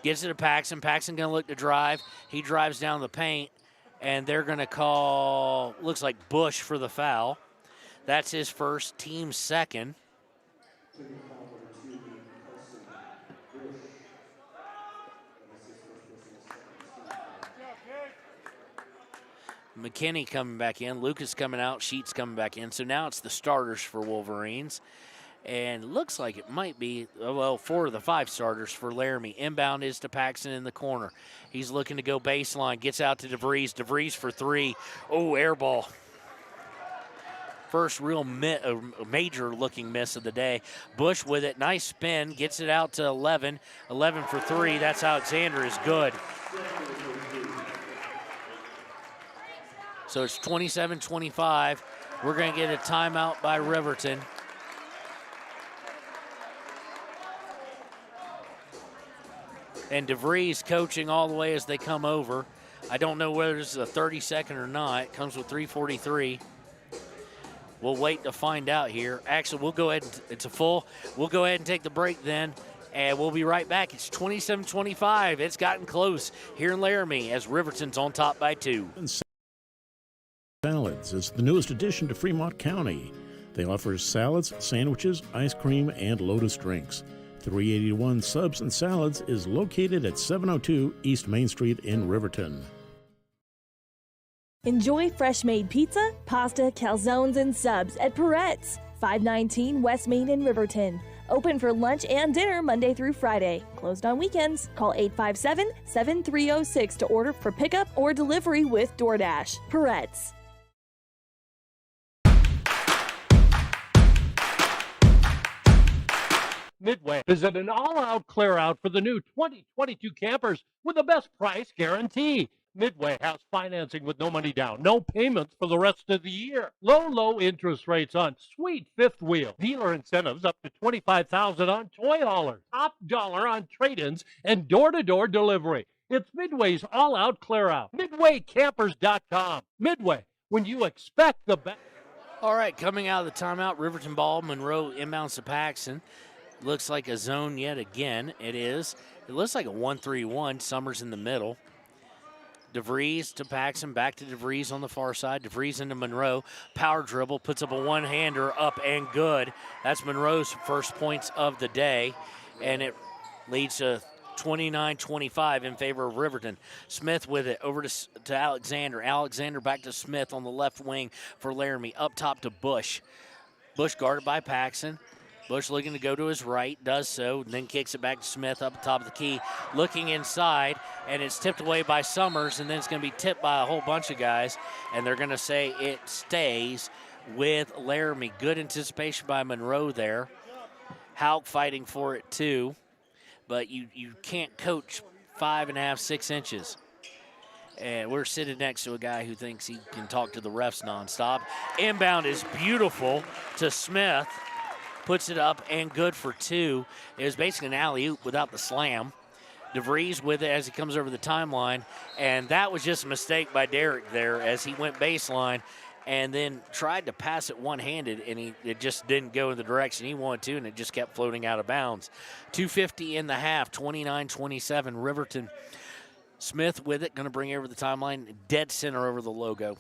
Gets it to Paxson. Paxson going to look to drive. He drives down the paint, and they're going to call, looks like Bush for the foul. That's his first, team second. McKinney coming back in. Lucas coming out. Sheets coming back in. So now it's the starters for Wolverines. And looks like it might be, 4 of the 5 starters for Laramie. Inbound is to Paxson in the corner. He's looking to go baseline. Gets out to DeVries. DeVries for 3. Oh, air ball. First real major-looking miss of the day. Bush with it. Nice spin. Gets it out to 11. 11 for 3. That's Alexander is good. So it's 27-25. We're going to get a timeout by Riverton. And DeVries coaching all the way as they come over. I don't know whether this is a 30-second or not. It comes with 3:43. We'll wait to find out here. Actually, we'll go ahead. It's a full. We'll go ahead and take the break then, and we'll be right back. It's 27-25. It's gotten close here in Laramie as Riverton's on top by 2. Salads is the newest addition to Fremont County. They offer salads, sandwiches, ice cream, and Lotus drinks. 381 Subs and Salads is located at 702 East Main Street in Riverton. Enjoy fresh-made pizza, pasta, calzones, and subs at Peretz, 519 West Main in Riverton. Open for lunch and dinner Monday through Friday. Closed on weekends. Call 857-7306 to order for pickup or delivery with DoorDash. Peretz. Midway is at an all-out clear-out for the new 2022 campers with the best price guarantee. Midway has financing with no money down, no payments for the rest of the year. Low interest rates on sweet fifth wheel. Dealer incentives up to $25,000 on toy haulers. Top dollar on trade-ins and door-to-door delivery. It's Midway's all-out clear-out. MidwayCampers.com. Midway, when you expect the best. All right, coming out of the timeout, Riverton ball. Monroe inbounds to Paxson. Looks like a zone yet again. It is. It looks like a 1-3-1. Summers in the middle. DeVries to Paxson, back to DeVries on the far side. DeVries into Monroe. Power dribble, puts up a one-hander, up and good. That's Monroe's first points of the day, and it leads to 29-25 in favor of Riverton. Smith with it over to Alexander. Alexander back to Smith on the left wing for Laramie. Up top to Bush. Bush guarded by Paxson. Bush looking to go to his right, does so, then kicks it back to Smith up top of the key, looking inside, and it's tipped away by Summers, and then it's going to be tipped by a whole bunch of guys, and they're going to say it stays with Laramie. Good anticipation by Monroe there. Hauk fighting for it too, but you can't coach 5.5, 6 inches. And we're sitting next to a guy who thinks he can talk to the refs nonstop. Inbound is beautiful to Smith. Puts it up and good for 2. It was basically an alley-oop without the slam. DeVries with it as he comes over the timeline. And that was just a mistake by Derek there as he went baseline and then tried to pass it one-handed, and it just didn't go in the direction he wanted to, and it just kept floating out of bounds. 2:50 in the half, 29-27, Riverton. Smith with it, going to bring it over the timeline, dead center over the logo.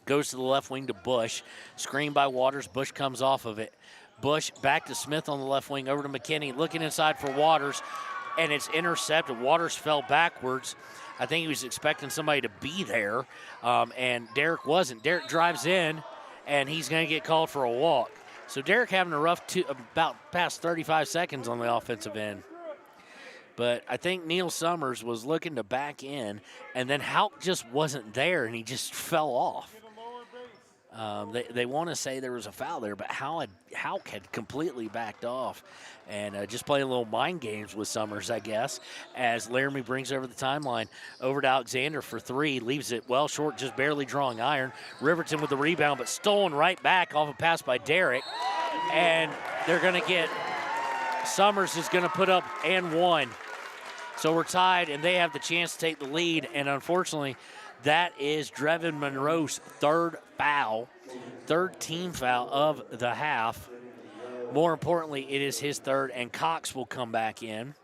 Goes to the left wing to Bush. Screen by Waters. Bush comes off of it. Bush back to Smith on the left wing, over to McKinney, looking inside for Waters, and it's intercepted. Waters fell backwards. I think he was expecting somebody to be there, and Derek wasn't. Derek drives in, and he's going to get called for a walk. So Derek having a rough about past 35 seconds on the offensive end. But I think Neil Summers was looking to back in, and then Houck just wasn't there, and he just fell off. They want to say there was a foul there, but Houck had completely backed off and just playing a little mind games with Summers, I guess, as Laramie brings over the timeline over to Alexander for 3, leaves it well short, just barely drawing iron. Riverton with the rebound, but stolen right back off a pass by Derek, and they're going to get Summers is going to put up and 1. So we're tied, and they have the chance to take the lead, and unfortunately, that is Drevin Monroe's 3rd foul, 3rd team foul of the half. More importantly, it is his 3rd, and Cox will come back in.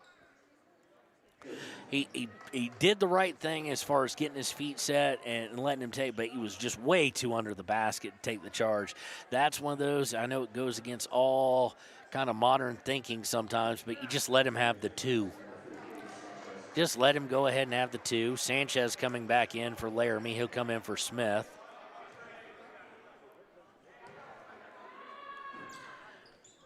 He did the right thing as far as getting his feet set and letting him take, but he was just way too under the basket to take the charge. That's one of those, I know it goes against all kind of modern thinking sometimes, but you just let him have the 2. Just let him go ahead and have the 2. Sanchez coming back in for Laramie. He'll come in for Smith.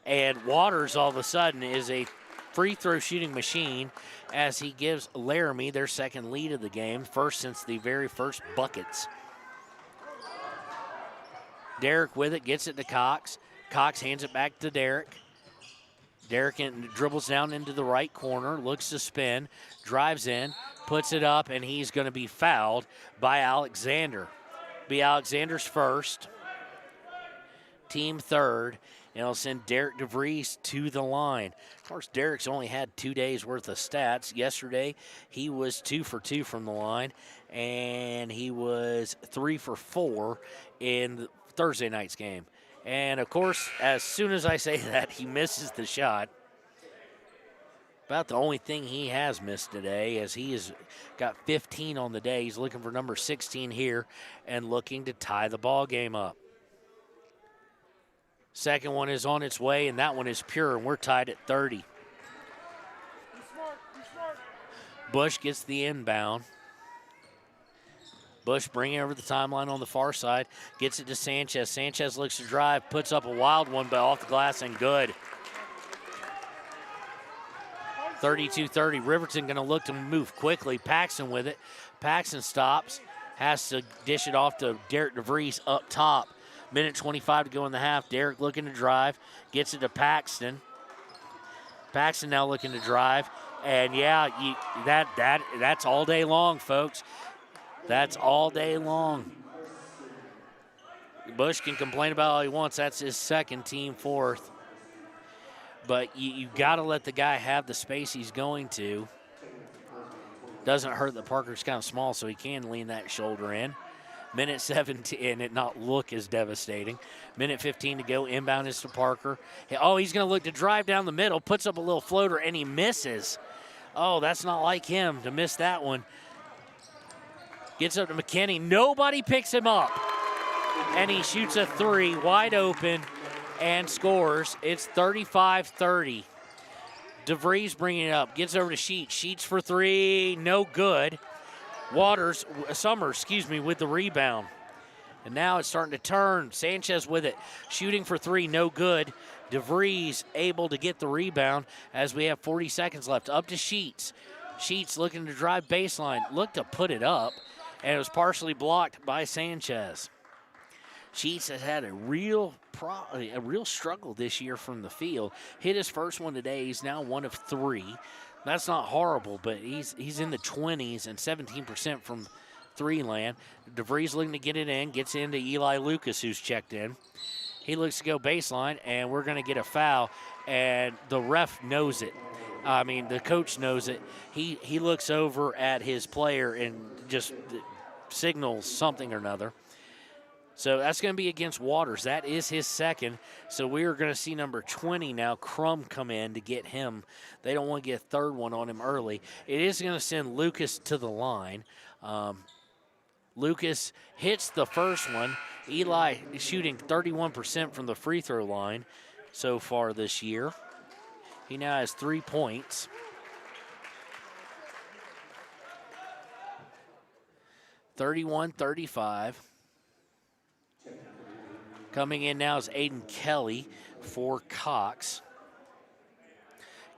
And Waters all of a sudden is a free throw shooting machine as he gives Laramie their 2nd lead of the game, first since the very first buckets. Derek with it, gets it to Cox. Cox hands it back to Derek. Derek dribbles down into the right corner, looks to spin, drives in, puts it up, and he's going to be fouled by Alexander. Be Alexander's 1st, team 3rd, and it'll send Derek DeVries to the line. Of course, Derek's only had 2 days worth of stats. Yesterday, he was 2 for 2 from the line, and he was 3 for 4 in Thursday night's game. And, of course, as soon as I say that, he misses the shot. About the only thing he has missed today, as he has got 15 on the day. He's looking for number 16 here and looking to tie the ball game up. Second one is on its way, and that one is pure, and we're tied at 30. Bush gets the inbound. Bush bringing over the timeline on the far side, gets it to Sanchez. Sanchez looks to drive, puts up a wild one, but off the glass and good. 32-30. Riverton going to look to move quickly. Paxton with it. Paxton stops, has to dish it off to Derek DeVries up top. Minute 25 to go in the half. Derek looking to drive, gets it to Paxton. Paxton now looking to drive, and yeah, that's all day long, folks. That's all day long. Bush can complain about all he wants. That's his 2nd, team 4th. But you got to let the guy have the space he's going to. Doesn't hurt that Parker's kind of small, so he can lean that shoulder in. Minute 17, and it not look as devastating. Minute 15 to go. Inbound is to Parker. Oh, he's going to look to drive down the middle, puts up a little floater, and he misses. Oh, that's not like him to miss that one. Gets up to McKinney. Nobody picks him up. And he shoots a 3 wide open and scores. It's 35-30. DeVries bringing it up. Gets over to Sheets. Sheets for 3. No good. Summers with the rebound. And now it's starting to turn. Sanchez with it. Shooting for 3. No good. DeVries able to get the rebound as we have 40 seconds left. Up to Sheets. Sheets looking to drive baseline. Looked to put it up. And it was partially blocked by Sanchez. Sheets has had a real struggle this year from the field. Hit his first one today. He's now 1 of 3. That's not horrible, but he's in the 20s and 17% from three land. DeVries looking to get it in, gets into Eli Lucas, who's checked in. He looks to go baseline, and we're going to get a foul, and the ref knows it. The coach knows it. He looks over at his player and just signals something or another. So that's going to be against Waters. That is his second. So we are going to see number 20 now, Crum, come in to get him. They don't want to get a third one on him early. It is going to send Lucas to the line. Lucas hits the first one. Eli is shooting 31% from the free throw line so far this year. He now has 3 points. (31-35). Coming in now is Aiden Kelly for Cox.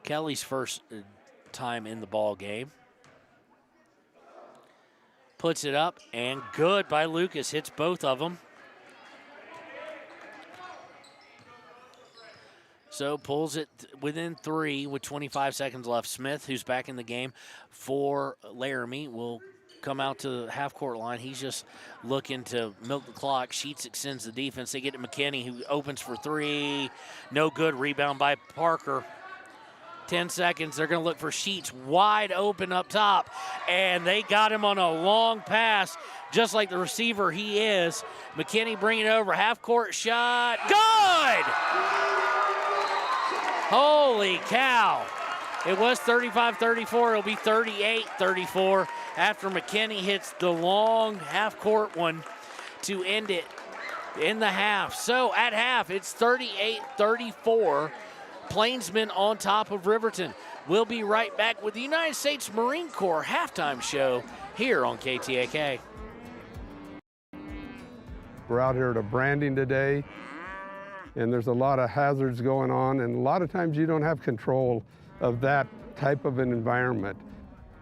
Kelly's first time in the ball game. Puts it up, and good by Lucas. Hits both of them. So pulls it within 3 with 25 seconds left. Smith, who's back in the game for Laramie, will come out to the half-court line. He's just looking to milk the clock. Sheets extends the defense. They get to McKinney, who opens for 3. No good. Rebound by Parker. 10 seconds. They're going to look for Sheets wide open up top, and they got him on a long pass, just like the receiver he is. McKinney bringing it over. Half-court shot. Good! Holy cow. It was 35-34. It'll be 38-34 after McKinney hits the long half-court one to end it in the half. So at half, it's 38-34. Plainsmen on top of Riverton. We'll be right back with the United States Marine Corps halftime show here on KTAK. We're out here at a branding today, and there's a lot of hazards going on, and a lot of times you don't have control of that type of an environment.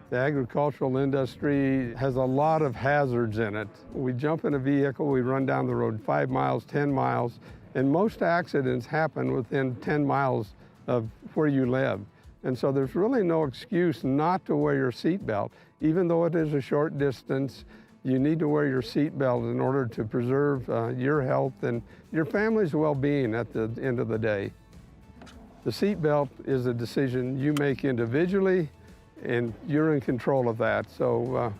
The agricultural industry has a lot of hazards in it. We jump in a vehicle, we run down the road 5 miles, 10 miles, and most accidents happen within 10 miles of where you live. And so there's really no excuse not to wear your seatbelt. Even though it is a short distance, you need to wear your seatbelt in order to preserve your health and your family's well-being at the end of the day. The seatbelt is a decision you make individually, and you're in control of that. So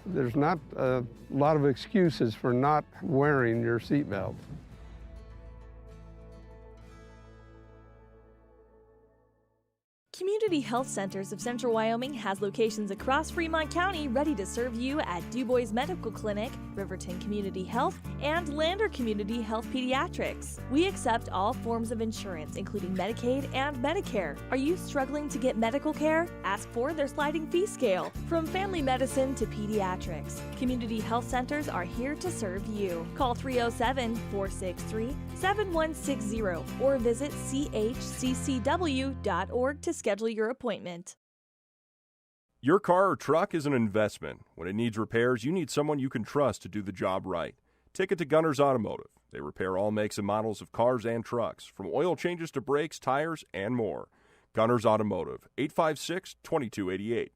there's not a lot of excuses for not wearing your seatbelt. Community Health Centers of Central Wyoming has locations across Fremont County ready to serve you at Du Bois Medical Clinic, Riverton Community Health, and Lander Community Health Pediatrics. We accept all forms of insurance, including Medicaid and Medicare. Are you struggling to get medical care? Ask for their sliding fee scale. From family medicine to pediatrics, Community Health Centers are here to serve you. Call 307-463-7160 or visit chccw.org to schedule your appointment. Your car or truck is an investment. When it needs repairs, you need someone you can trust to do the job right. Take it to Gunners Automotive. They repair all makes and models of cars and trucks, from oil changes to brakes, tires, and more. Gunners Automotive, 856-2288.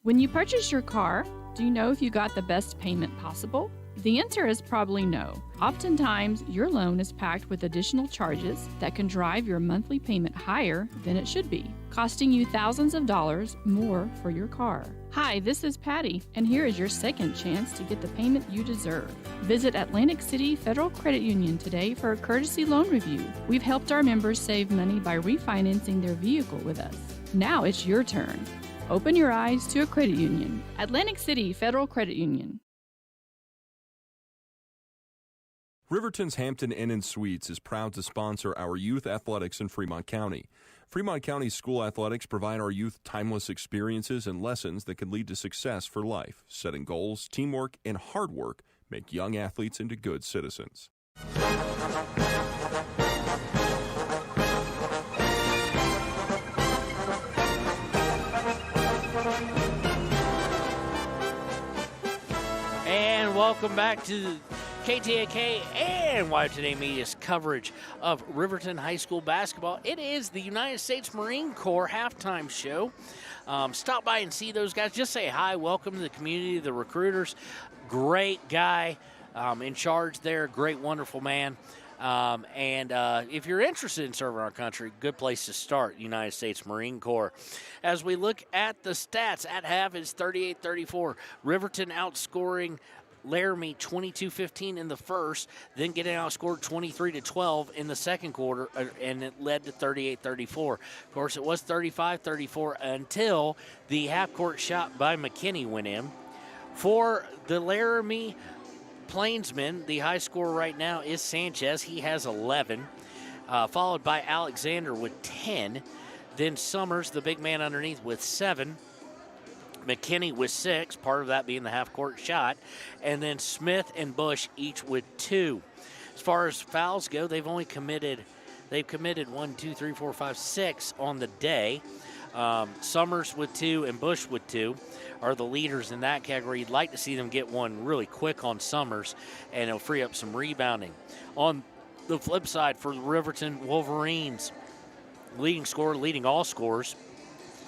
When you purchase your car, do you know if you got the best payment possible? The answer is probably no. Oftentimes, your loan is packed with additional charges that can drive your monthly payment higher than it should be, costing you thousands of dollars more for your car. Hi, this is Patty, and here is your second chance to get the payment you deserve. Visit Atlantic City Federal Credit Union today for a courtesy loan review. We've helped our members save money by refinancing their vehicle with us. Now it's your turn. Open your eyes to a credit union. Atlantic City Federal Credit Union. Riverton's Hampton Inn Suites is proud to sponsor our youth athletics in Fremont County. Fremont County school athletics provide our youth timeless experiences and lessons that can lead to success for life. Setting goals, teamwork, and hard work make young athletes into good citizens. And welcome back to KTAK and Why Today Media's coverage of Riverton High School basketball. It is the United States Marine Corps halftime show. Stop by and see those guys. Just say hi, welcome to the community, the recruiters. Great guy in charge there, great, wonderful man. And if you're interested in serving our country, good place to start, United States Marine Corps. As we look at the stats, at half is 38-34. Riverton outscoring Laramie 22-15 in the first, then getting outscored 23-12 in the second quarter, and it led to 38-34. Of course, it was 35-34 until the half-court shot by McKinney went in. For the Laramie Plainsmen, the high scorer right now is Sanchez. He has 11, followed by Alexander with 10. Then Summers, the big man underneath, with 7. McKinney with 6, part of that being the half-court shot. And then Smith and Bush each with 2. As far as fouls go, they've committed 6 on the day. Summers with 2 and Bush with 2 are the leaders in that category. You'd like to see them get one really quick on Summers, and it'll free up some rebounding. On the flip side, for the Riverton Wolverines, leading all scorers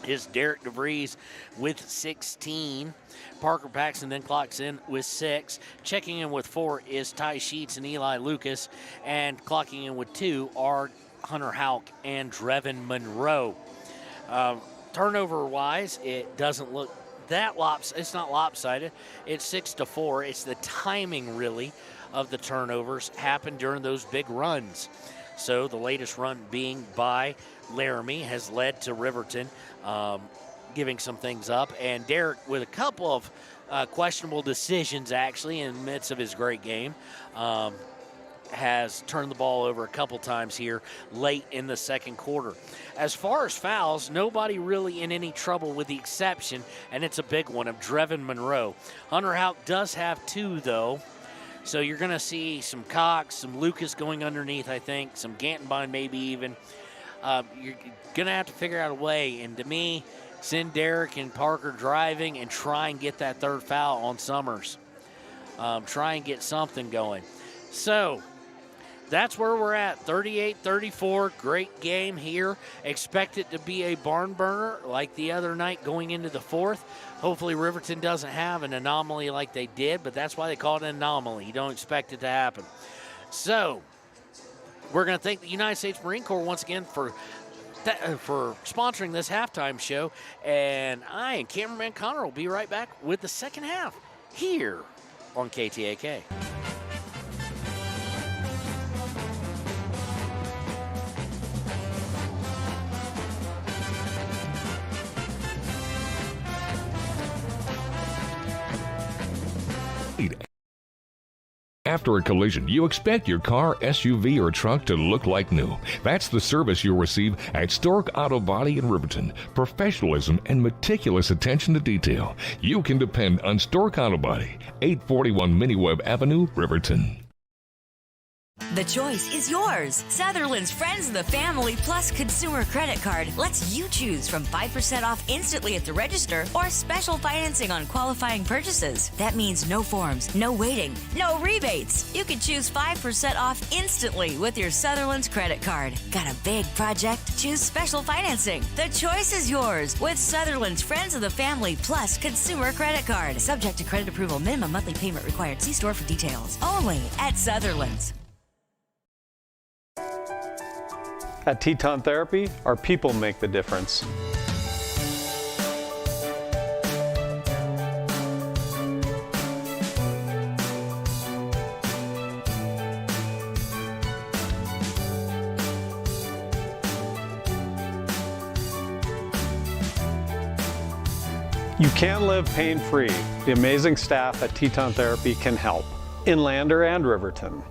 is Derek DeVries with 16. Parker Paxton then clocks in with 6. Checking in with 4 is Ty Sheets and Eli Lucas. And clocking in with 2 are Hunter Houck and Drevin Monroe. Turnover-wise, it doesn't look that it's not lopsided. It's 6-4. It's the timing, really, of the turnovers happened during those big runs. So the latest run being by Laramie has led to Riverton giving some things up. And Derek, with a couple of questionable decisions, actually, in the midst of his great game, has turned the ball over a couple times here late in the second quarter. As far as fouls, nobody really in any trouble with the exception, and it's a big one, of Drevin Monroe. Hunter Houck does have 2, though. So you're going to see some Cox, some Lucas going underneath, I think, some Gantenbein maybe even. You're going to have to figure out a way. And to me, send Derek and Parker driving and try and get that third foul on Summers. Try and get something going. So that's where we're at, 38-34. Great game here. Expect it to be a barn burner like the other night going into the fourth. Hopefully Riverton doesn't have an anomaly like they did, but that's why they call it an anomaly. You don't expect it to happen. So we're going to thank the United States Marine Corps once again for sponsoring this halftime show. And I and cameraman Connor will be right back with the second half here on KTAK. After a collision, you expect your car, SUV, or truck to look like new. That's the service you'll receive at Stork Auto Body in Riverton. Professionalism and meticulous attention to detail. You can depend on Stork Auto Body, 841 Miniweb Avenue, Riverton. The choice is yours. Sutherland's Friends of the Family Plus Consumer Credit Card lets you choose from 5% off instantly at the register or special financing on qualifying purchases. That means no forms, no waiting, no rebates. You can choose 5% off instantly with your Sutherland's credit card. Got a big project? Choose special financing. The choice is yours with Sutherland's Friends of the Family Plus Consumer Credit Card. Subject to credit approval. Minimum monthly payment required. See store for details. Only at Sutherland's. At Teton Therapy, our people make the difference. You can live pain-free. The amazing staff at Teton Therapy can help in Lander and Riverton.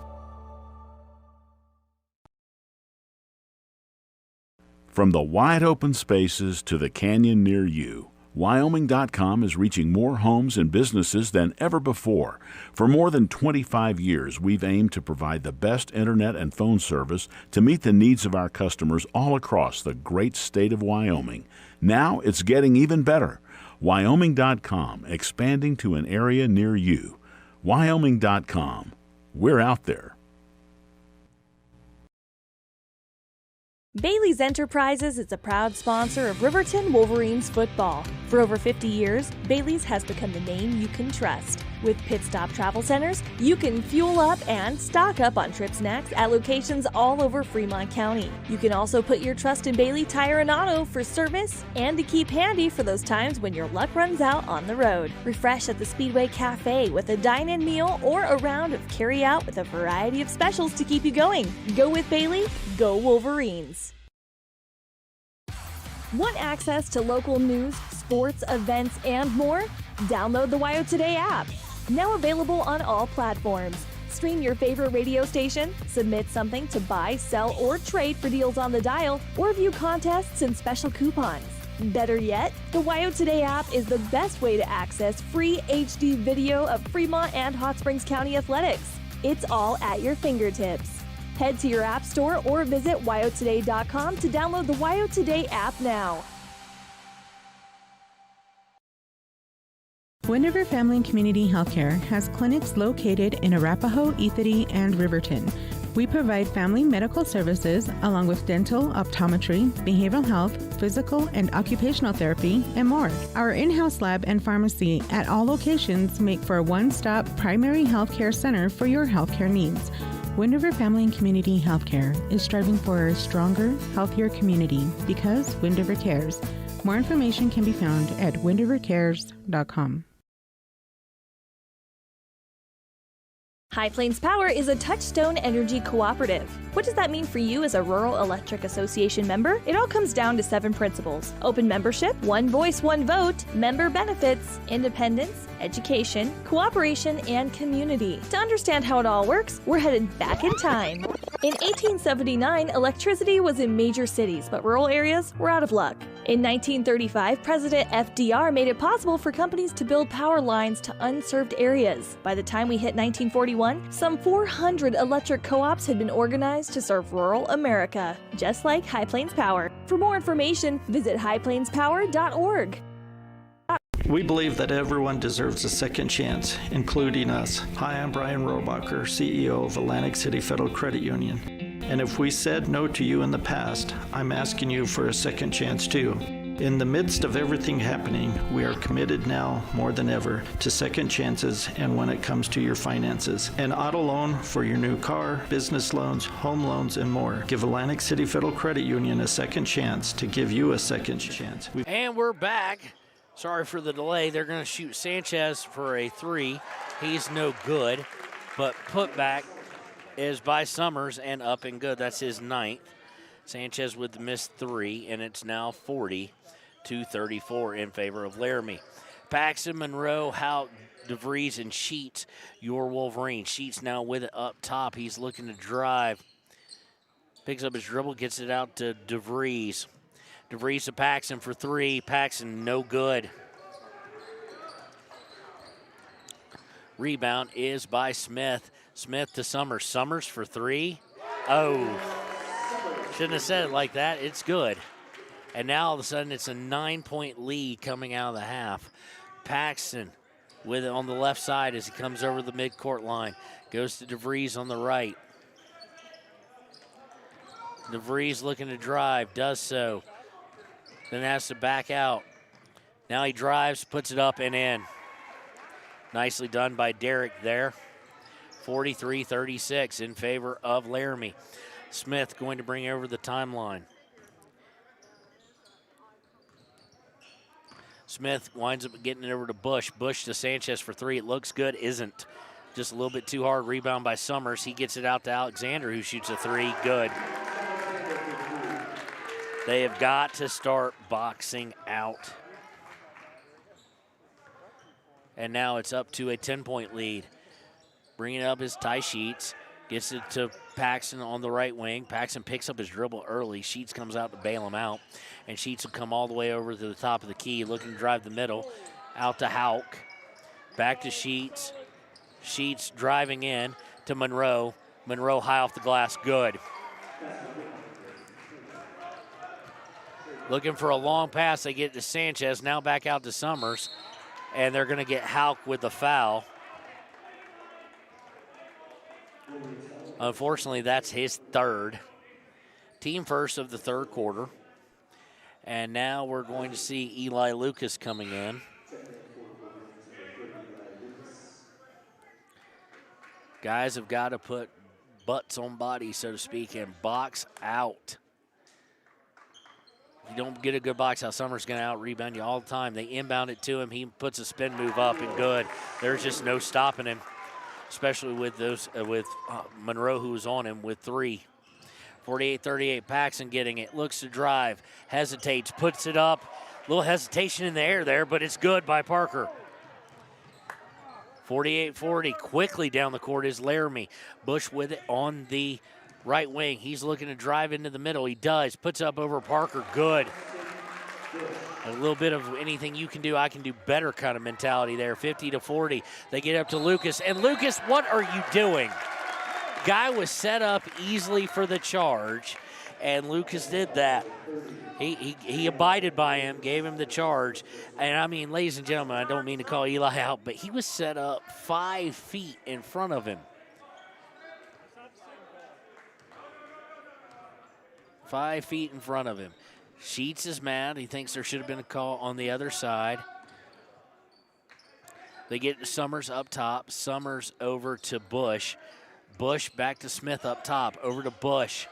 From the wide open spaces to the canyon near you, Wyoming.com is reaching more homes and businesses than ever before. For more than 25 years, we've aimed to provide the best internet and phone service to meet the needs of our customers all across the great state of Wyoming. Now it's getting even better. Wyoming.com, expanding to an area near you. Wyoming.com. we're out there. Bailey's Enterprises is a proud sponsor of Riverton Wolverines football. For over 50 years, Bailey's has become the name you can trust. With Pit Stop Travel Centers, you can fuel up and stock up on trip snacks at locations all over Fremont County. You can also put your trust in Bailey Tire and Auto for service and to keep handy for those times when your luck runs out on the road. Refresh at the Speedway Cafe with a dine-in meal or a round of carry-out with a variety of specials to keep you going. Go with Bailey, go Wolverines. Want access to local news, sports, events, and more? Download the WYO Today app. Now available on all platforms. Stream your favorite radio station, submit something to buy, sell, or trade for deals on the dial, or view contests and special coupons. Better yet, the WYO Today app is the best way to access free HD video of Fremont and Hot Springs County athletics. It's all at your fingertips. Head to your app store or visit wyotoday.com to download the WYO Today app now. Wind River Family and Community Healthcare has clinics located in Arapahoe, Ethity, and Riverton. We provide family medical services along with dental, optometry, behavioral health, physical and occupational therapy, and more. Our in-house lab and pharmacy at all locations make for a one-stop primary healthcare center for your healthcare needs. Wind River Family and Community Healthcare is striving for a stronger, healthier community because Wind River cares. More information can be found at windrivercares.com. High Plains Power is a Touchstone Energy cooperative. What does that mean for you as a Rural Electric Association member? It all comes down to 7 principles: open membership, one voice, one vote, member benefits, independence, education, cooperation, and community. To understand how it all works, we're headed back in time. In 1879, electricity was in major cities, but rural areas were out of luck. In 1935, President FDR made it possible for companies to build power lines to unserved areas. By the time we hit 1941, some 400 electric co-ops had been organized to serve rural America, just like High Plains Power. For more information, visit highplainspower.org. We believe that everyone deserves a second chance, including us. Hi, I'm Brian Robacher, CEO of Atlantic City Federal Credit Union. And if we said no to you in the past, I'm asking you for a second chance too. In the midst of everything happening, we are committed now more than ever to second chances and when it comes to your finances. An auto loan for your new car, business loans, home loans, and more. Give Atlantic City Federal Credit Union a second chance to give you a second chance. And we're back. Sorry for the delay. They're going to shoot Sanchez for a 3. He's no good, but putback is by Summers and up and good. That's his 9th. Sanchez with the missed 3, and it's now 40-34 in favor of Laramie. Paxton, Monroe, Hout, DeVries, and Sheets, your Wolverine. Sheets now with it up top. He's looking to drive. Picks up his dribble, gets it out to DeVries. DeVries to Paxton for 3. Paxton no good. Rebound is by Smith. Smith to Summers. Summers for 3. Oh, shouldn't have said it like that. It's good. And now all of a sudden it's a 9-point lead coming out of the half. Paxton with it on the left side as he comes over the midcourt line. Goes to DeVries on the right. DeVries looking to drive, does so. Then has to back out. Now he drives, puts it up and in. Nicely done by Derek there. 43-36 in favor of Laramie. Smith going to bring over the timeline. Smith winds up getting it over to Bush. Bush to Sanchez for 3. It looks good, isn't. Just a little bit too hard. Rebound by Summers. He gets it out to Alexander, who shoots a 3. Good. They have got to start boxing out. And now it's up to a 10-point lead. Bringing it up is Ty Sheets. Gets it to Paxton on the right wing. Paxton picks up his dribble early. Sheets comes out to bail him out. And Sheets will come all the way over to the top of the key, looking to drive the middle. Out to Hauk. Back to Sheets. Sheets driving in to Monroe. Monroe high off the glass. Good. Looking for a long pass. They get it to Sanchez. Now back out to Summers. And they're going to get Hauk with the foul. Unfortunately, that's his third. Team first of the third quarter. And now we're going to see Eli Lucas coming in. Guys have got to put butts on bodies, so to speak, and box out. If you don't get a good box out, Summers going to out-rebound you all the time. They inbound it to him. He puts a spin move up and good. There's just no stopping him, especially with Monroe, who was on him with 3. 48-38, Paxson getting it, looks to drive, hesitates, puts it up. A little hesitation in the air there, but it's good by Parker. 48-40, quickly down the court is Laramie. Bush with it on the right wing. He's looking to drive into the middle. He does, puts up over Parker, good. A little bit of anything you can do, I can do better kind of mentality there. 50-40, they get up to Lucas. And Lucas, what are you doing? Guy was set up easily for the charge, and Lucas did that. He abided by him, gave him the charge. And, I mean, ladies and gentlemen, I don't mean to call Eli out, but he was set up 5 feet in front of him. 5 feet in front of him. Sheets is mad. He thinks there should have been a call on the other side. They get Summers up top. Summers over to Bush. Bush back to Smith up top, over to Bush.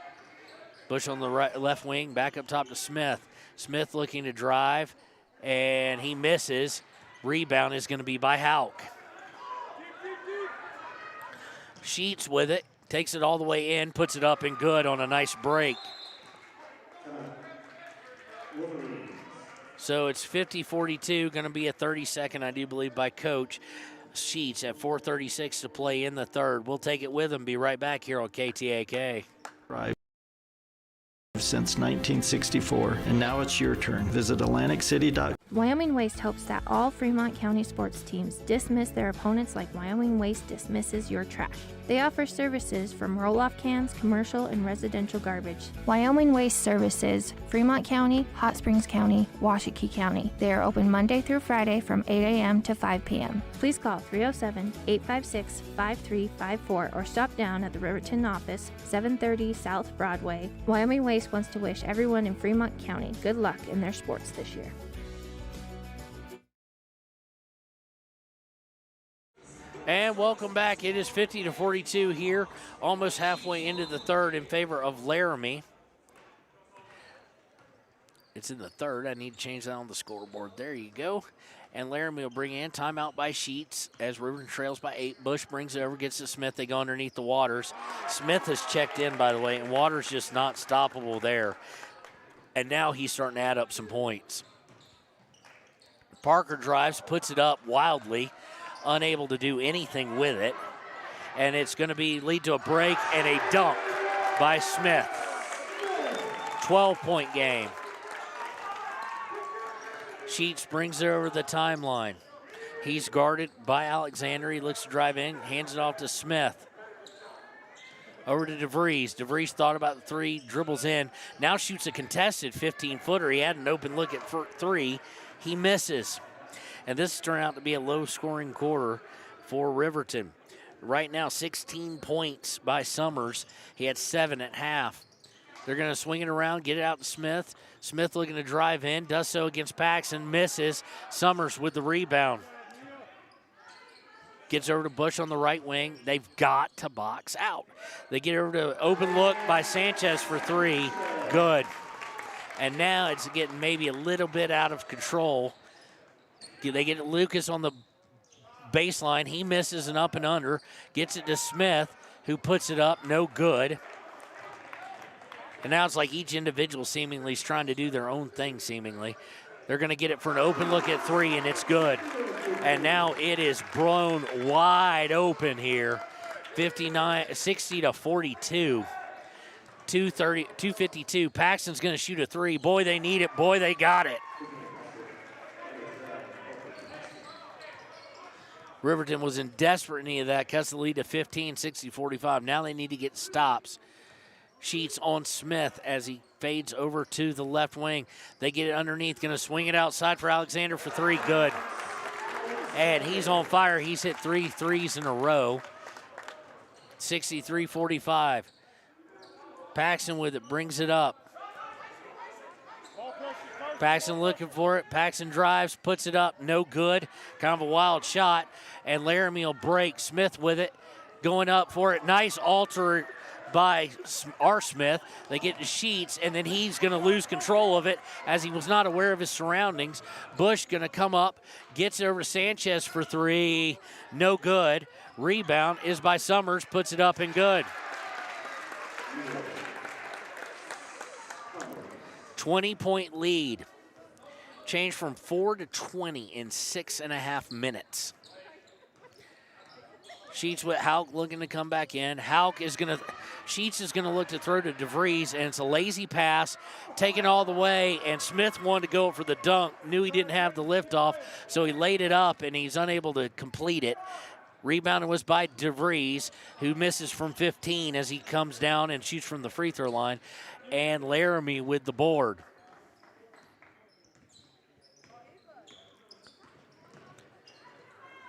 Bush on the left wing, back up top to Smith. Smith looking to drive, and he misses. Rebound is going to be by Houck. Sheets with it, takes it all the way in, puts it up and good on a nice break. So it's 50-42, going to be a 30-second, I do believe, by Coach. Sheets at 4:36 to play in the third. We'll take it with them. Be right back here on KTAK. Right. Since 1964, and now it's your turn. Visit AtlanticCity.com. Wyoming Waste hopes that all Fremont County sports teams dismiss their opponents like Wyoming Waste dismisses your trash. They offer services from roll-off cans, commercial, and residential garbage. Wyoming Waste services Fremont County, Hot Springs County, Washakie County. They are open Monday through Friday from 8 a.m. to 5 p.m. Please call 307-856-5354 or stop down at the Riverton office, 730 South Broadway. Wyoming Waste wants to wish everyone in Fremont County good luck in their sports this year. And welcome back. It is 50-42 here, almost halfway into the third in favor of Laramie. It's in the third. I need to change that on the scoreboard. There you go. And Laramie will bring in timeout by Sheets as Riverton trails by 8. Bush brings it over, gets to Smith. They go underneath the Waters. Smith has checked in, by the way, and Waters just not stoppable there. And now he's starting to add up some points. Parker drives, puts it up wildly, unable to do anything with it. And it's going to lead to a break and a dunk by Smith. 12-point game. Sheets brings it over the timeline. He's guarded by Alexander. He looks to drive in, hands it off to Smith. Over to DeVries. DeVries thought about the three, dribbles in. Now shoots a contested 15-footer. He had an open look at three. He misses. And this has turned out to be a low-scoring quarter for Riverton. Right now, 16 points by Summers. He had 7 at half. They're going to swing it around, get it out to Smith. Smith looking to drive in, does so against Paxson, misses. Summers with the rebound. Gets over to Bush on the right wing. They've got to box out. They get over to open look by Sanchez for 3. Good. And now it's getting maybe a little bit out of control. They get Lucas on the baseline. He misses an up and under. Gets it to Smith, who puts it up. No good. And now it's like each individual seemingly is trying to do their own thing, seemingly. They're going to get it for an open look at 3, and it's good. And now it is blown wide open here. 60-42. 252. Paxton's going to shoot a 3. Boy, they need it. Boy, they got it. Riverton was in desperate need of that. Cuts the lead to 15, 60-45. Now they need to get stops. Sheets on Smith as he fades over to the left wing. They get it underneath. Going to swing it outside for Alexander for 3. Good. And he's on fire. He's hit 3 threes in a row. 63-45. Paxton with it, brings it up. Paxton looking for it. Paxton drives, puts it up, no good. Kind of a wild shot, and Laramie will break. Smith with it, going up for it. Nice alter by R. Smith. They get to Sheets, and then he's going to lose control of it as he was not aware of his surroundings. Bush going to come up, gets it over to Sanchez for three, no good. Rebound is by Summers, puts it up and good. 20-point lead. Changed from 4 to 20 in 6.5 minutes. Sheets with Hauk looking to come back in. Sheets is gonna look to throw to DeVries, and it's a lazy pass, taken all the way, and Smith wanted to go for the dunk, knew he didn't have the lift off, so he laid it up, and he's unable to complete it. Rebounded was by DeVries, who misses from 15 as he comes down and shoots from the free throw line, and Laramie with the board.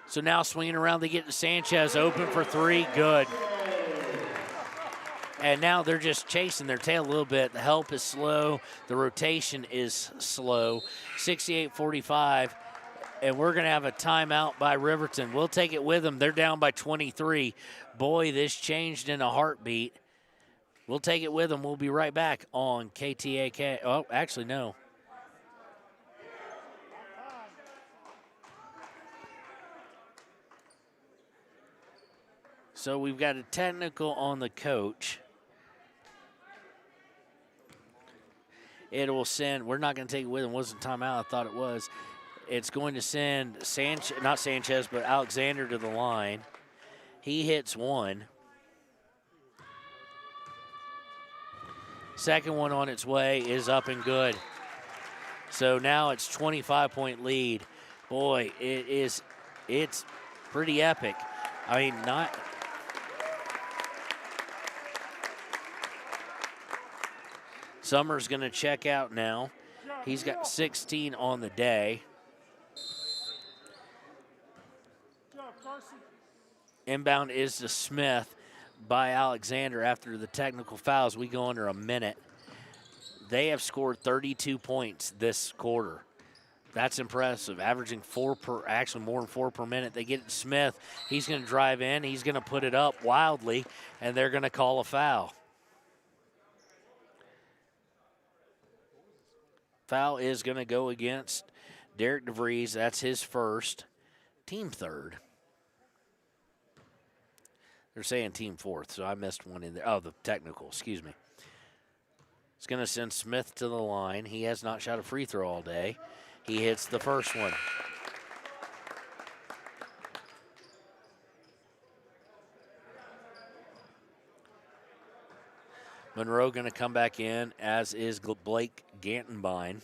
So now swinging around, they get to Sanchez, open for three, good. And now they're just chasing their tail a little bit. The help is slow, the rotation is slow. 68-45, and we're gonna have a timeout by Riverton. We'll take it with them. They're down by 23. Boy, this changed in a heartbeat. We'll take it with them. We'll be right back on KTAK. Oh, actually, no. So we've got a technical on the coach. It will send, we're not going to take it with him. It wasn't timeout, I thought it was. It's going to send not Sanchez, but Alexander to the line. He hits one. Second one on its way is up and good. So now it's 25-point lead. Boy, it's pretty epic. I mean, Summers going to check out now. He's got 16 on the day. Inbound is to Smith by Alexander after the technical fouls. We go under a minute. They have scored 32 points this quarter. That's impressive, averaging actually more than 4 per minute. They get it to Smith. He's going to drive in. He's going to put it up wildly, and they're going to call a foul. Foul is going to go against Derek DeVries. That's his first, team third. They're saying team fourth, so I missed one in there. Oh, the technical, excuse me. It's going to send Smith to the line. He has not shot a free throw all day. He hits the first one. Monroe going to come back in, as is Blake Gantenbein.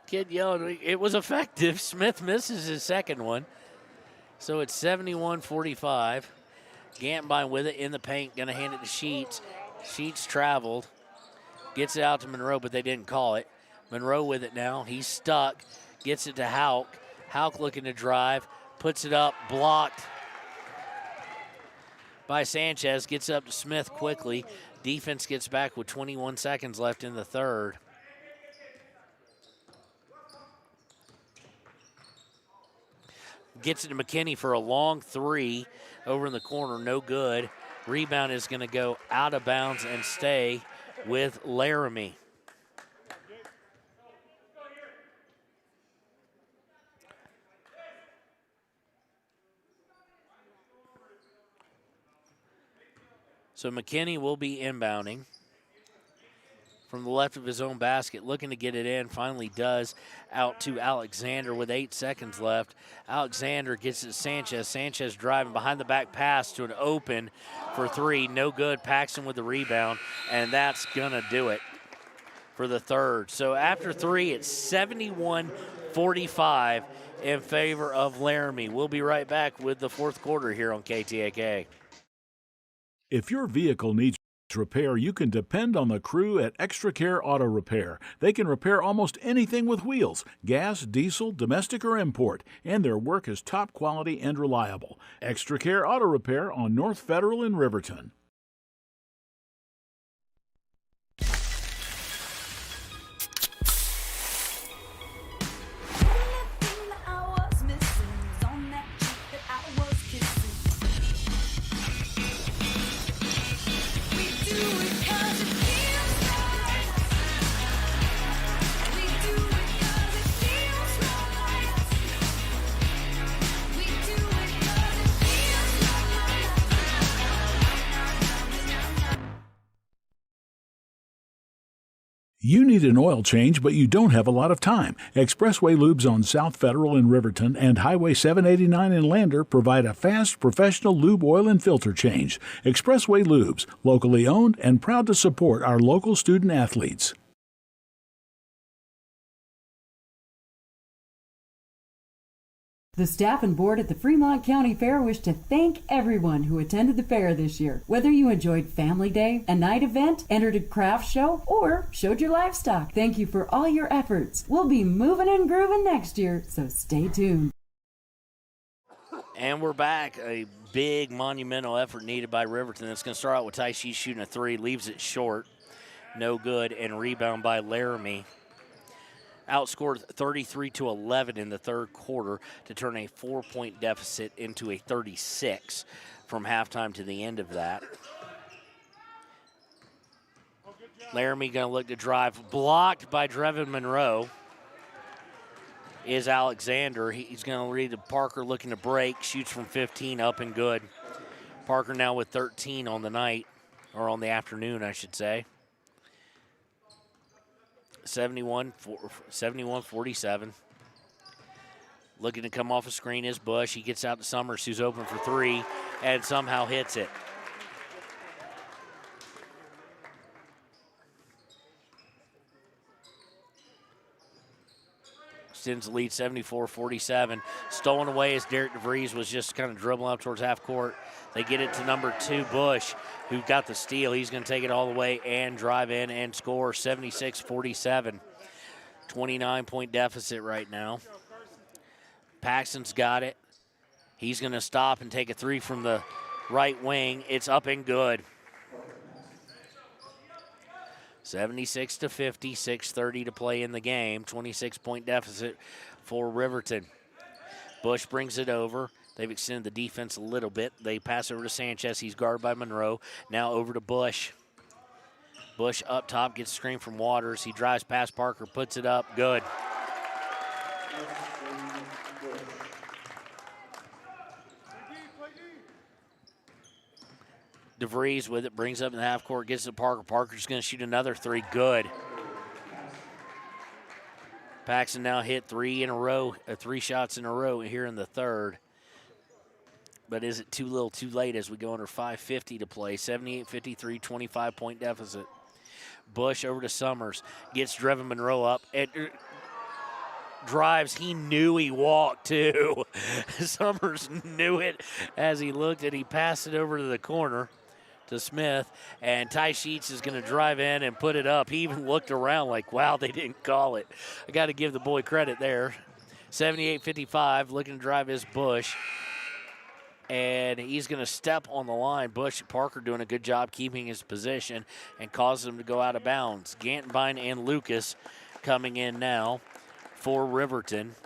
Kid yelling, it was effective. Smith misses his second one. So it's 71-45. Gantenbein with it in the paint, going to hand it to Sheets. Sheets traveled, gets it out to Monroe, but they didn't call it. Monroe with it now. He's stuck. Gets it to Hauk. Hauk looking to drive. Puts it up. Blocked by Sanchez. Gets up to Smith quickly. Defense gets back with 21 seconds left in the third. Gets it to McKinney for a long three over in the corner. No good. Rebound is going to go out of bounds and stay with Laramie. So McKinney will be inbounding from the left of his own basket, looking to get it in, finally does, out to Alexander with 8 seconds left. Alexander gets it to Sanchez. Sanchez driving behind the back pass to an open for three. No good. Paxton with the rebound, and that's going to do it for the third. So after three, it's 71-45 in favor of Laramie. We'll be right back with the fourth quarter here on KTAK. If your vehicle needs Repair, you can depend on the crew at Extra Care Auto Repair. They can repair almost anything with wheels, gas, diesel, domestic, or import, and their work is top quality and reliable. Extra Care Auto Repair on North Federal in Riverton. You need an oil change, but you don't have a lot of time. Expressway Lubes on South Federal in Riverton and Highway 789 in Lander provide a fast, professional lube, oil, and filter change. Expressway Lubes, locally owned and proud to support our local student athletes. The staff and board at the Fremont County Fair wish to thank everyone who attended the fair this year. Whether you enjoyed Family Day, a night event, entered a craft show, or showed your livestock, thank you for all your efforts. We'll be moving and grooving next year, so stay tuned. And we're back. A big monumental effort needed by Riverton. It's going to start out with Ty Sheets shooting a three, leaves it short. No good, and rebound by Laramie. Outscored 33-11 in the third quarter to turn a 4-point deficit into a 36 from halftime to the end of that. Laramie going to look to drive. Blocked by Drevin Monroe is Alexander. He's going to read to Parker looking to break. Shoots from 15, up and good. Parker now with 13 on the night, or on the afternoon, I should say. 71-47. Looking to come off a screen is Bush. He gets out to Summers, who's open for three, and somehow hits it. Extends the lead 74-47. Stolen away as Derek DeVries was just kind of dribbling up towards half court. They get it to number 2, Bush, who got the steal. He's going to take it all the way and drive in and score 76-47. 29-point deficit right now. Paxton's got it. He's going to stop and take a three from the right wing. It's up and good. 76-50, 6:30 to play in the game. 26-point deficit for Riverton. Bush brings it over. They've extended the defense a little bit. They pass over to Sanchez. He's guarded by Monroe. Now over to Bush. Bush up top, gets a screen from Waters. He drives past Parker, puts it up. Good. DeVries with it, brings up in the half court, gets it to Parker. Parker's going to shoot another three. Good. Paxton now hit three shots in a row here in the third. But is it too little too late as we go under 5:50 to play? 78-53, 25-point deficit. Bush over to Summers. Gets Drevin Monroe up. It drives. He knew he walked, too. Summers knew it as he looked, and he passed it over to the corner to Smith. And Ty Sheets is going to drive in and put it up. He even looked around like, wow, they didn't call it. I got to give the boy credit there. 78-55, looking to drive his Bush. And he's going to step on the line. Parker doing a good job keeping his position and causes him to go out of bounds. Gantenbein and Lucas coming in now for Riverton.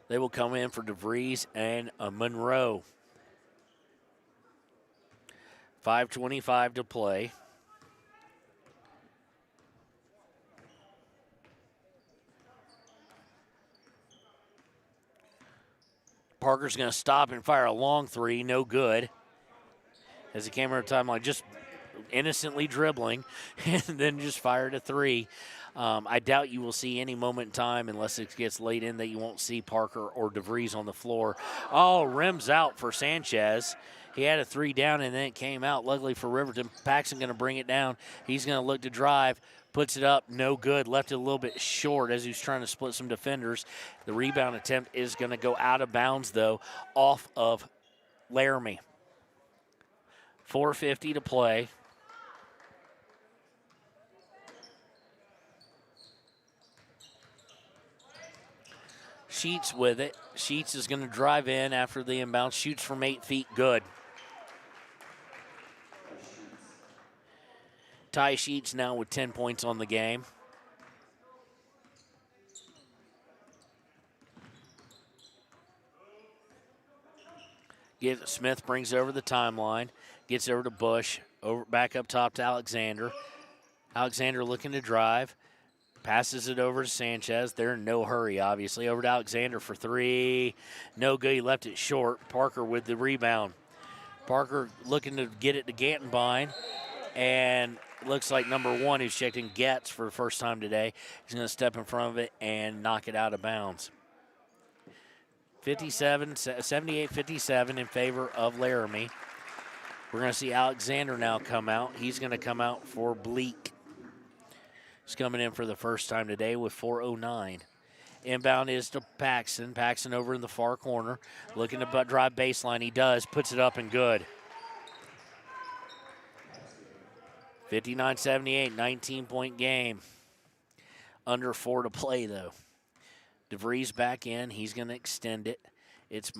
They will come in for DeVries and Monroe. 5:25 to play. Parker's going to stop and fire a long three, no good. As he came over the timeline, just innocently dribbling, and then just fired a three. I doubt you will see any moment in time, unless it gets late in, that you won't see Parker or DeVries on the floor. Oh, rims out for Sanchez. He had a three down, and then it came out. Luckily for Riverton, Paxton going to bring it down. He's going to look to drive. Puts it up, no good. Left it a little bit short as he was trying to split some defenders. The rebound attempt is going to go out of bounds, though, off of Laramie. 4:50 to play. Sheets with it. Sheets is going to drive in after the inbound. Shoots from 8 feet. Good. Ty Sheets now with 10 points on the game. Smith brings over the timeline. Gets over to Bush. Back up top to Alexander. Alexander looking to drive. Passes it over to Sanchez. They're in no hurry, obviously. Over to Alexander for three. No good. He left it short. Parker with the rebound. Parker looking to get it to Gantenbein. And looks like number one, who's checked in, Getz for the first time today. He's going to step in front of it and knock it out of bounds. 78-57 in favor of Laramie. We're going to see Alexander now come out. He's going to come out for Bleak. He's coming in for the first time today with 4:09. Inbound is to Paxson. Paxson over in the far corner. Looking to drive baseline. He does. Puts it up and good. 59-78, 19-point game. Under 4 to play, though. DeVries back in. He's going to extend it. It's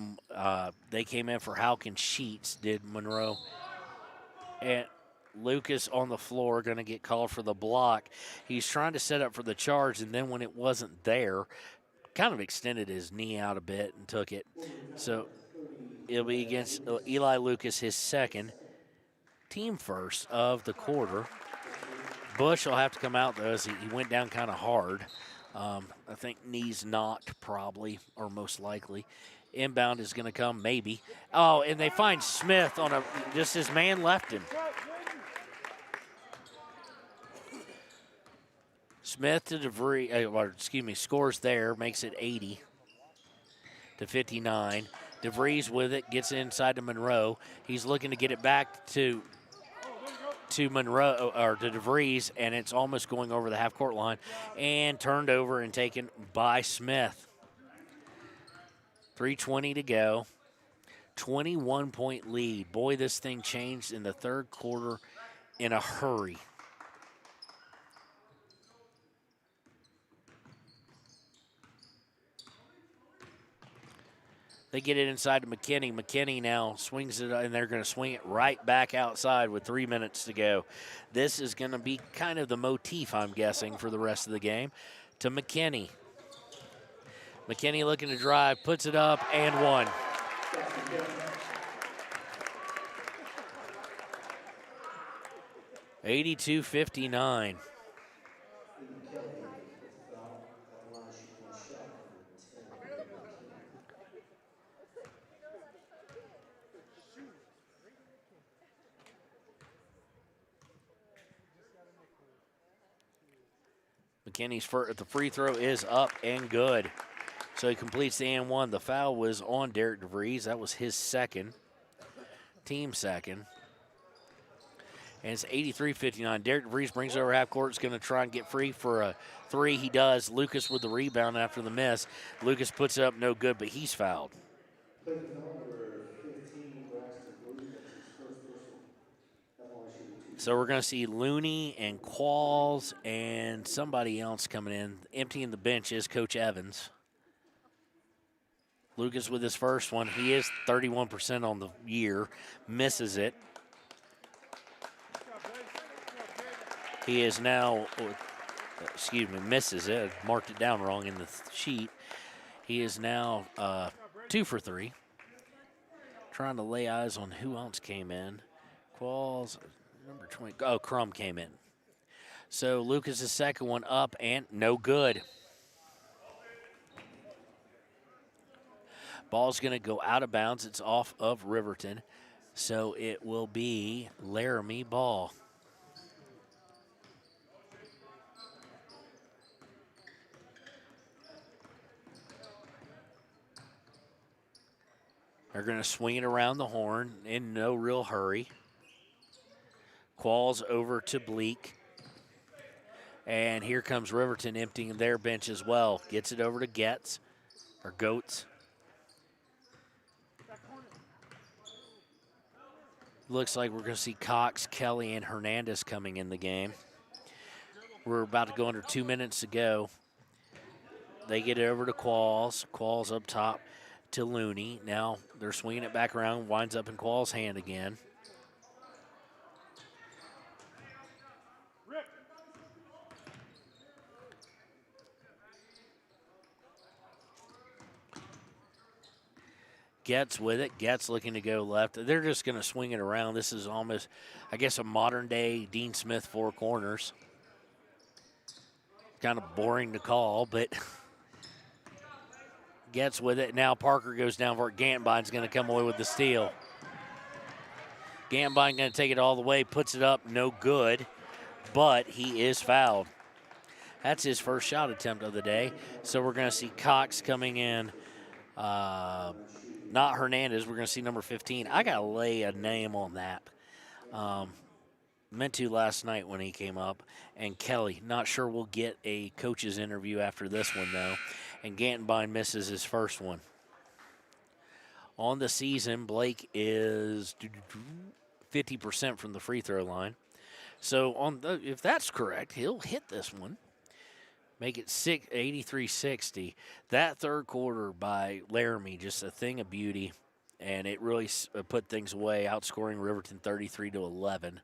they came in for Houck and Sheets, did Monroe. And Lucas on the floor, going to get called for the block. He's trying to set up for the charge, and then when it wasn't there, kind of extended his knee out a bit and took it. So it'll be against Eli Lucas, his second, team first of the quarter. Bush will have to come out, though, as he went down kind of hard. I think knees knocked probably, or most likely. Inbound is going to come, maybe. Oh, and they find Smith on just his man left him. Smith to DeVries, scores there, makes it 80-59. DeVries with it, gets inside to Monroe. He's looking to get it back to Monroe, or to DeVries, and it's almost going over the half-court line and turned over and taken by Smith. 3:20 to go. 21-point lead. Boy, this thing changed in the third quarter in a hurry. They get it inside to McKinney. McKinney now swings it, and they're going to swing it right back outside with 3 minutes to go. This is going to be kind of the motif, I'm guessing, for the rest of the game. To McKinney. McKinney looking to drive, puts it up, and one. (82-59). McKinney's the free throw is up and good. So he completes the and one. The foul was on Derek DeVries. That was his second, team second. And it's 83-59. Derek DeVries brings it over half court. Is going to try and get free for a three. He does. Lucas with the rebound after the miss. Lucas puts it up, no good, but he's fouled. So we're going to see Looney and Qualls and somebody else coming in. Emptying the bench is Coach Evans. Lucas with his first one. He is 31% on the year. Misses it. He is now, misses it. I marked it down wrong in the sheet. He is now 2 for 3. Trying to lay eyes on who else came in. Qualls. Number 20. Oh, Crum came in. So Lucas' second one up and no good. Ball's going to go out of bounds. It's off of Riverton. So it will be Laramie ball. They're going to swing it around the horn in no real hurry. Qualls over to Bleak. And here comes Riverton emptying their bench as well. Gets it over to Goetz. Looks like we're going to see Cox, Kelly, and Hernandez coming in the game. We're about to go under 2 minutes to go. They get it over to Qualls. Qualls up top to Looney. Now they're swinging it back around, winds up in Qualls' hand again. Getz with it. Getz looking to go left. They're just going to swing it around. This is almost, I guess, a modern-day Dean Smith four corners. Kind of boring to call, but Getz with it. Now Parker goes down for it. Gantbine's going to come away with the steal. Gantbine going to take it all the way, puts it up, no good, but he is fouled. That's his first shot attempt of the day. So we're going to see Cox coming in. Not Hernandez. We're going to see number 15. I got to lay a name on that. Meant to last night when he came up. And Kelly, not sure we'll get a coach's interview after this one, though. And Gantenbein misses his first one. On the season, Blake is 50% from the free throw line. So if that's correct, he'll hit this one. Make it 83-60. That third quarter by Laramie, just a thing of beauty, and it really put things away, outscoring Riverton 33-11.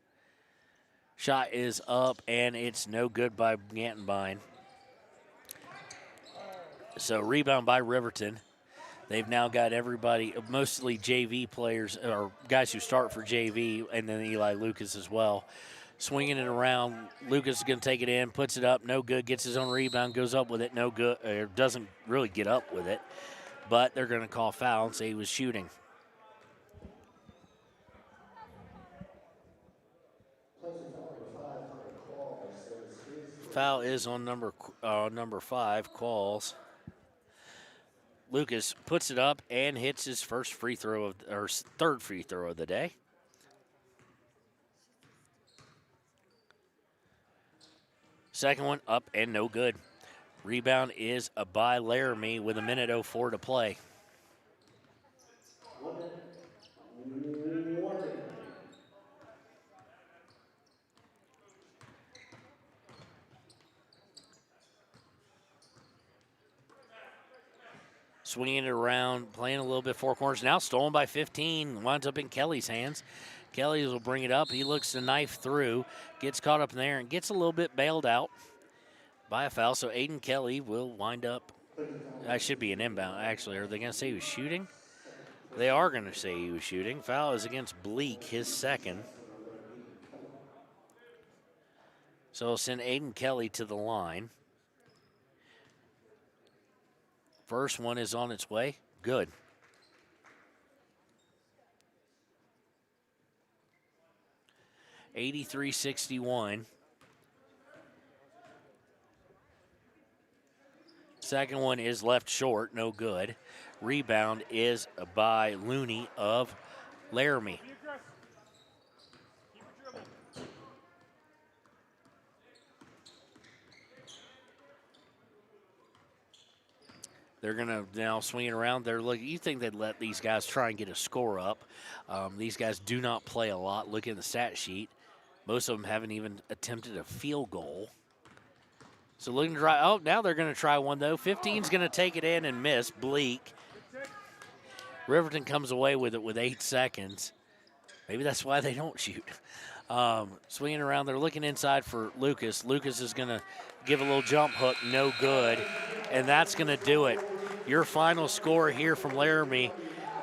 Shot is up, and it's no good by Gantenbein. So rebound by Riverton. They've now got everybody, mostly JV players, or guys who start for JV, and then Eli Lucas as well. Swinging it around, Lucas is going to take it in, puts it up, no good, gets his own rebound, goes up with it, no good, doesn't really get up with it, but they're going to call foul and say he was shooting. Foul is on number 5, Qualls. Lucas puts it up and hits his third free throw of the day. Second one up and no good. Rebound is by Laramie with 1:04 to play. Swinging it around, playing a little bit four corners. Now stolen by 15, winds up in Kelly's hands. Kelly will bring it up. He looks to knife through, gets caught up in there, and gets a little bit bailed out by a foul. So Aiden Kelly will wind up. That should be an inbound, actually. Are they going to say he was shooting? They are going to say he was shooting. Foul is against Bleak, his second. So we'll send Aiden Kelly to the line. First one is on its way. Good. (83-61). Second one is left short, no good. Rebound is by Looney of Laramie. They're going to now swing it around. They're looking. You think they'd let these guys try and get a score up. These guys do not play a lot. Look at the stat sheet. Most of them haven't even attempted a field goal. So looking to try. Oh, now they're going to try one, though. 15's going to take it in and miss. Bleak. Riverton comes away with it with 8 seconds. Maybe that's why they don't shoot. Swinging around. They're looking inside for Lucas. Lucas is going to give a little jump hook. No good. And that's going to do it. Your final score here from Laramie,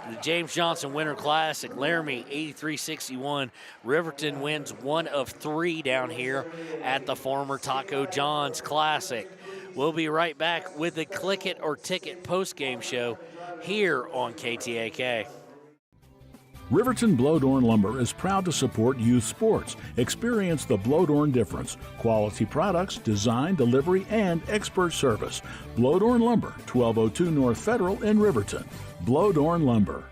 the James Johnson Winter Classic. Laramie 83-61. Riverton wins 1 of 3 down here at the former Taco John's Classic. We'll be right back with the Click It or Ticket postgame show here on KTAK. Riverton Blowdorn Lumber is proud to support youth sports. Experience the Blowdorn difference. Quality products, design, delivery, and expert service. Blowdorn Lumber, 1202 North Federal in Riverton. Blowdorn Lumber.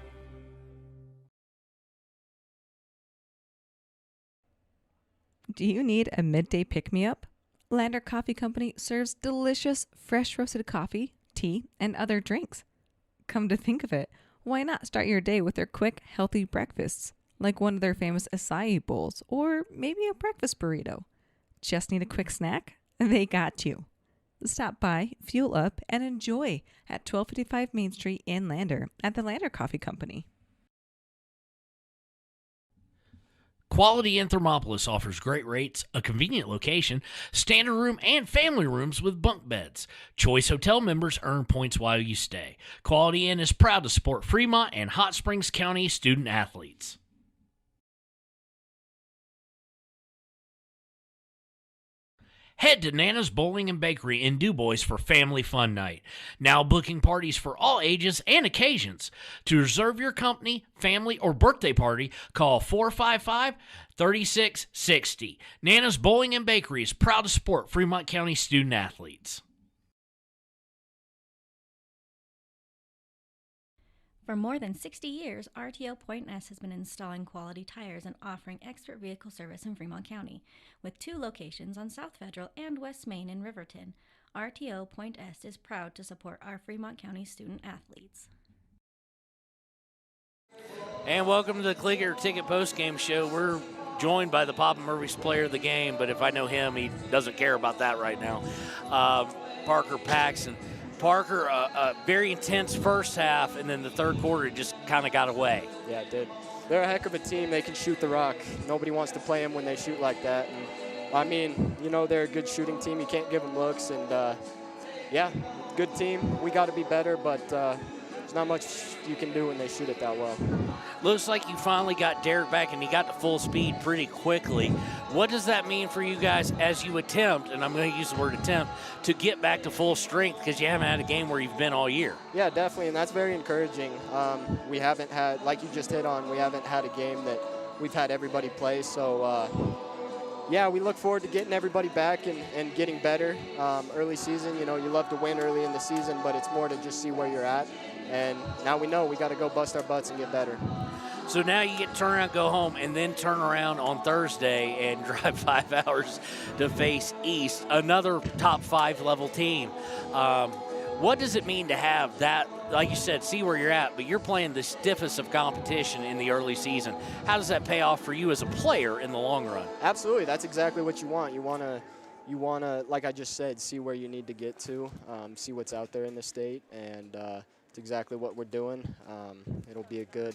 Do you need a midday pick-me-up? Lander Coffee Company serves delicious, fresh roasted coffee, tea, and other drinks. Come to think of it, why not start your day with their quick, healthy breakfasts? like one of their famous acai bowls or maybe a breakfast burrito. Just need a quick snack? They got you. Stop by, fuel up, and enjoy at 1255 Main Street in Lander at the Lander Coffee Company. Quality in Thermopolis offers great rates, a convenient location, standard room, and family rooms with bunk beds. Choice Hotel members earn points while you stay. Quality Inn is proud to support Fremont and Hot Springs County student athletes. Head to Nana's Bowling and Bakery in DuBois for family fun night. Now booking parties for all ages and occasions. To reserve your company, family, or birthday party, call 455-3660. Nana's Bowling and Bakery is proud to support Fremont County student athletes. For more than 60 years, RTO Point S has been installing quality tires and offering expert vehicle service in Fremont County. With 2 locations on South Federal and West Main in Riverton, RTO Point S is proud to support our Fremont County student athletes. And welcome to the Clicker Ticket Postgame Show. We're joined by the Papa Murphy's player of the game, but if I know him, he doesn't care about that right now. Parker Paxson. Parker, a very intense first half, and then the third quarter it just kind of got away. Yeah, it did. They're a heck of a team. They can shoot the rock. Nobody wants to play them when they shoot like that. And I mean, you know, they're a good shooting team. You can't give them looks. And, yeah, good team. We got to be better, but there's not much you can do when they shoot it that well. Looks like you finally got Derek back, and he got to full speed pretty quickly. What does that mean for you guys as you attempt, and I'm going to use the word attempt, to get back to full strength because you haven't had a game where you've been all year? Yeah, definitely, and that's very encouraging. We haven't had, like you just hit on, we haven't had a game that we've had everybody play. So, yeah, we look forward to getting everybody back and getting better. Early season, you know, you love to win early in the season, but it's more to just see where you're at. And now we know we got to go bust our butts and get better. So now you get to turn around, go home, and then turn around on Thursday and drive 5 hours to face East, another top 5 level team. What does it mean to have that, like you said, see where you're at, but you're playing the stiffest of competition in the early season? How does that pay off for you as a player in the long run? Absolutely. That's exactly what you want. You want to, like I just said, see where you need to get to, see what's out there in the state, and it's exactly what we're doing. It'll be a good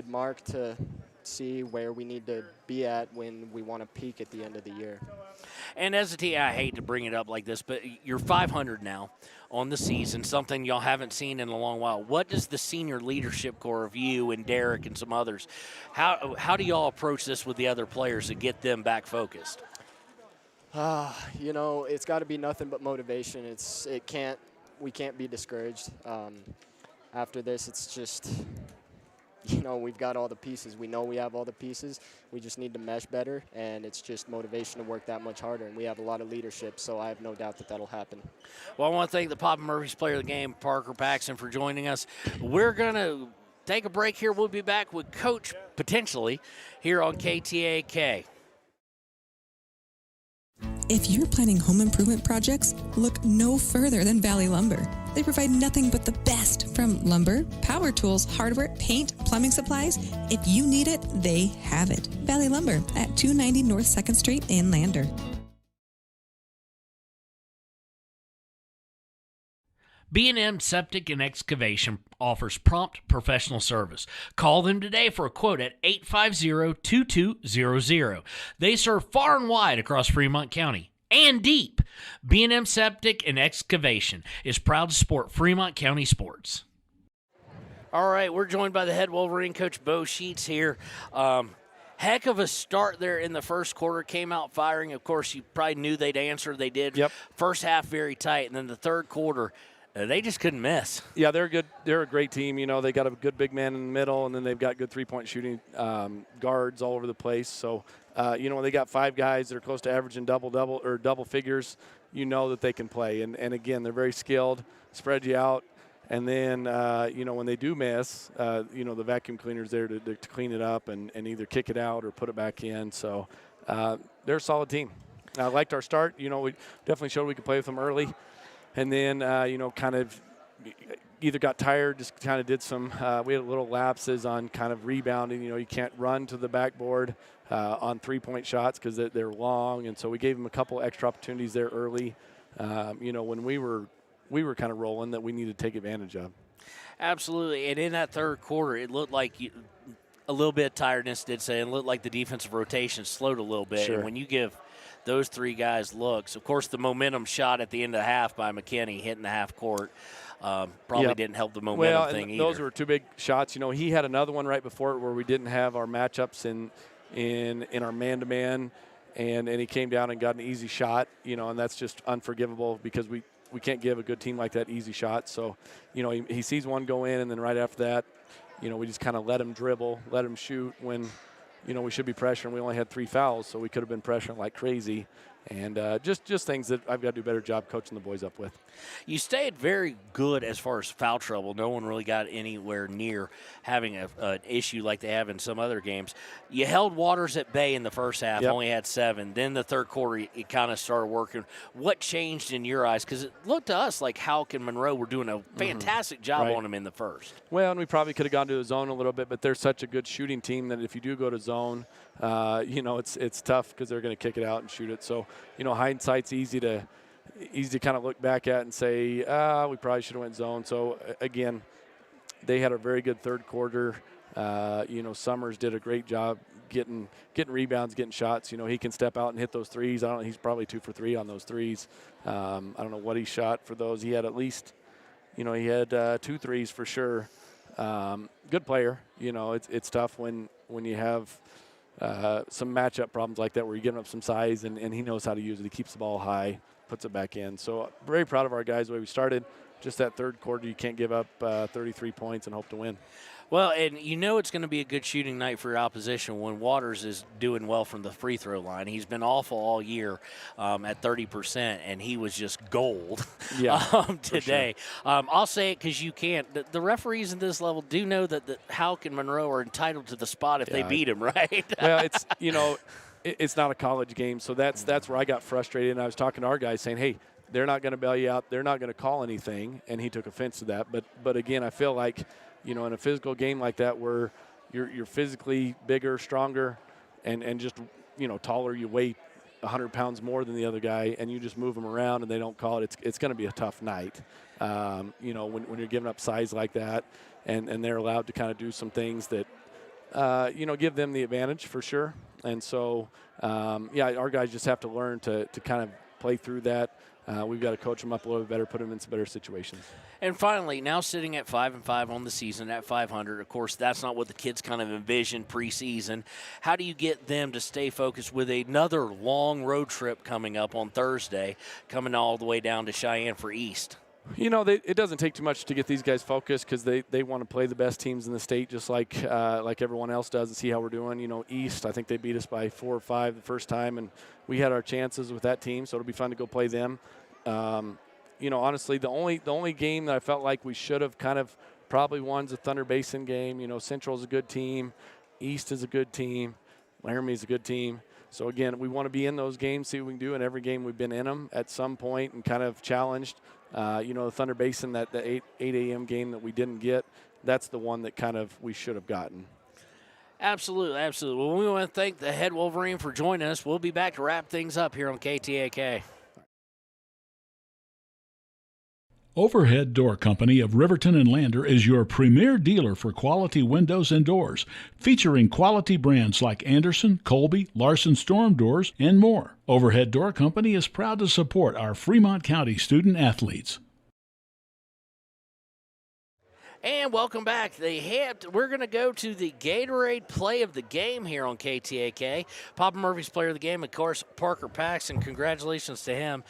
mark to see where we need to be at when we want to peak at the end of the year. And as a team, I hate to bring it up like this, but you're 500 now on the season, something y'all haven't seen in a long while. What does the senior leadership core of you and Derek and some others, how do y'all approach this with the other players to get them back focused? You know, it's got to be nothing but motivation. We can't be discouraged. After this, it's just, you know, we've got all the pieces. We know we have all the pieces. We just need to mesh better, and it's just motivation to work that much harder. And we have a lot of leadership, so I have no doubt that that'll happen. Well, I want to thank the Papa Murphy's player of the game, Parker Paxson, for joining us. We're going to take a break here. We'll be back with Coach, potentially, here on KTAK. If you're planning home improvement projects, look no further than Valley Lumber. They provide nothing but the best from lumber, power tools, hardware, paint, plumbing supplies. If you need it, they have it. Valley Lumber at 290 North 2nd Street in Lander. B&M Septic and Excavation offers prompt professional service. Call them today for a quote at 850-2200. They serve far and wide across Fremont County and deep. B&M Septic and Excavation is proud to support Fremont County sports. All right, we're joined by the head Wolverine coach, Bo Sheets here. Heck of a start there in the first quarter. Came out firing. Of course, you probably knew they'd answer. They did. Yep. First half very tight, and then the third quarter, they just couldn't miss. Yeah, they're good. They're a great team. You know, they got a good big man in the middle, and then they've got good three-point shooting guards all over the place. So, you know, they got 5 guys that are close to averaging double figures. You know that they can play. And again, they're very skilled, spread you out. And then, you know, when they do miss, you know, the vacuum cleaner's there to clean it up and either kick it out or put it back in. So they're a solid team. I liked our start. You know, we definitely showed we could play with them early. And then, you know, kind of either got tired, just kind of did some, we had little lapses on kind of rebounding. You can't run to the backboard on 3-point shots because they're long. And so we gave them a couple extra opportunities there early, when we were kind of rolling that we needed to take advantage of. Absolutely. And in that third quarter, it looked like a little bit of tiredness did say, and it looked like the defensive rotation slowed a little bit. Sure. And when you give those 3 guys looks, of course, the momentum shot at the end of the half by McKinney hitting the half court probably didn't help the momentum thing either. Those were 2 big shots. He had another one right before it where we didn't have our matchups in our man-to-man, and he came down and got an easy shot, and that's just unforgivable because we can't give a good team like that easy shot. So, he sees one go in, and then right after that, we just kind of let him dribble, let him shoot when, we should be pressuring. We only had 3 fouls, so we could have been pressuring like crazy. And just things that I've got to do a better job coaching the boys up with. You stayed very good as far as foul trouble. No one really got anywhere near having an issue like they have in some other games. You held Waters at bay in the first half, only had 7. Then the third quarter, it kind of started working. What changed in your eyes? Because it looked to us like Houck and Monroe were doing a fantastic job on him in the first. Well, and we probably could have gone to the zone a little bit, but they're such a good shooting team that if you do go to zone, it's tough because they're going to kick it out and shoot it. So, hindsight's easy to kind of look back at and say, we probably should have went zone. So, again, they had a very good third quarter. Summers did a great job getting rebounds, getting shots. He can step out and hit those threes. He's probably 2 for 3 on those threes. I don't know what he shot for those. He had at least, he had 2 threes for sure. Good player. It's tough when you have some matchup problems like that where you're giving up some size, and he knows how to use it. He keeps the ball high, puts it back in. So very proud of our guys the way we started. Just that third quarter, you can't give up 33 points and hope to win. Well, and it's going to be a good shooting night for your opposition when Waters is doing well from the free throw line. He's been awful all year at 30%, and he was just gold today. Sure. I'll say it because you can't. The referees at this level do know that Houck and Monroe are entitled to the spot if they beat him, right? Well, it's, it's not a college game, so that's where I got frustrated. And I was talking to our guys saying, hey, they're not going to bail you out. They're not going to call anything, and he took offense to that. But again, I feel like, in a physical game like that where you're physically bigger, stronger, and just, taller, you weigh 100 pounds more than the other guy, and you just move them around and they don't call it, it's going to be a tough night. When you're giving up size like that and they're allowed to kind of do some things that, give them the advantage for sure. And so, our guys just have to learn to kind of play through that. We've got to coach them up a little bit better, put them in some better situations. And finally, now sitting at 5-5 on the season at 500, of course, that's not what the kids kind of envisioned preseason. How do you get them to stay focused with another long road trip coming up on Thursday, coming all the way down to Cheyenne for East? It doesn't take too much to get these guys focused because they want to play the best teams in the state just like everyone else does and see how we're doing. East, I think they beat us by 4 or 5 the first time, and we had our chances with that team, so it'll be fun to go play them. Honestly, the only game that I felt like we should have kind of probably won is the Thunder Basin game. Central's a good team. East is a good team. Laramie's a good team. So, again, we want to be in those games, see what we can do. In every game we've been in them at some point and kind of challenged. The Thunder Basin, the 8 a.m. game that we didn't get, that's the one that kind of we should have gotten. Absolutely, absolutely. Well, we want to thank the head Wolverine for joining us. We'll be back to wrap things up here on KTAK. Overhead Door Company of Riverton and Lander is your premier dealer for quality windows and doors, featuring quality brands like Anderson, Colby, Larson Storm Doors, and more. Overhead Door Company is proud to support our Fremont County student athletes. And welcome back. We're going to go to the Gatorade play of the game here on KTAK. Papa Murphy's player of the game, of course, Parker Paxton. Congratulations to him.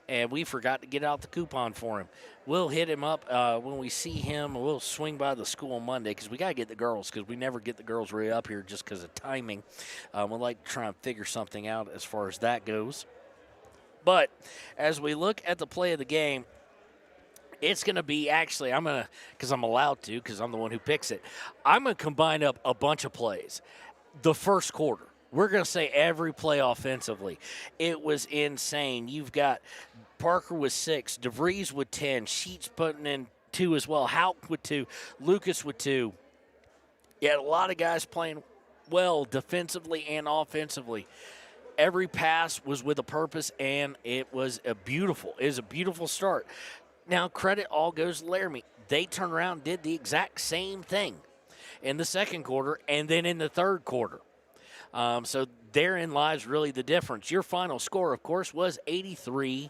And we forgot to get out the coupon for him. We'll hit him up when we see him. We'll swing by the school on Monday because we got to get the girls because we never get the girls really up here just because of timing. We'd like to try and figure something out as far as that goes. But as we look at the play of the game, it's going to be actually, because I'm allowed to because I'm the one who picks it, I'm going to combine up a bunch of plays. The first quarter. We're going to say every play offensively. It was insane. You've got Parker with 6, DeVries with 10, Sheets putting in 2 as well. Houck with 2. Lucas with 2. You had a lot of guys playing well defensively and offensively. Every pass was with a purpose, and it was a beautiful start. Now, credit all goes to Laramie. They turned around and did the exact same thing in the second quarter and then in the third quarter. So therein lies really the difference. Your final score, of course, was 83-61,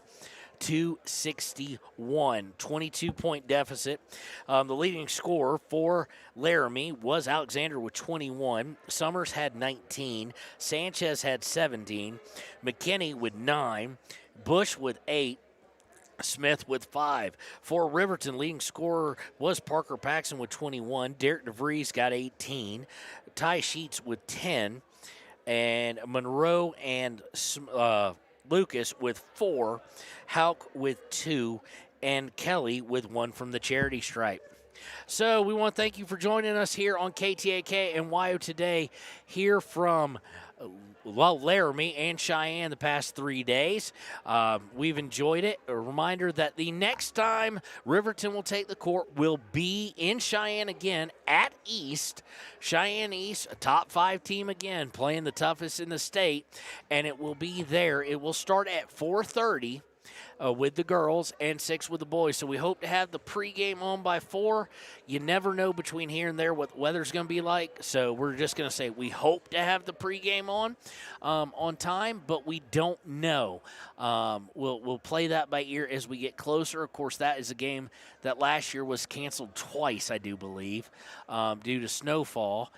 22-point deficit. The leading scorer for Laramie was Alexander with 21. Summers had 19. Sanchez had 17. McKinney with 9. Bush with 8. Smith with 5. For Riverton, leading scorer was Parker Paxson with 21. Derek DeVries got 18. Ty Sheets with 10. And Monroe and Lucas with 4. Houck with 2. And Kelly with 1 from the charity stripe. So we want to thank you for joining us here on KTAK and WYO today, here from Laramie and Cheyenne the past 3 days. We've enjoyed it. A reminder that the next time Riverton will take the court will be in Cheyenne again at East. Cheyenne East, a top 5 team again, playing the toughest in the state, and it will be there. It will start at 4:30. With the girls and 6 with the boys. So we hope to have the pregame on by 4. You never know between here and there what the weather's going to be like. So we're just going to say we hope to have the pregame on time, but we don't know. We'll play that by ear as we get closer. Of course, that is a game that last year was canceled twice, I do believe, due to snowfall.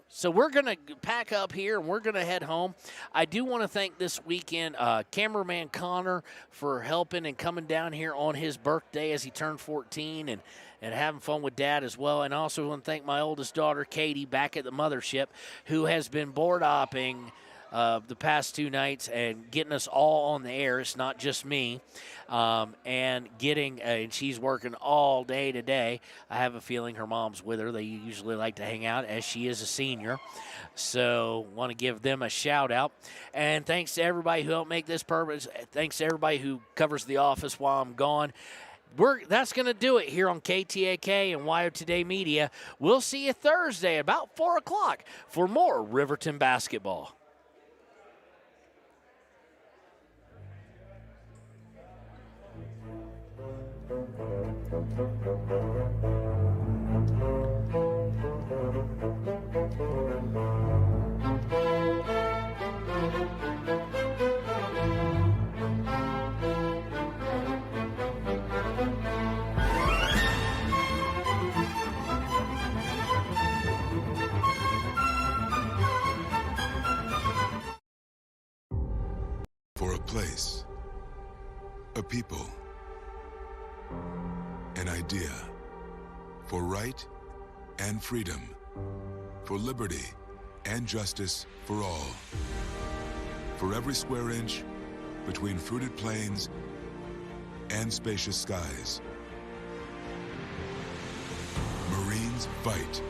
So we're going to pack up here, and we're going to head home. I do want to thank this weekend cameraman Connor for helping and coming down here on his birthday as he turned 14 and having fun with Dad as well. And I also want to thank my oldest daughter, Katie, back at the mothership, who has been board hopping the past 2 nights and getting us all on the air. It's not just me. And she's working all day today. I have a feeling her mom's with her. They usually like to hang out as she is a senior. So want to give them a shout out. And thanks to everybody who helped make this purpose. Thanks to everybody who covers the office while I'm gone. That's going to do it here on KTAK and WYO Today Media. We'll see you Thursday about 4 o'clock for more Riverton basketball. For a place, a people, an idea, for right and freedom, for liberty and justice for all. For every square inch between fruited plains and spacious skies. Marines fight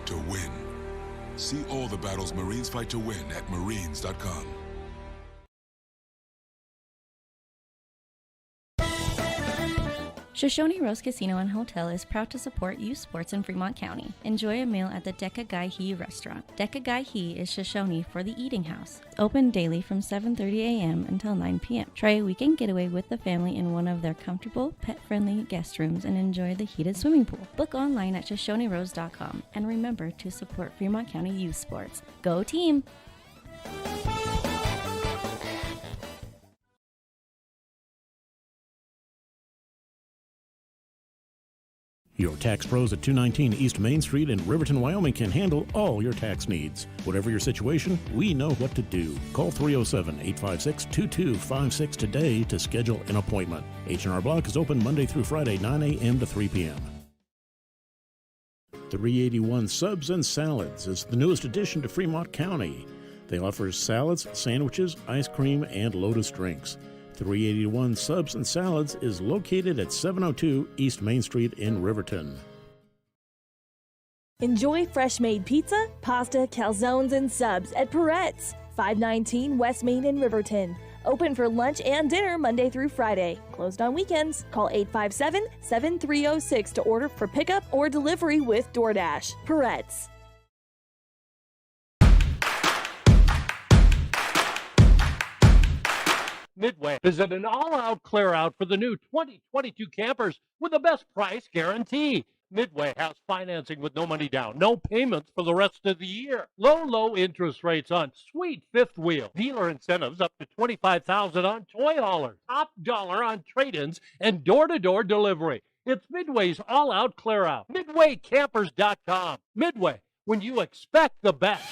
to win. See all the battles Marines fight to win at marines.com. Shoshone Rose Casino and Hotel is proud to support youth sports in Fremont County. Enjoy a meal at the Deca Gai He restaurant. Deca Gai He is Shoshone for the eating house. Open daily from 7:30 a.m. until 9 p.m. Try a weekend getaway with the family in one of their comfortable, pet-friendly guest rooms and enjoy the heated swimming pool. Book online at ShoshoneRose.com and remember to support Fremont County youth sports. Go team! Your tax pros at 219 East Main Street in Riverton, Wyoming can handle all your tax needs. Whatever your situation, we know what to do. Call 307-856-2256 today to schedule an appointment. H&R Block is open Monday through Friday, 9 a.m. to 3 p.m. 381 Subs and Salads is the newest addition to Fremont County. They offer salads, sandwiches, ice cream, and Lotus drinks. 381 Subs and Salads is located at 702 East Main Street in Riverton. Enjoy fresh-made pizza, pasta, calzones, and subs at Peretz, 519 West Main in Riverton. Open for lunch and dinner Monday through Friday. Closed on weekends. Call 857-7306 to order for pickup or delivery with DoorDash. Peretz. Midway is at an all-out clear-out for the new 2022 campers with the best price guarantee. Midway has financing with no money down, no payments for the rest of the year. Low interest rates on sweet fifth wheel. Dealer incentives up to $25,000 on toy haulers. Top dollar on trade-ins and door-to-door delivery. It's Midway's all-out clear-out. MidwayCampers.com. Midway, when you expect the best.